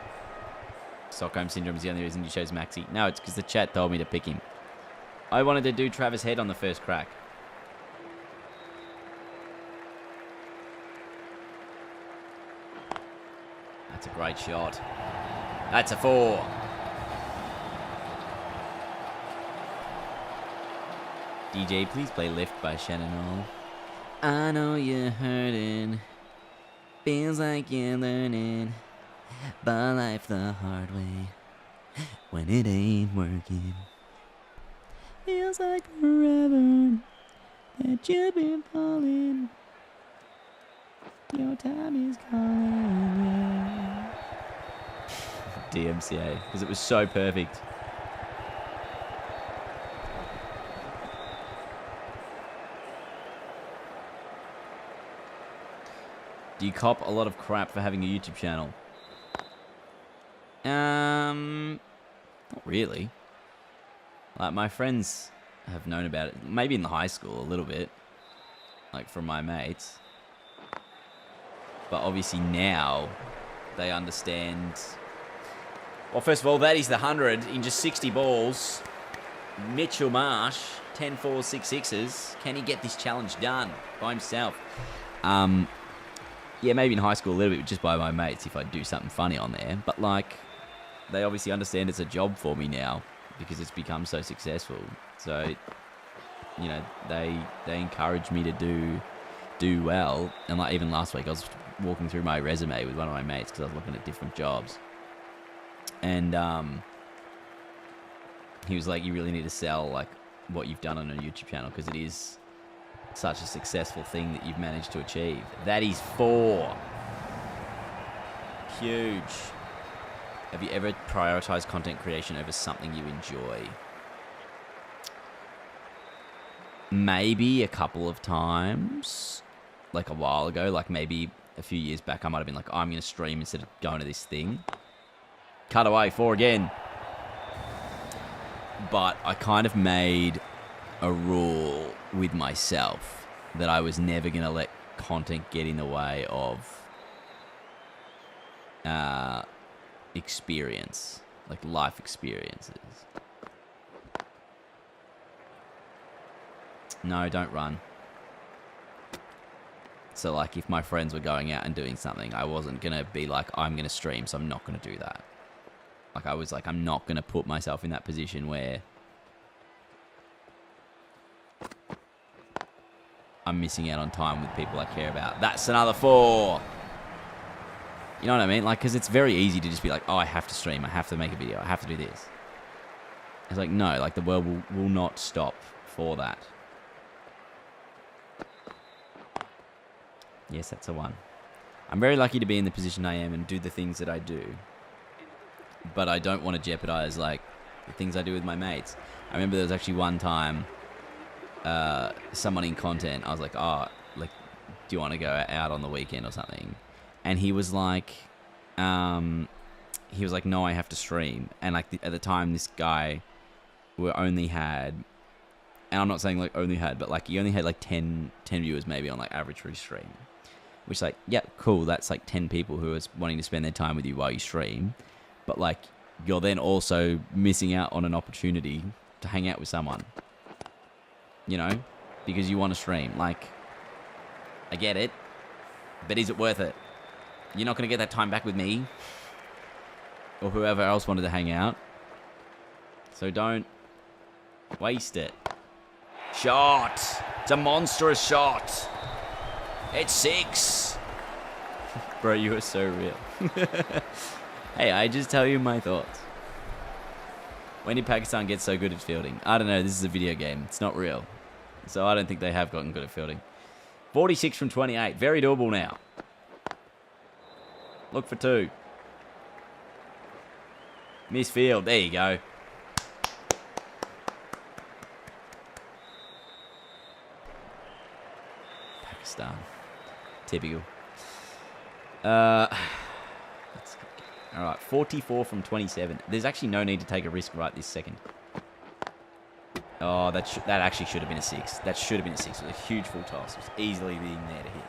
Stockholm Syndrome is the only reason you chose Maxi. No, it's because the chat told me to pick him. I wanted to do Travis Head on the first crack. That's a great shot. That's a 4. DJ, please play Lift by Shannon O. I know you're hurting. Feels like you're learning. But life the hard way. When it ain't working. Feels like forever that you've been falling. Your time is calling. DMCA, because it was so perfect. Do you cop a lot of crap for having a YouTube channel? Not really. Like, my friends have known about it. Maybe in the high school a little bit. Like, from my mates. But obviously now, they understand... Well, first of all, that is the 100 in just 60 balls. Mitchell Marsh, 10 4s, 6 6s. Can he get this challenge done by himself? Yeah, maybe in high school a little bit, just by my mates if I do something funny on there. But, like, they obviously understand it's a job for me now because it's become so successful. So, you know, they encourage me to do well. And, like, even last week I was walking through my resume with one of my mates because I was looking at different jobs. And he was like, you really need to sell, like, what you've done on a YouTube channel because it is such a successful thing that you've managed to achieve. That is 4. Huge. Have you ever prioritized content creation over something you enjoy? Maybe a couple of times. Like a while ago, like maybe a few years back, I might have been like, oh, I'm going to stream instead of going to this thing. Cut away, 4 again. But I kind of made a rule with myself that I was never going to let content get in the way of experience, like life experiences. No, don't run. So, like, if my friends were going out and doing something, I wasn't going to be like, I'm going to stream, so I'm not going to do that. Like, I was like, I'm not going to put myself in that position where I'm missing out on time with people I care about. That's another 4. You know what I mean? Like, because it's very easy to just be like, oh, I have to stream. I have to make a video. I have to do this. It's like, no, like, the world will not stop for that. Yes, that's a 1. I'm very lucky to be in the position I am and do the things that I do. But I don't want to jeopardize, like, the things I do with my mates. I remember there was actually one time, someone in content, I was like, oh, like, do you want to go out on the weekend or something? And he was like, no, I have to stream. And, like, at the time, this guy only had, and I'm not saying, like, only had, but, like, he only had, like, 10 viewers maybe on, like, average for his stream. Which, like, yeah, cool, that's, like, 10 people who are wanting to spend their time with you while you stream. But, like, you're then also missing out on an opportunity to hang out with someone. You know? Because you want to stream. Like, I get it. But is it worth it? You're not going to get that time back with me. Or whoever else wanted to hang out. So don't waste it. Shot! It's a monstrous shot! It's 6! Bro, you are so real. Hey, I just tell you my thoughts. When did Pakistan get so good at fielding? I don't know, this is a video game. It's not real. So I don't think they have gotten good at fielding. 46 from 28. Very doable now. Look for 2. Miss field. There you go. Pakistan. Typical. All right, 44 from 27. There's actually no need to take a risk right this second. Oh, that actually should have been a 6. That should have been a 6. It was a huge full toss. It was easily being there to hit.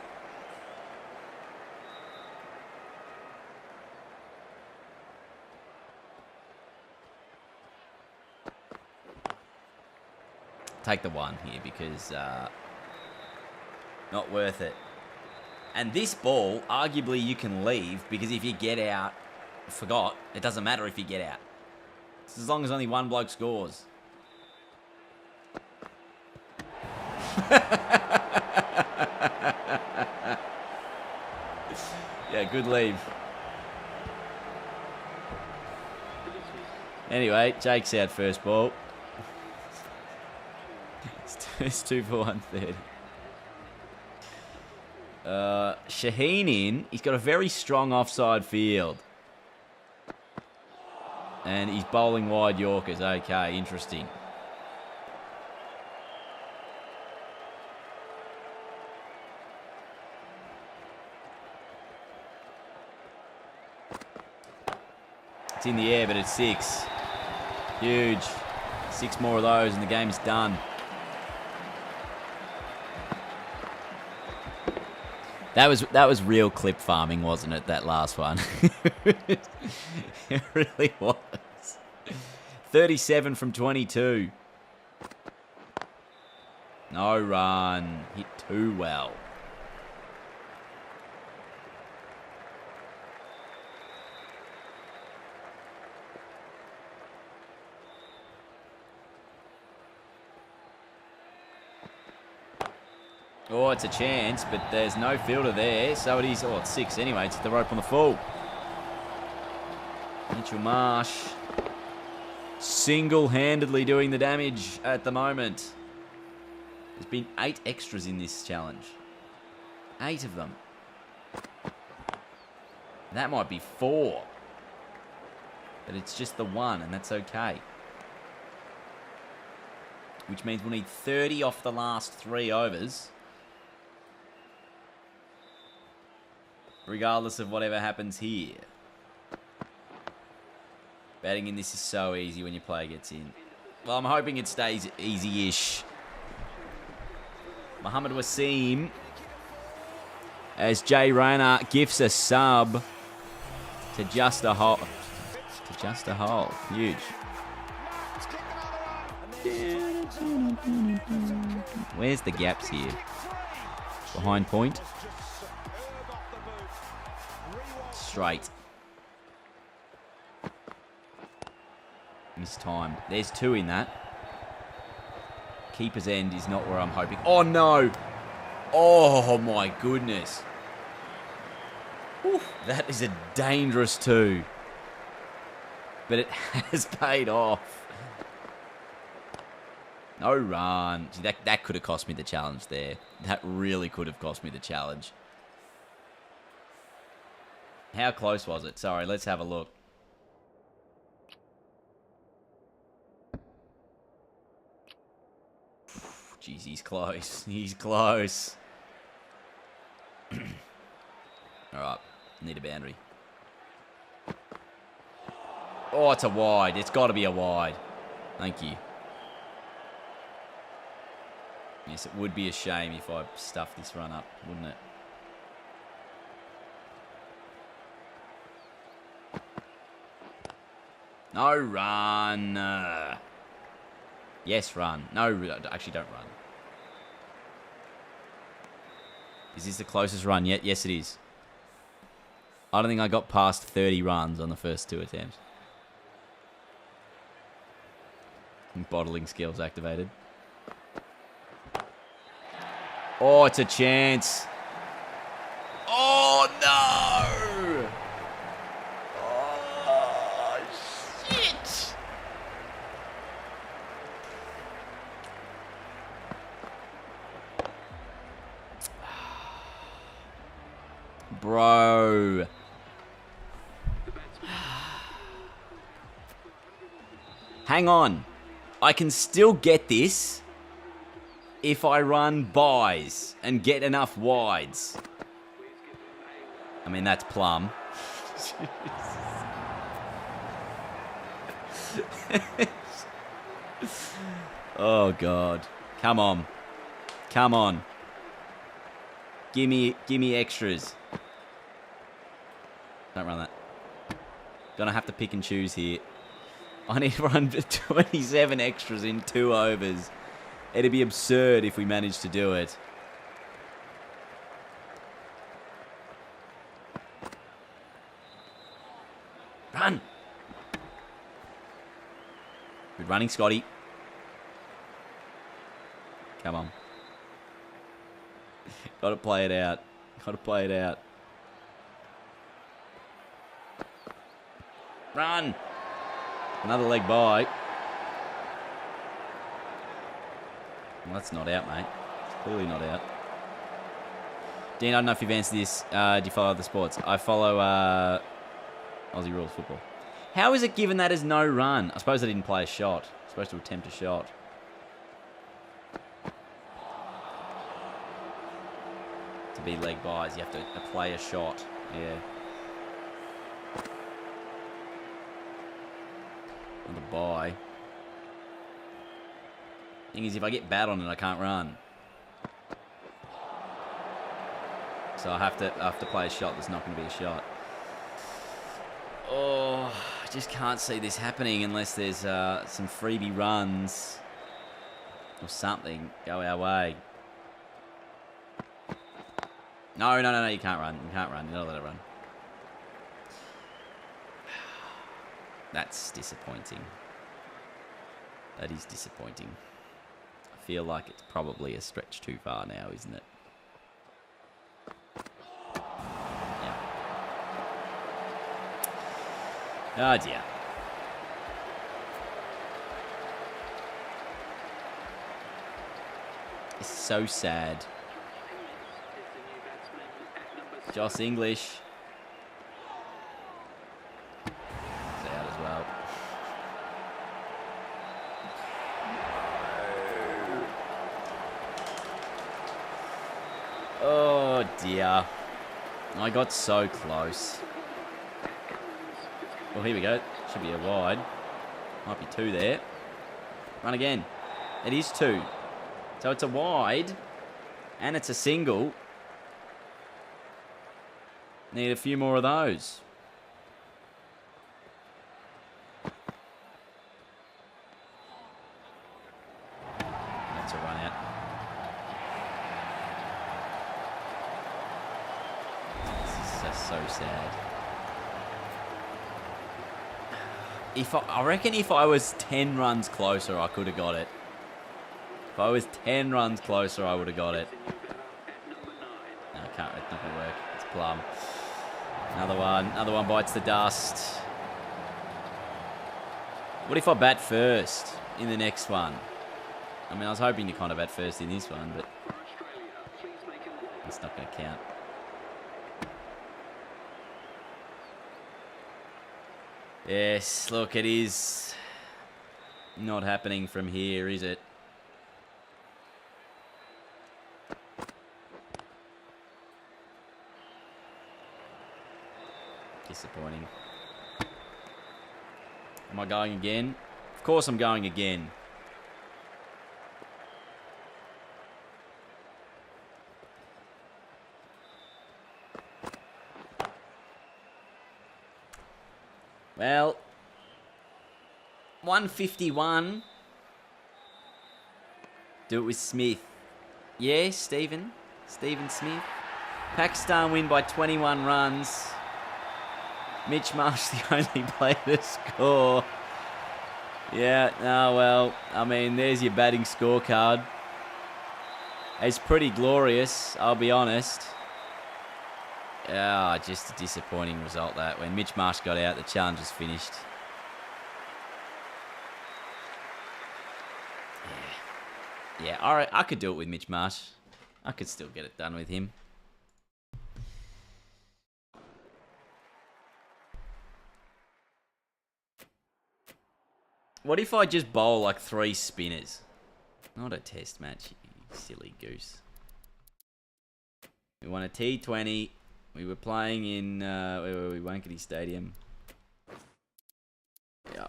Take the 1 here because not worth it. And this ball, arguably you can leave because if you get out, forgot, it doesn't matter if you get out. It's as long as only one bloke scores. Yeah, good leave. Anyway, Jake's out first ball. It's 2 for 130. Shaheen in. He's got a very strong offside field. And he's bowling wide Yorkers. Okay, interesting. It's in the air, but it's 6. Huge. 6 more of those, and the game's done. That was real clip farming, wasn't it? That last one. It really was. 37 from 22. No run. Hit too well. Oh, it's a chance, but there's no fielder there. So it is. Oh, it's 6 anyway. It's the rope on the full. Mitchell Marsh single-handedly doing the damage at the moment. There's been 8 extras in this challenge. 8 of them. That might be 4. But it's just the 1, and that's okay. Which means we'll need 30 off the last 3 overs. Regardless of whatever happens here. Batting in this is so easy when your player gets in. Well, I'm hoping it stays easy-ish. Mohammed Wasim, as Jay Rayner gifts a sub to just a hole. To just a hole. Huge. Where's the gaps here? Behind point. Straight. Missed time. There's 2 in that. Keeper's end is not where I'm hoping. Oh, no. Oh, my goodness. Oof, that is a dangerous 2. But it has paid off. No run. See, that could have cost me the challenge there. That really could have cost me the challenge. How close was it? Sorry, let's have a look. Jeez, he's close. He's close. Alright, need a boundary. Oh, it's a wide. It's got to be a wide. Thank you. Yes, it would be a shame if I stuffed this run up, wouldn't it? No run. Yes, run. No, actually don't run. Is this the closest run yet? Yes, it is. I don't think I got past 30 runs on the first 2 attempts. Bottling skills activated. Oh, it's a chance. Oh, no! Oh, shit! Bro. Hang on. I can still get this if I run buys and get enough wides. I mean, that's plum. Oh, God. Come on. Come on. Gimme extras. Don't run that. Gonna have to pick and choose here. I need to run 27 extras in 2 overs. It'd be absurd if we managed to do it. Run! Good running, Scotty. Come on. Gotta play it out. Gotta play it out. Run! Another leg by. Well, that's not out, mate. It's clearly not out. Dean, I don't know if you've answered this. Do you follow other sports? I follow Aussie rules football. How is it given that as no run? I suppose I didn't play a shot. I'm supposed to attempt a shot. To be leg buys, you have to play a shot. Yeah. on the bye. Thing is, if I get bat on it, I can't run. So I have to play a shot that's not going to be a shot. Oh, I just can't see this happening unless there's some freebie runs or something go our way. No, you can't run. You can't run. You're not allowed to run. That's disappointing. That is disappointing. I feel like it's probably a stretch too far now, isn't it? Yeah. Oh dear. It's so sad. Joss English. He's out as well. Oh dear. I got so close. Well, here we go. Should be a wide. Might be 2 there. Run again. It is 2. So it's a wide. And it's a single. Need a few more of those. That's a run out. This is just so sad. I reckon if I was 10 runs closer, I could have got it. If I was 10 runs closer, I would have got it. No, I can't. It's not going to work. It's plum. Another one bites the dust. What if I bat first in the next one? I mean, I was hoping to kind of bat first in this one, but it's not going to count. Yes, look, it is not happening from here, is it? Disappointing. Am I going again? Of course I'm going again. Well, 151. Do it with Smith. Yeah, Stephen Smith. Pakistan win by 21 runs. Mitch Marsh, the only player to score. Yeah, no, well, I mean, there's your batting scorecard. It's pretty glorious, I'll be honest. Ah, just a disappointing result that. When Mitch Marsh got out, the challenge was finished. Yeah, all right, I could do it with Mitch Marsh. I could still get it done with him. What if I just bowl like 3 spinners? Not a test match, you silly goose. We won a T20. We were playing in, where were we? Wankity Stadium. Yeah.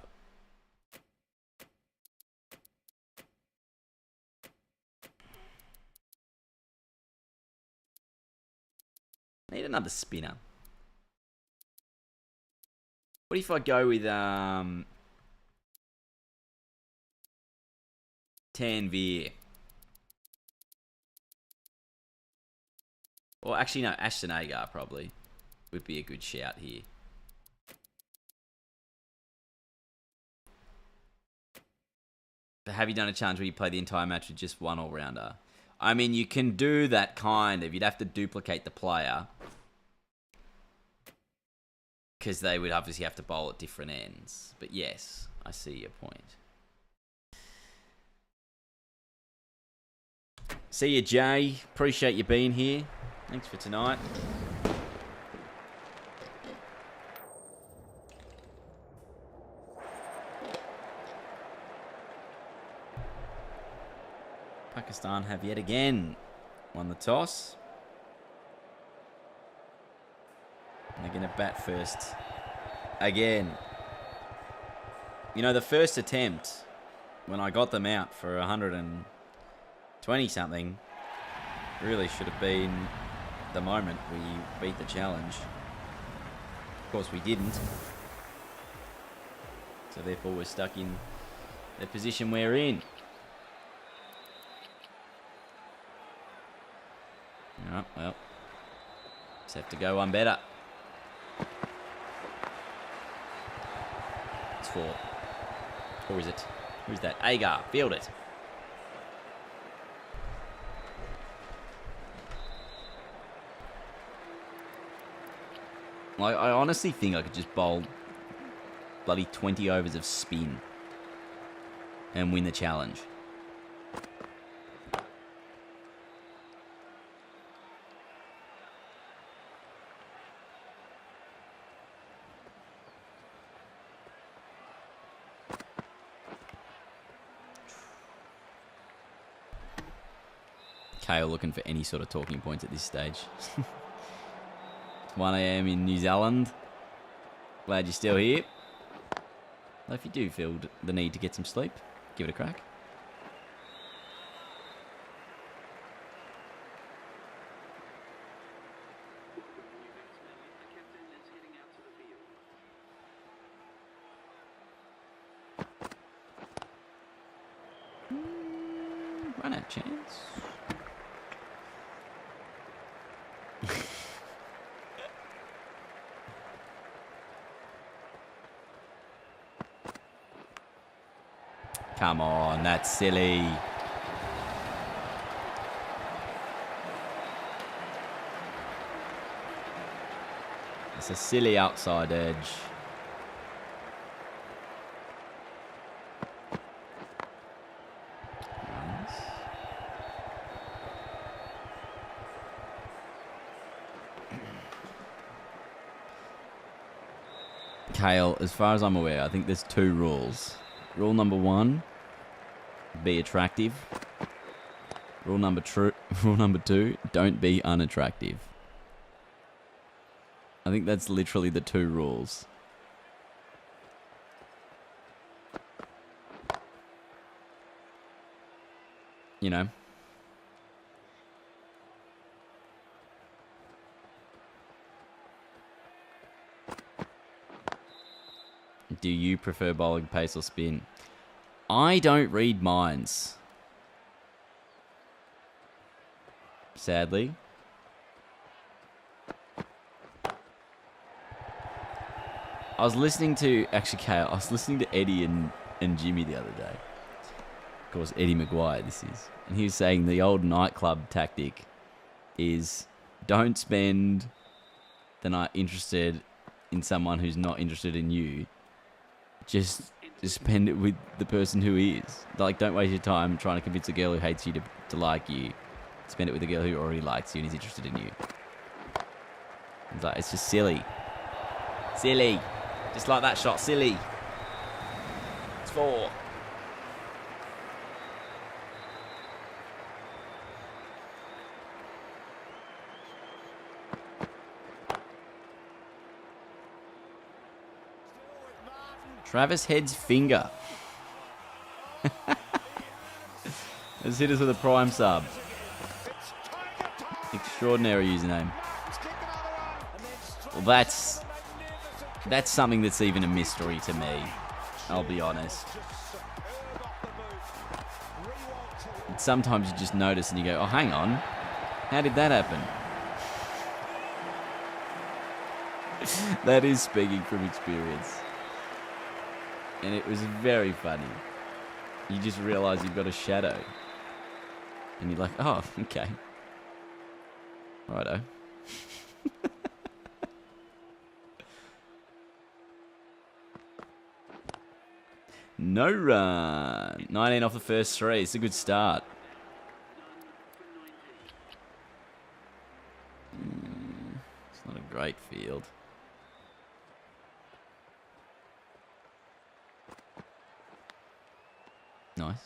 Need another spinner. What if I go with, Tanvir? Or actually, no, Ashton Agar probably would be a good shout here. But have you done a challenge where you play the entire match with just one all-rounder? I mean, you can do that kind of. You'd have to duplicate the player. Because they would obviously have to bowl at different ends. But yes, I see your point. See you, Jay. Appreciate you being here. Thanks for tonight. Pakistan have yet again won the toss. And they're going to bat first again. You know, the first attempt, when I got them out for 120 something, really should have been the moment we beat the challenge. Of course, we didn't. So therefore, we're stuck in the position we're in. Alright, well, just have to go one better. It's 4. Or is it? Who's that? Agar, field it. I honestly think I could just bowl bloody 20 overs of spin and win the challenge. Kale looking for any sort of talking points at this stage. 1 a.m. in New Zealand. Glad you're still here. Well, if you do feel the need to get some sleep, give it a crack. Run out chance. Come on, that's silly. It's a silly outside edge. Nice. Kale, as far as I'm aware, I think there's 2 rules. Rule number 1, be attractive. Rule number 2, don't be unattractive. I think that's literally the 2 rules. You know. Do you prefer bowling pace or spin? I don't read minds. Sadly. I was listening to, actually, Kale, I was listening to Eddie and Jimmy the other day. Of course, Eddie Maguire, this is. And he was saying the old nightclub tactic is don't spend the night interested in someone who's not interested in you. Just spend it with the person who is. Like, don't waste your time trying to convince a girl who hates you to like you. Spend it with a girl who already likes you and is interested in you. It's like, it's just silly. Silly. Just like that shot, silly. It's 4. Travis Head's finger. Let's hit us with a prime sub. Extraordinary username. Well, that's something that's even a mystery to me. I'll be honest. And sometimes you just notice and you go, oh, hang on. How did that happen? That is speaking from experience. And it was very funny. You just realise you've got a shadow. And you're like, oh, okay. Righto. No run. 19 off the first 3. It's a good start. It's not a great field. Nice.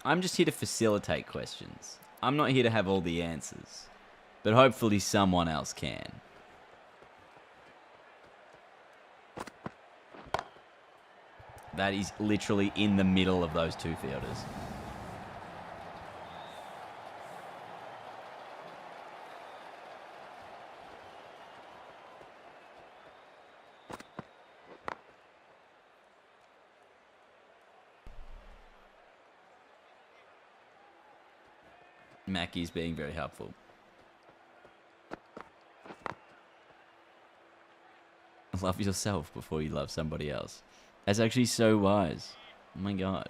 I'm just here to facilitate questions. I'm not here to have all the answers. But hopefully someone else can. That is literally in the middle of those two fielders. Mackie's being very helpful. Love yourself before you love somebody else. That's actually so wise. Oh my god.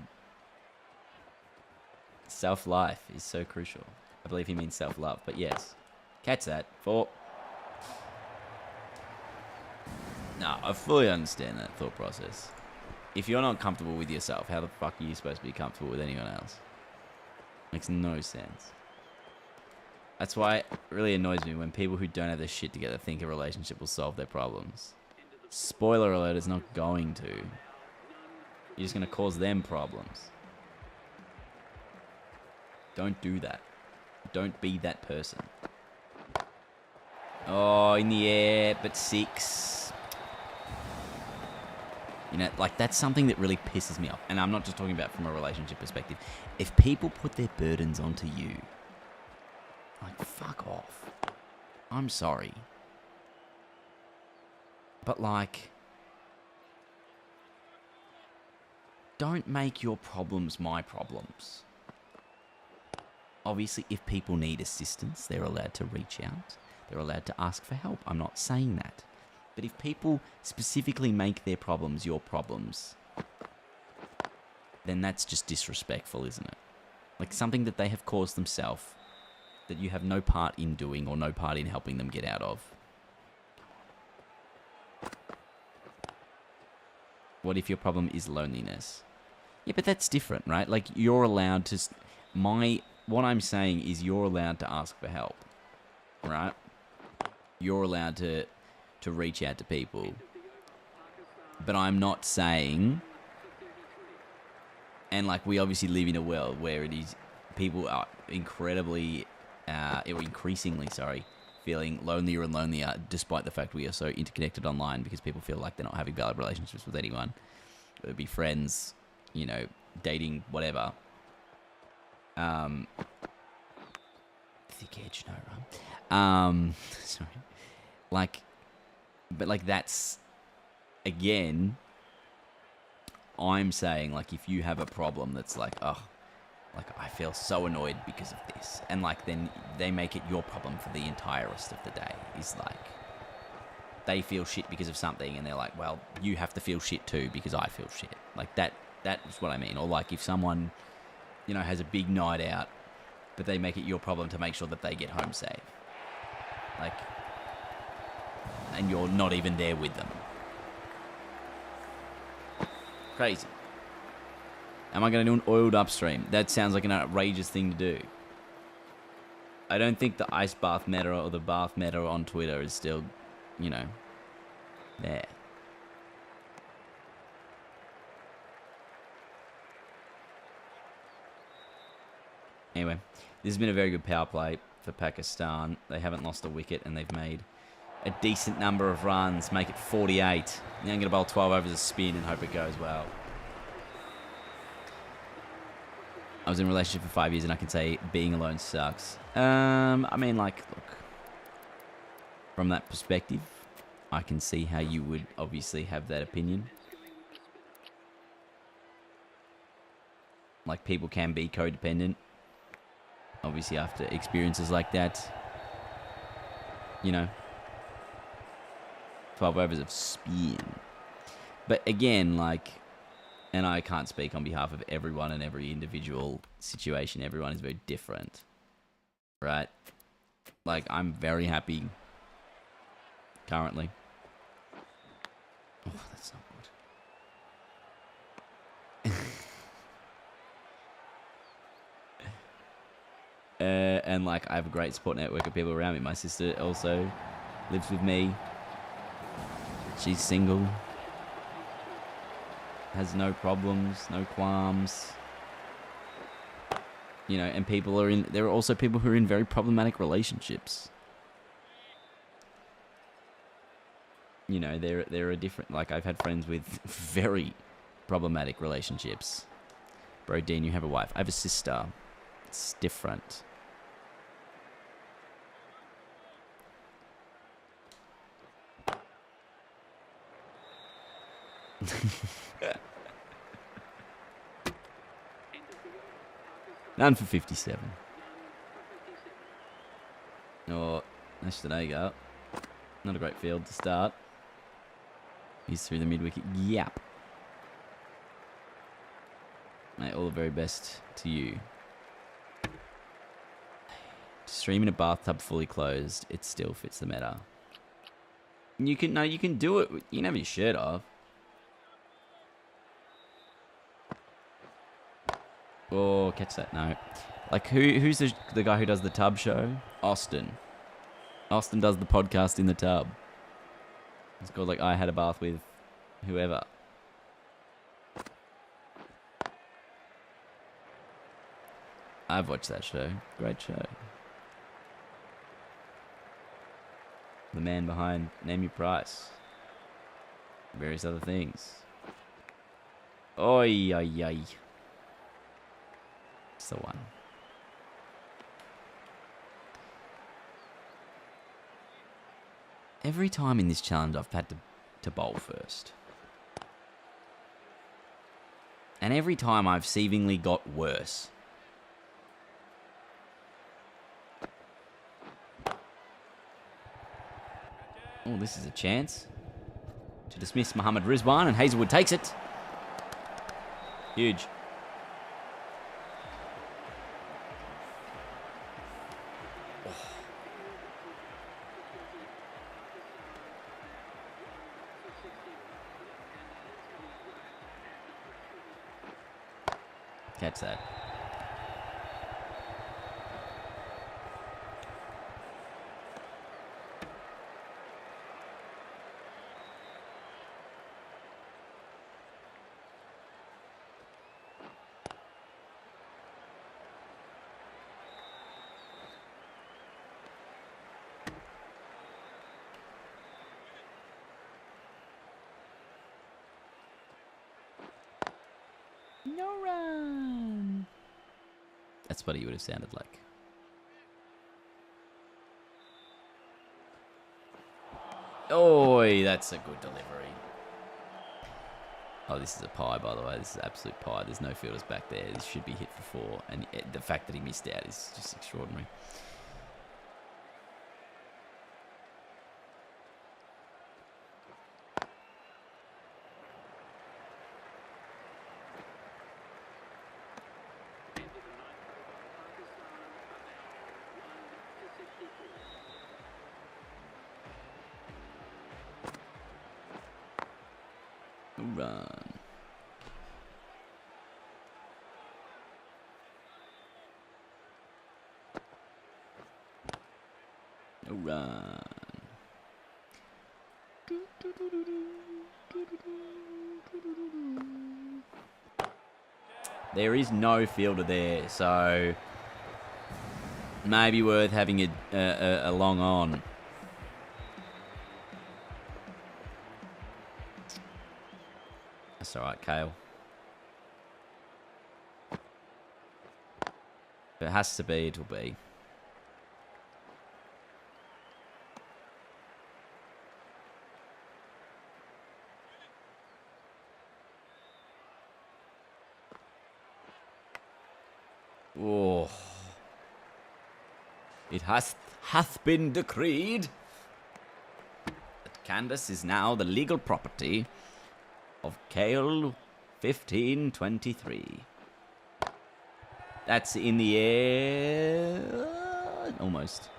Self-life is so crucial. I believe he means self-love, but yes. Catch that. 4. No, I fully understand that thought process. If you're not comfortable with yourself, how the fuck are you supposed to be comfortable with anyone else? Makes no sense. That's why it really annoys me when people who don't have their shit together think a relationship will solve their problems. Spoiler alert, it's not going to. You're just going to cause them problems. Don't do that. Don't be that person. Oh, in the air, but 6. You know, like, that's something that really pisses me off. And I'm not just talking about from a relationship perspective. If people put their burdens onto you, like, fuck off. I'm sorry. But, like, don't make your problems my problems. Obviously, if people need assistance, they're allowed to reach out. They're allowed to ask for help. I'm not saying that. But if people specifically make their problems your problems, then that's just disrespectful, isn't it? Like, something that they have caused themselves, that you have no part in doing or no part in helping them get out of. What if your problem is loneliness? Yeah, but that's different, right? Like, you're allowed to... What I'm saying is you're allowed to ask for help, right? You're allowed to reach out to people. But I'm not saying... And, like, we obviously live in a world where it is... People are incredibly... or increasingly, feeling lonelier and lonelier, despite the fact we are so interconnected online, because people feel like they're not having valid relationships with anyone. Whether it be friends, you know, dating, whatever. Thick edge, no run. Sorry. Like, but like that's, again, I'm saying, like, if you have a problem that's like, oh, like, I feel so annoyed because of this. And, like, then they make it your problem for the entire rest of the day. Is like, they feel shit because of something, and they're like, well, you have to feel shit too because I feel shit. Like, that is what I mean. Or, like, if someone, you know, has a big night out, but they make it your problem to make sure that they get home safe. Like, and you're not even there with them. Crazy. Am I going to do an oiled upstream? That sounds like an outrageous thing to do. I don't think the ice bath meta or the bath meta on Twitter is still, you know, there. Anyway, this has been a very good power play for Pakistan. They haven't lost a wicket and they've made a decent number of runs, make it 48. Now I'm going to bowl 12 overs of spin and hope it goes well. I was in a relationship for 5 years and I can say being alone sucks. I mean, like, look, from that perspective, I can see how you would obviously have that opinion. Like, people can be codependent. Obviously, after experiences like that, you know, 12 overs of spin. But again, like, and I can't speak on behalf of everyone and every individual situation. Everyone is very different, right? Like, I'm very happy currently. Oh, that's not good. And, like, I have a great support network of people around me. My sister also lives with me. She's single. Has no problems, no qualms. You know, and there are also people who are in very problematic relationships. You know, there are different, like, I've had friends with very, problematic relationships. Bro, Dean, you have a wife. I have a sister. It's different. None for 57. Oh, nice to go. Not a great field to start. He's through the mid-wicket. Yap. Mate, all the very best to you. Stream in a bathtub fully closed. It still fits the meta. You can do it. You can have your shirt off. Oh, catch that. No. Like, who's the guy who does the tub show? Austin. Austin does the podcast in the tub. It's called, like, I Had a Bath with whoever. I've watched that show. Great show. The man behind Name Your Price. Various other things. Oi, oi, oi. It's the one. Every time in this challenge I've had to bowl first. And every time I've seemingly got worse. Oh, this is a chance to dismiss Mohammad Rizwan, and Hazelwood takes it. Huge. Catch that. No run. That's what he would have sounded like. Oi, that's a good delivery. Oh, this is a pie, by the way. This is absolute pie. There's no fielders back there. This should be hit for 4. And the fact that he missed out is just extraordinary. Run. No run. There is no fielder there, so maybe worth having a long on. That's all right, Kale. If it has to be, it'll be. Oh. It hath been decreed that Candace is now the legal property of Kale 1523. That's in the air. Almost.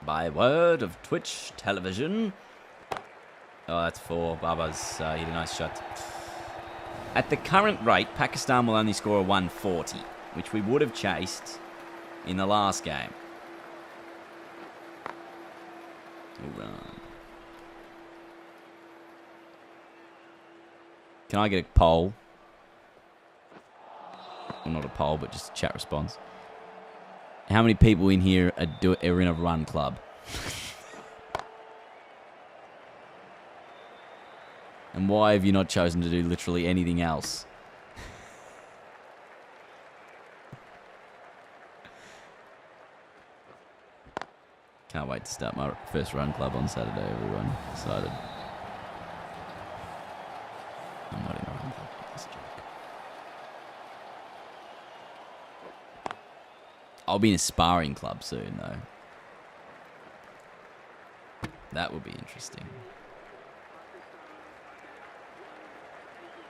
By word of Twitch television. Oh, that's 4. Baba's hit a nice shot. At the current rate, Pakistan will only score a 140, which we would have chased in the last game. Can I get a poll? Well, not a poll, but just a chat response. How many people in here are in a run club? And why have you not chosen to do literally anything else? Can't wait to start my first run club on Saturday, everyone. Excited. I'm not in a run club. That's a joke. I'll be in a sparring club soon, though. That would be interesting.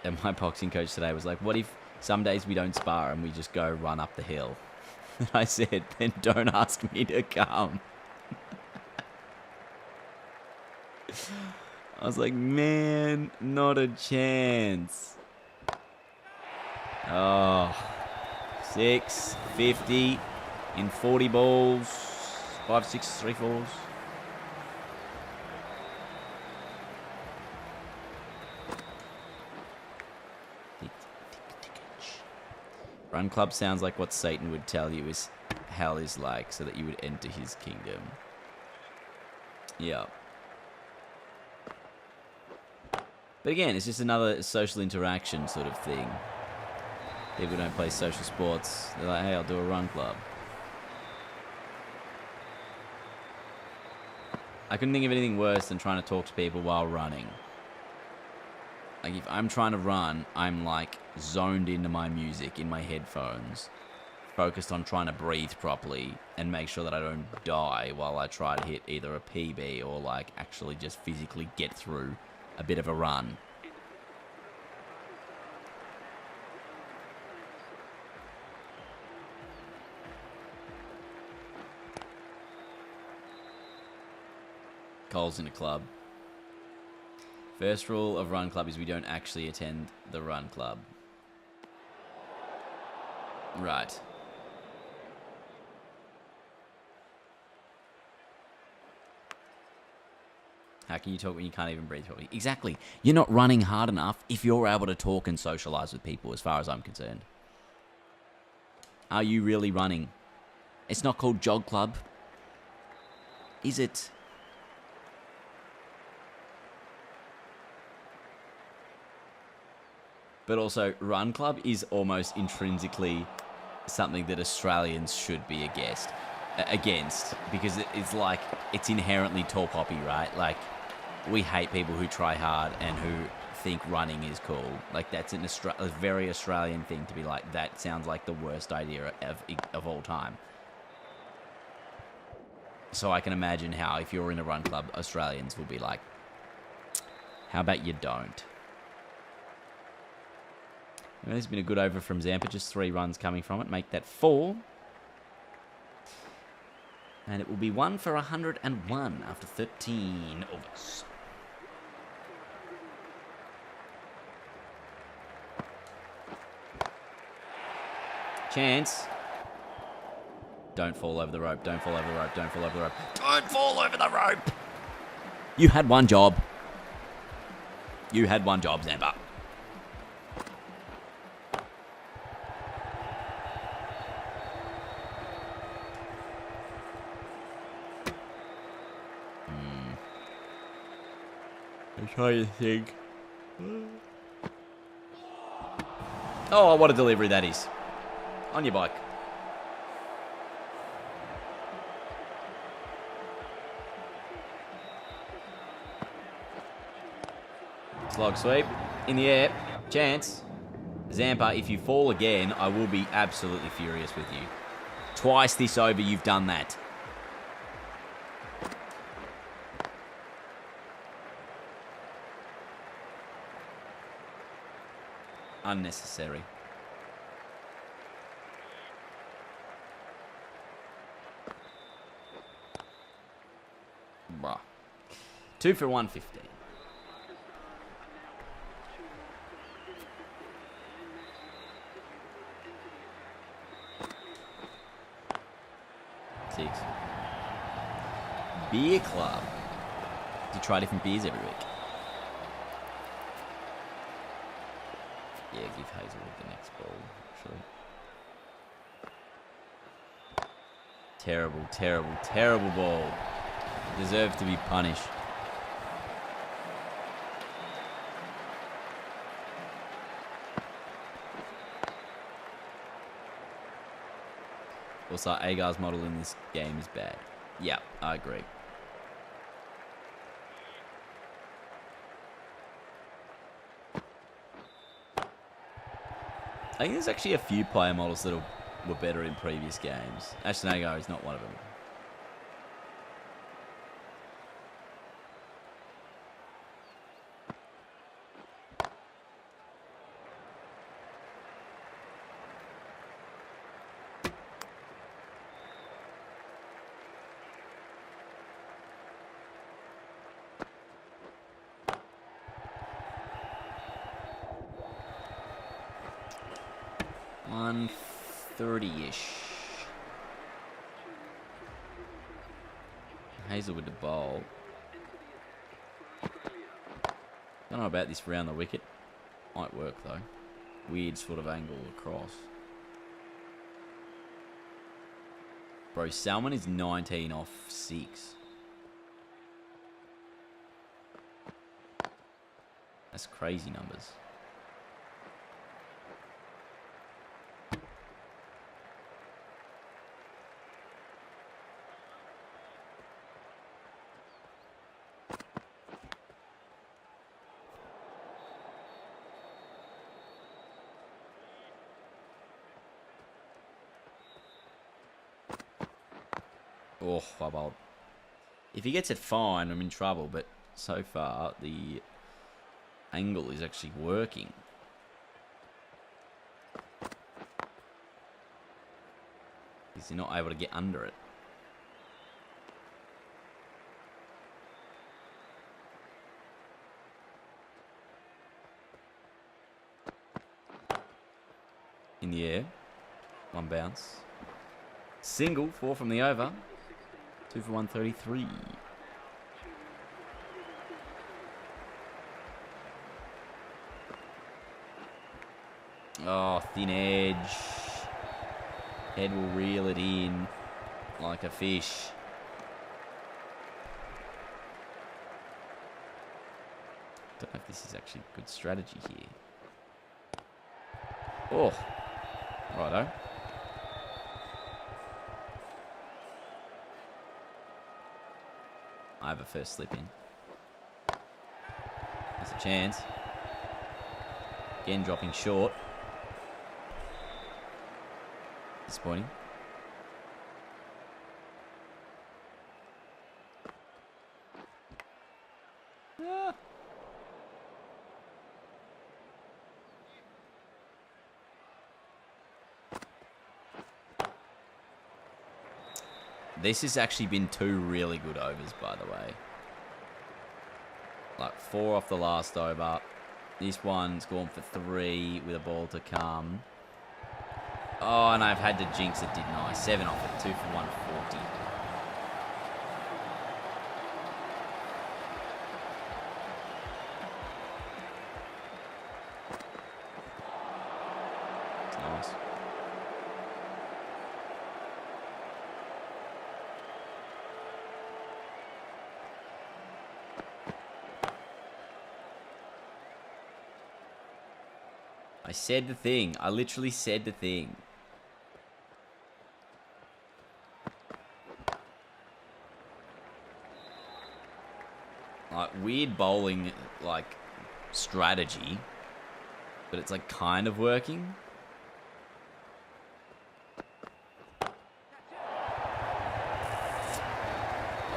And my boxing coach today was like, what if some days we don't spar and we just go run up the hill? And I said, then don't ask me to come. I was like, man, not a chance. Oh, 650 in 40 balls. 5, 6, 3 4s. Run club sounds like what Satan would tell you is hell is like, so that you would enter his kingdom. Yeah. But again, it's just another social interaction sort of thing. People don't play social sports. They're like, hey, I'll do a run club. I couldn't think of anything worse than trying to talk to people while running. Like, if I'm trying to run, I'm, like, zoned into my music in my headphones, focused on trying to breathe properly and make sure that I don't die while I try to hit either a PB or, like, actually just physically get through a bit of a run. Cole's in a club. First rule of run club is we don't actually attend the run club. Right. How can you talk when you can't even breathe properly? Exactly. You're not running hard enough if you're able to talk and socialize with people, as far as I'm concerned. Are you really running? It's not called jog club. Is it? But also, run club is almost intrinsically something that Australians should be against, because it's like, it's inherently tall poppy, right? Like, we hate people who try hard and who think running is cool. Like, that's a very Australian thing to be like, that sounds like the worst idea of all time. So I can imagine how, if you're in a run club, Australians will be like, how about you don't? Well, there's been a good over from Zampa, just 3 runs coming from it. Make that 4. And it will be 1 for 101 after 13 overs. Chance. Don't fall over the rope, don't fall over the rope, don't fall over the rope. Don't fall over the rope! You had one job. You had one job, Zampa. I'm trying to think. Oh, what a delivery that is. On your bike. Slog sweep. In the air. Chance. Zampa, if you fall again, I will be absolutely furious with you. Twice this over, you've done that. Unnecessary. Bruh. 2 for 115. Six. Beer club. Do you try different beers every week? Yeah, give Hazelwood the next ball, actually. Terrible, terrible, terrible ball. Deserve to be punished. Also, Agar's model in this game is bad. Yeah, I agree. I think there's actually a few player models that were better in previous games. Ashton Agar is not one of them. .130-ish. Hazelwood to bowl. Don't know about this round the wicket. Might work though. Weird sort of angle across. Bro, Salmon is 19 off 6. That's crazy numbers. Oh, I bowled. If he gets it fine, I'm in trouble. But so far, the angle is actually working. Because you're not able to get under it. In the air. One bounce. Single, 4 from the over. 2 for 133. Oh, thin edge. Head will reel it in like a fish. Don't know if this is actually a good strategy here. Oh, righto. I have a first slip in. There's a chance. Again, dropping short. Disappointing. Ah. This has actually been 2 really good overs, by the way. Like 4 off the last over. This one's gone for 3 with a ball to come. Oh, and I've had to jinx it, didn't I? 7 off it, 2 for 140. It's nice. I said the thing. I literally said the thing. Like, weird bowling, like, strategy. But it's, like, kind of working.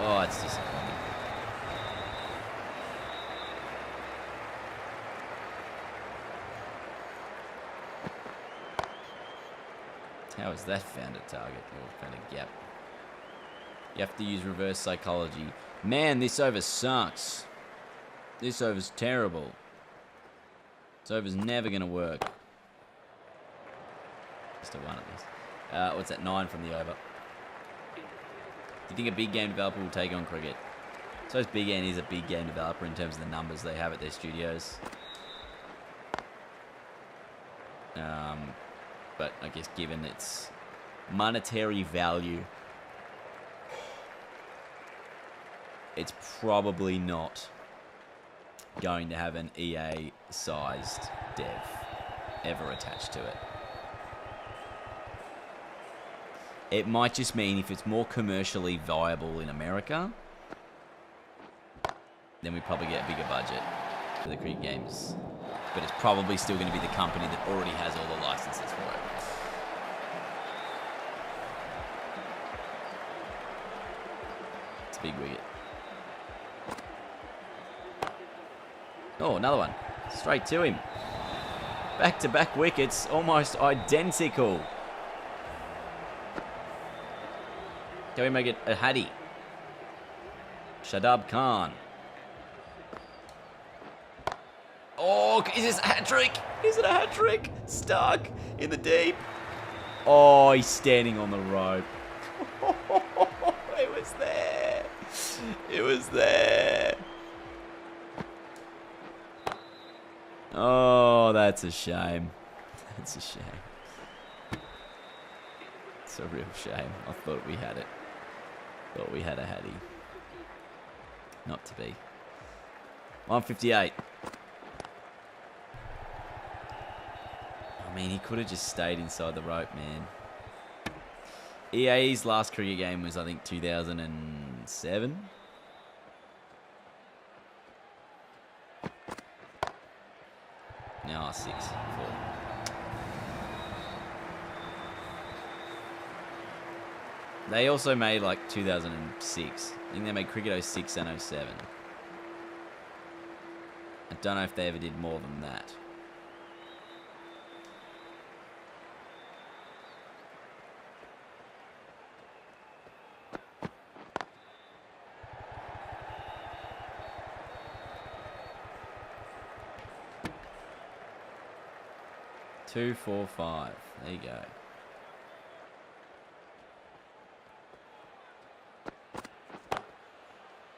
Oh, it's disappointing. How is that found a target or found a gap? You have to use reverse psychology. Man, this over sucks. This over's terrible. This over's never going to work. Just a 1 at least. What's that? 9 from the over. Do you think a big game developer will take on cricket? I suppose Big N is a big game developer in terms of the numbers they have at their studios. But I guess given its monetary value, it's probably not going to have an EA-sized dev ever attached to it. It might just mean if it's more commercially viable in America, then we probably get a bigger budget for the cricket games. But it's probably still going to be the company that already has all the licenses for it. It's a big wicket. Oh, another one. Straight to him. Back-to-back wickets, almost identical. Can we make it a Haddy? Shadab Khan. Oh, is this a hat-trick? Is it a hat-trick? Stuck in the deep. Oh, he's standing on the rope. It was there. It was there. Oh, that's a shame. That's a shame. It's a real shame. I thought we had it. Thought we had a Haddy. Not to be. 158. I mean, he could have just stayed inside the rope, man. EA's last cricket game was, I think, 2007. No, 6, 4. They also made like 2006. I think they made Cricket 06 and 07. I don't know if they ever did more than that. Two, 4, 5. There you go.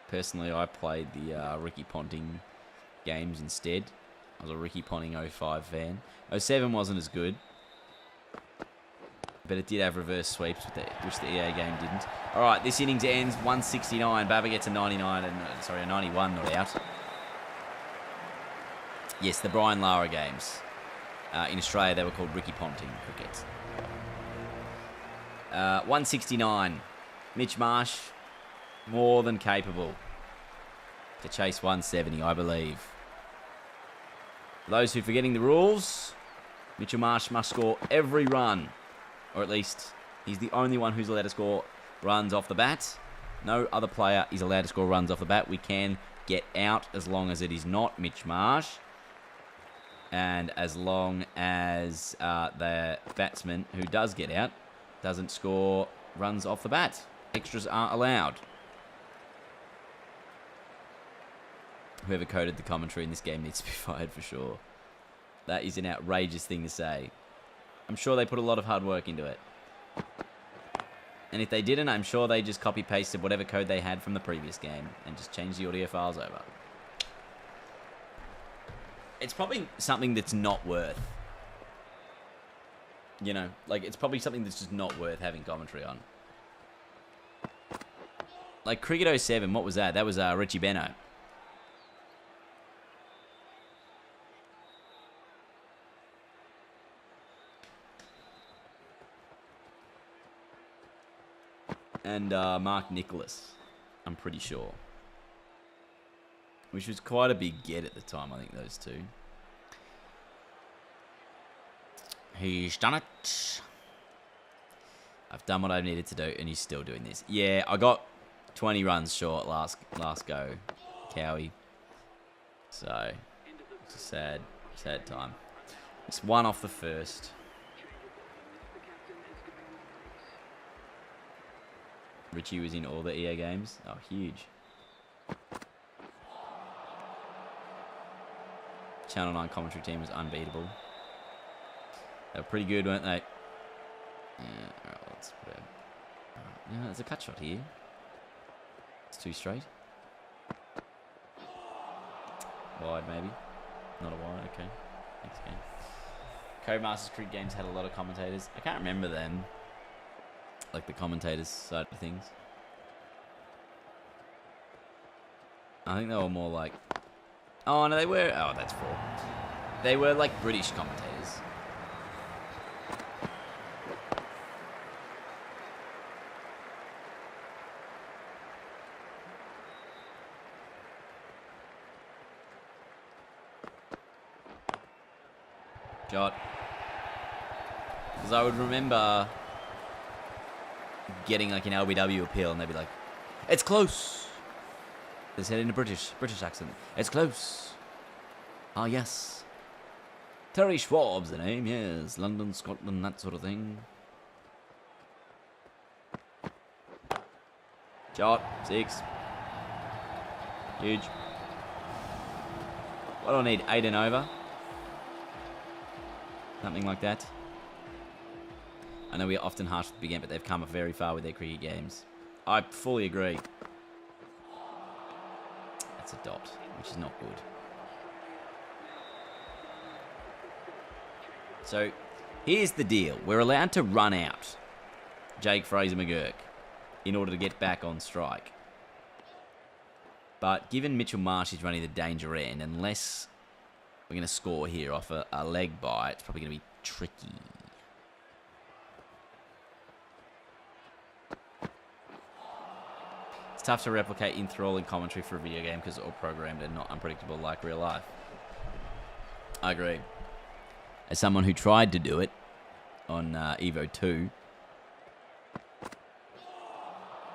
Personally, I played the Ricky Ponting games instead. I was a Ricky Ponting 05 fan. 07 wasn't as good, but it did have reverse sweeps, which the EA game didn't. All right, this innings ends 169. Baba gets a 99 and a 91 not out. Yes, the Brian Lara games. In Australia, they were called Ricky Ponting cricket. 169. Mitch Marsh, more than capable to chase 170, I believe. For those who are forgetting the rules, Mitchell Marsh must score every run, or at least he's the only one who's allowed to score runs off the bat. No other player is allowed to score runs off the bat. We can get out as long as it is not Mitch Marsh. And as long as the batsman who does get out doesn't score runs off the bat. Extras aren't allowed. Whoever coded the commentary in this game needs to be fired for sure. That is an outrageous thing to say. I'm sure they put a lot of hard work into it. And if they didn't, I'm sure they just copy-pasted whatever code they had from the previous game and just changed the audio files over. It's probably something that's not worth, you know, like it's probably something that's just not worth having commentary on. Like Cricket 07, what was that? That was Richie Beno. And Mark Nicholas, I'm pretty sure. Which was quite a big get at the time, I think, those two. He's done it. I've done what I needed to do, and he's still doing this. Yeah, I got 20 runs short last go, Cowie. So, it's a sad time. It's one off the first. Richie was in all the EA games. Oh, huge. Channel 9 commentary team was unbeatable. They were pretty good, weren't they? Yeah, alright, let's put it. Yeah, there's a cut shot here. It's too straight. Wide, maybe. Not a wide, okay. Next game. Codemasters Cricket games had a lot of commentators. I can't remember them. Like the commentators side of things. I think they were more like... Oh, no, they were... Oh, that's 4. They were like British commentators. Shot. Because I would remember getting like an LBW appeal and they'd be like, it's close. They said in a British accent, it's close. Ah, yes. Terry Schwab's the name, yes. London, Scotland, that sort of thing. Shot. 6. Huge. What do I need? 8 and over? Something like that. I know we are often harsh at the beginning, but they've come very far with their cricket games. I fully agree. That's a dot, which is not good. So, here's the deal. We're allowed to run out Jake Fraser-McGurk in order to get back on strike. But given Mitchell Marsh is running the danger end, unless we're going to score here off a leg bite, it's probably going to be tricky. It's tough to replicate enthralling commentary for a video game because it's all programmed and not unpredictable like real life. I agree. As someone who tried to do it on Evo 2,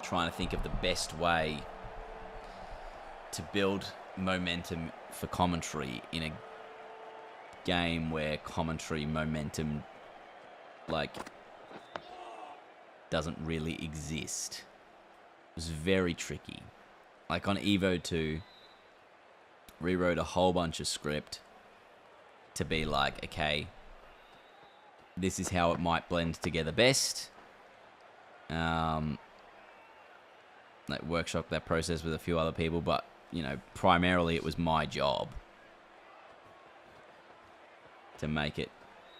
trying to think of the best way to build momentum for commentary in a game where commentary momentum, like, doesn't really exist. It was very tricky. Like on Evo 2, rewrote a whole bunch of script to be like, okay, this is how it might blend together best. Like workshop that process with a few other people, but you know, primarily it was my job to make it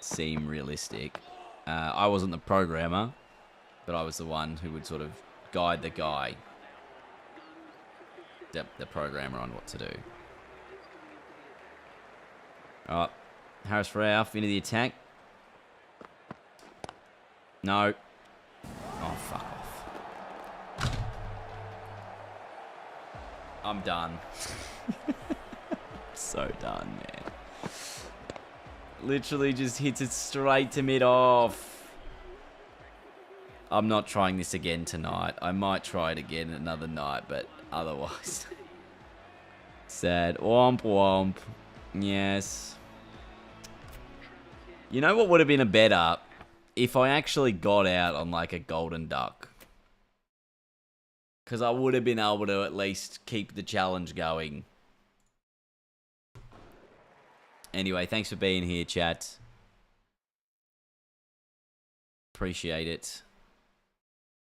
seem realistic. I wasn't the programmer, but I was the one who would sort of guide the guy, the programmer, on what to do. Alright, Harris Ralph into the attack. No. Oh, fuck off. I'm done. So done, man. Literally just hits it straight to mid-off. I'm not trying this again tonight. I might try it again another night, but otherwise. Sad. Womp womp. Yes. You know what would have been a better? If I actually got out on like a golden duck. Because I would have been able to at least keep the challenge going. Anyway, thanks for being here, chat. Appreciate it.